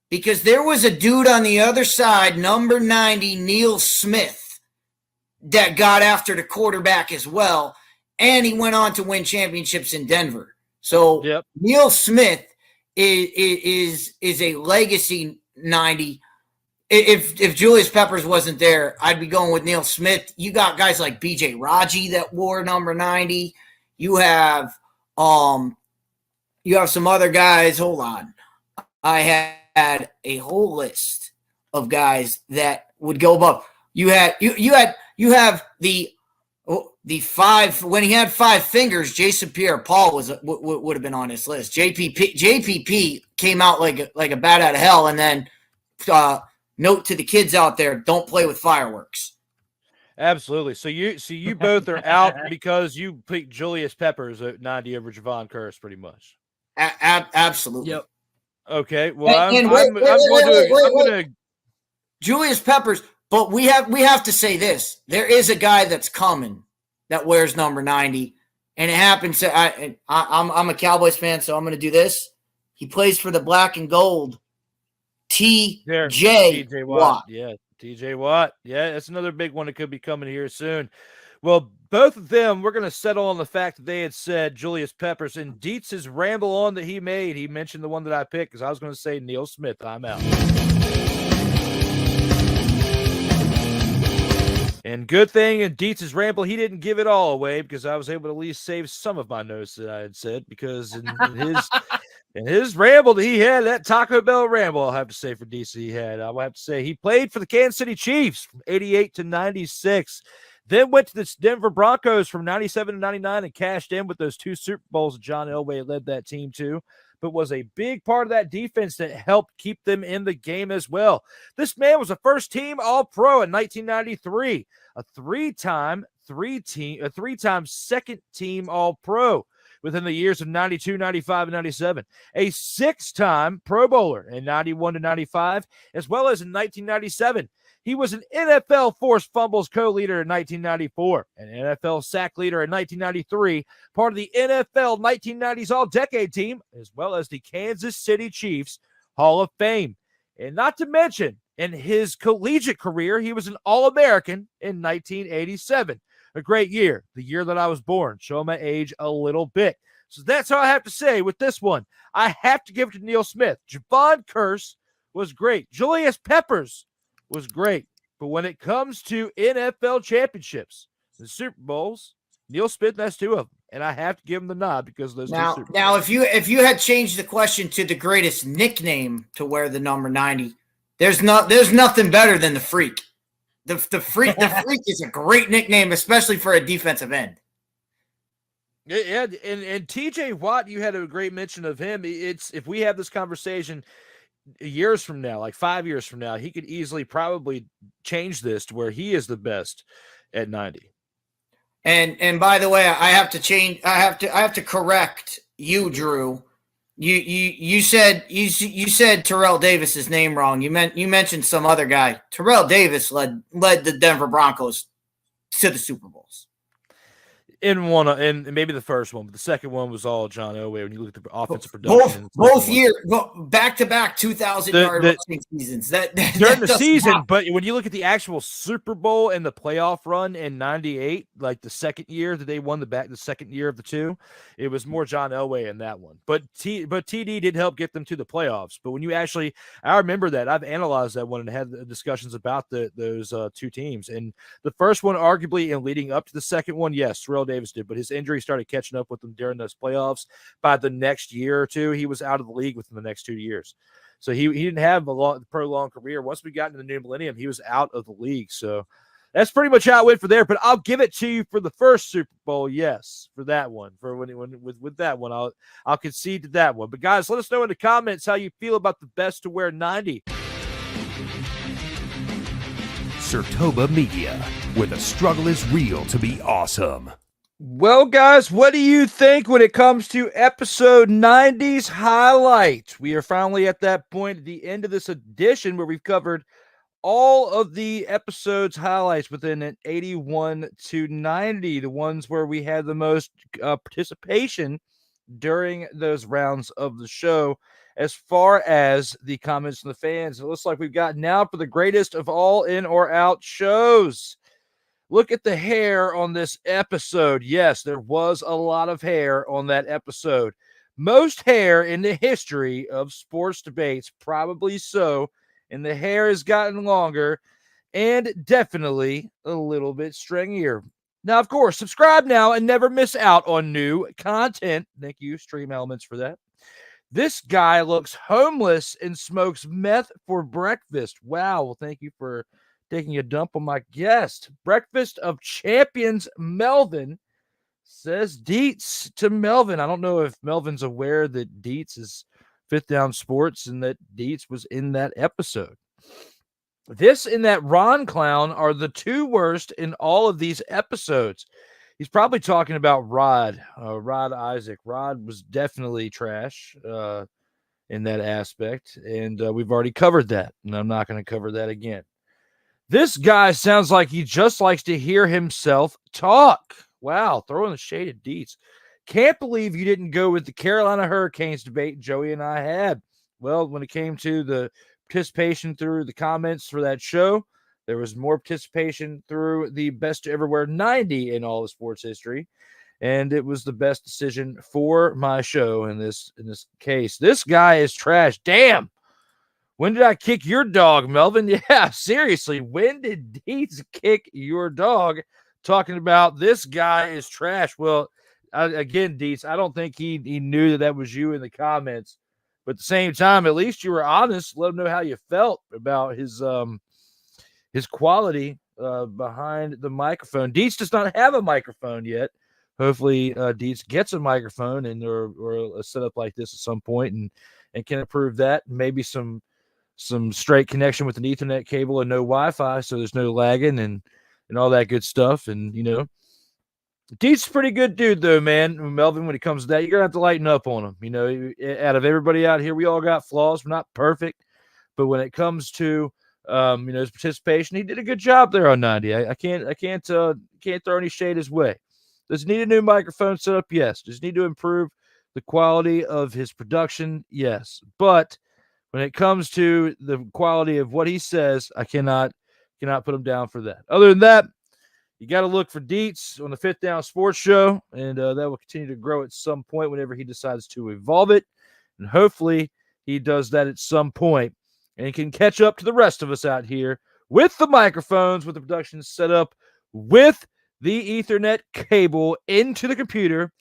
Speaker 17: because there was a dude on the other side, number 90, Neil Smith, that got after the quarterback as well, and he went on to win championships in Denver. So Neil Smith is a legacy 90. If Julius Peppers wasn't there, I'd be going with Neil Smith. You got guys like BJ Raji that wore number 90. You have some other guys. Hold on. I had a whole list of guys that would go above. You have the five, when he had 5 fingers, Jason Pierre-Paul would have been on this list. JPP came out like a bat out of hell, and then note to the kids out there: don't play with fireworks.
Speaker 8: Absolutely. So you both are out because you picked Julius Peppers at 90 over Javon Curse, pretty much.
Speaker 17: Absolutely. Yep.
Speaker 8: Okay. Well, I'm going to
Speaker 17: Julius Peppers, but we have to say this: there is a guy that's coming that wears number 90, and it happens to I'm a Cowboys fan, so I'm going to do this. He plays for the black and gold. TJ Watt.
Speaker 8: Yeah, TJ Watt. Yeah, that's another big one that could be coming here soon. Well, both of them, we're going to settle on the fact that they had said Julius Peppers, and Dietz's ramble on that he made. He mentioned the one that I picked because I was going to say Neil Smith. I'm out. And good thing in Dietz's ramble, he didn't give it all away because I was able to at least save some of my notes that I had said, because in his ramble that he had, that Taco Bell ramble, I'll have to say for DC he had. I'll have to say he played for the Kansas City Chiefs from 88 to 96. Then went to the Denver Broncos from 97 to 99 and cashed in with those 2 Super Bowls. John Elway led that team too, but was a big part of that defense that helped keep them in the game as well. This man was a first-team All-Pro in 1993, a three-time second-team All-Pro within the years of 92, 95, and 97, a 6-time Pro Bowler in 91 to 95, as well as in 1997. He was an NFL forced fumbles co-leader in 1994, an NFL sack leader in 1993, part of the NFL 1990s All-Decade Team, as well as the Kansas City Chiefs Hall of Fame. And not to mention, in his collegiate career, he was an All-American in 1987. A great year, the year that I was born. Show my age a little bit. So that's all I have to say with this one. I have to give it to Neil Smith. Javon Curse was great. Julius Peppers was great. But when it comes to NFL championships, the Super Bowls, Neil Smith has 2 of them. And I have to give him the nod because of those 2 Super Bowls.
Speaker 17: Now, if you had changed the question to the greatest nickname to wear the number 90, there's nothing better than the Freak. The Freak is a great nickname, especially for a defensive end.
Speaker 8: Yeah, and TJ Watt, you had a great mention of him. It's, if we have this conversation years from now, like 5 years from now, he could easily probably change this to where he is the best at 90.
Speaker 17: And by the way, I have to correct you, Drew. You said Terrell Davis's name wrong. You mentioned some other guy. Terrell Davis led the Denver Broncos to the Super Bowls.
Speaker 8: In maybe the first one, but the second one was all John Elway. When you look at the offensive production,
Speaker 17: both years, back-to-back 2,000-yard rushing seasons.
Speaker 8: During the season, but when you look at the actual Super Bowl and the playoff run in '98, like the second year that they won the second year of the 2, it was more John Elway in that one. But TD did help get them to the playoffs. But when you actually, I remember that I've analyzed that one and had discussions about those 2 teams. And the first one, arguably, and leading up to the second one, yes, Terrell Davis did, but his injury started catching up with him during those playoffs. By the next year or two, he was out of the league within the next 2 years. So he didn't have a prolonged career. Once we got into the new millennium, he was out of the league. So that's pretty much how it went for there. But I'll give it to you for the first Super Bowl, yes, for that one. For with that one, I'll concede to that one. But guys, let us know in the comments how you feel about the best to wear 90.
Speaker 1: Surtoba Media, where the struggle is real to be awesome.
Speaker 8: Well, guys, what do you think when it comes to episode 90's highlight? We are finally at that point at the end of this edition where we've covered all of the episode's highlights within an 81 to 90, the ones where we had the most participation during those rounds of the show. As far as the comments from the fans, it looks like we've got now for the greatest of all in or out shows. Look at the hair on this episode. Yes, there was a lot of hair on that episode. Most hair in the history of sports debates, probably so. And the hair has gotten longer and definitely a little bit stringier. Now, of course, subscribe now and never miss out on new content. Thank you, Stream Elements, for that. This guy looks homeless and smokes meth for breakfast. Wow. Well, thank you for taking a dump on my guest. Breakfast of Champions Melvin, says Dietz to Melvin. I don't know if Melvin's aware that Dietz is Fifth Down Sports and that Dietz was in that episode. This and that Ron clown are the two worst in all of these episodes. He's probably talking about Rod Isaac. Rod was definitely trash in that aspect, and we've already covered that, and I'm not going to cover that again. This guy sounds like he just likes to hear himself talk. Wow, throwing the shade at Dietz. Can't believe you didn't go with the Carolina Hurricanes debate Joey and I had. Well, when it came to the participation through the comments for that show, there was more participation through the best to ever wear 90 in all of sports history. And it was the best decision for my show in this case. This guy is trash. Damn. When did I kick your dog, Melvin? Yeah, seriously. When did Dietz kick your dog? Talking about this guy is trash. Well, again, Dietz, I don't think he knew that was you in the comments. But at the same time, at least you were honest. Let him know how you felt about his quality behind the microphone. Dietz does not have a microphone yet. Hopefully, Dietz gets a microphone and or a setup like this at some point and can improve that. Maybe some straight connection with an Ethernet cable and no Wi-Fi, so there's no lagging and all that good stuff. And Dietz is a pretty good dude, though, man. Melvin, when it comes to that, you're going to have to lighten up on him. Out of everybody out here, we all got flaws. We're not perfect. But when it comes to, his participation, he did a good job there on 90. I can't throw any shade his way. Does he need a new microphone set up? Yes. Does he need to improve the quality of his production? Yes. But when it comes to the quality of what he says, I cannot put him down for that. Other than that, you got to look for Dietz on the Fifth Down Sports Show, and that will continue to grow at some point whenever he decides to evolve it. And hopefully he does that at some point and can catch up to the rest of us out here with the microphones, with the production set up, with the Ethernet cable into the computer.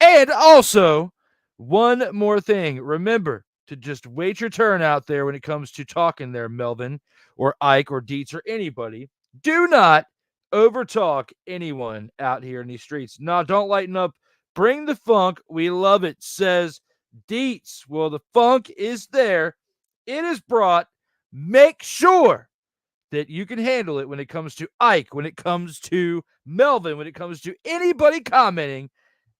Speaker 8: And also, one more thing. Remember to just wait your turn out there when it comes to talking there, Melvin or Ike or Dietz or anybody. Do not overtalk anyone out here in these streets. No, don't lighten up. Bring the funk. We love it, says Dietz. Well, the funk is there. It is brought. Make sure that you can handle it when it comes to Ike, when it comes to Melvin, when it comes to anybody commenting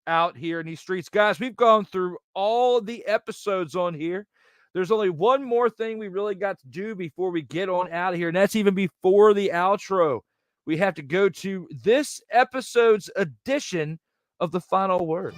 Speaker 8: out here in these streets. Guys, we've gone through all of the episodes on here. There's only one more thing we really got to do before we get on out of here, and that's even before the outro. We have to go to this episode's edition of The Final Word.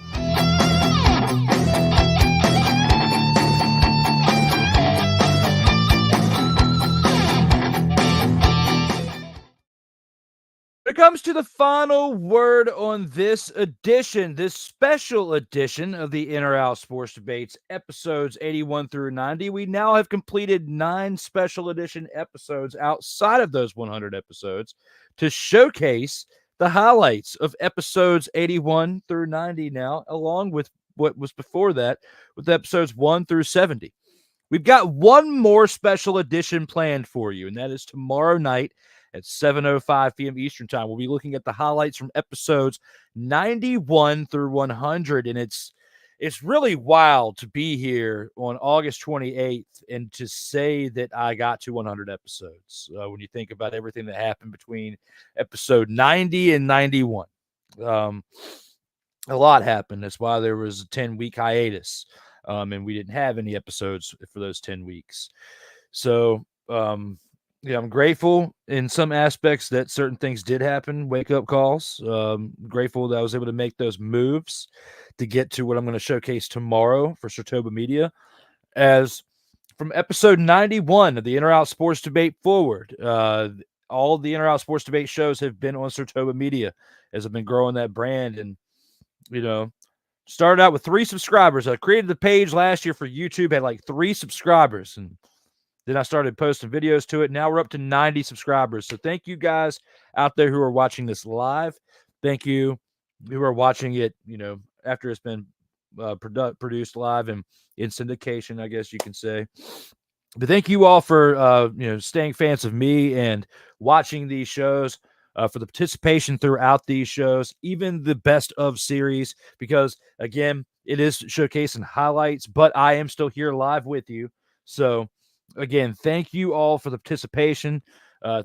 Speaker 8: When it comes to the final word on this edition, this special edition of the In or Out Sports Debates, episodes 81 through 90, we now have completed 9 special edition episodes outside of those 100 episodes to showcase the highlights of episodes 81 through 90 now, along with what was before that with episodes 1 through 70. We've got one more special edition planned for you, and that is tomorrow night at 7:05 p.m. Eastern Time. We'll be looking at the highlights from episodes 91 through 100, and it's really wild to be here on August 28th and to say that I got to 100 episodes. When you think about everything that happened between episode 90 and 91, a lot happened. That's why there was a 10-week hiatus. And we didn't have any episodes for those 10 weeks. So, I'm grateful in some aspects that certain things did happen, wake-up calls. Grateful that I was able to make those moves to get to what I'm going to showcase tomorrow for Sartoba Media. As from episode 91 of the In or Out Sports Debate forward, all the In or Out Sports Debate shows have been on Sartoba Media as I've been growing that brand. And, started out with 3 subscribers. I created the page last year for YouTube, had like 3 subscribers, and then I started posting videos to it. Now we're up to 90 subscribers. So thank you guys out there who are watching this live. Thank you who are watching it, after it's been produced live and in syndication, I guess you can say. But thank you all for, staying fans of me and watching these shows. For the participation throughout these shows, even the best of series, because again, it is showcasing highlights, but I am still here live with you. So again, thank you all for the participation.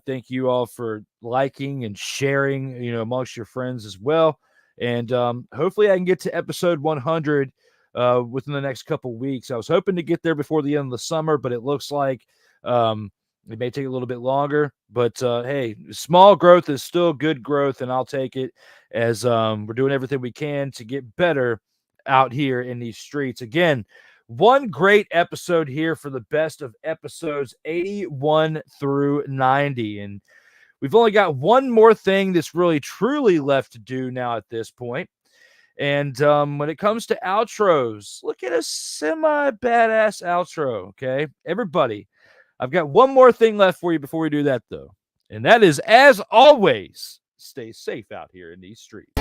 Speaker 8: Thank you all for liking and sharing, amongst your friends as well. And hopefully I can get to episode 100 within the next couple weeks. I was hoping to get there before the end of the summer, but it looks like it may take a little bit longer, but hey, small growth is still good growth, and I'll take it as we're doing everything we can to get better out here in these streets. Again, one great episode here for the best of episodes 81 through 90, and we've only got one more thing that's really truly left to do now at this point. And when it comes to outros, look at a semi-badass outro, okay? Everybody, I've got one more thing left for you before we do that, though. And that is, as always, stay safe out here in these streets.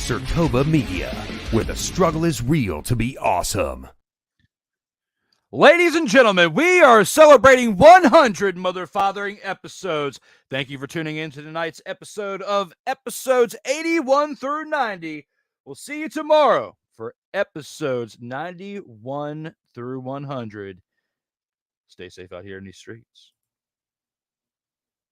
Speaker 1: Sartoba Media, where the struggle is real to be awesome.
Speaker 8: Ladies and gentlemen, we are celebrating 100 mother-fathering episodes. Thank you for tuning in to tonight's episode of episodes 81 through 90. We'll see you tomorrow for episodes 91 through 100. Stay safe out here in these streets.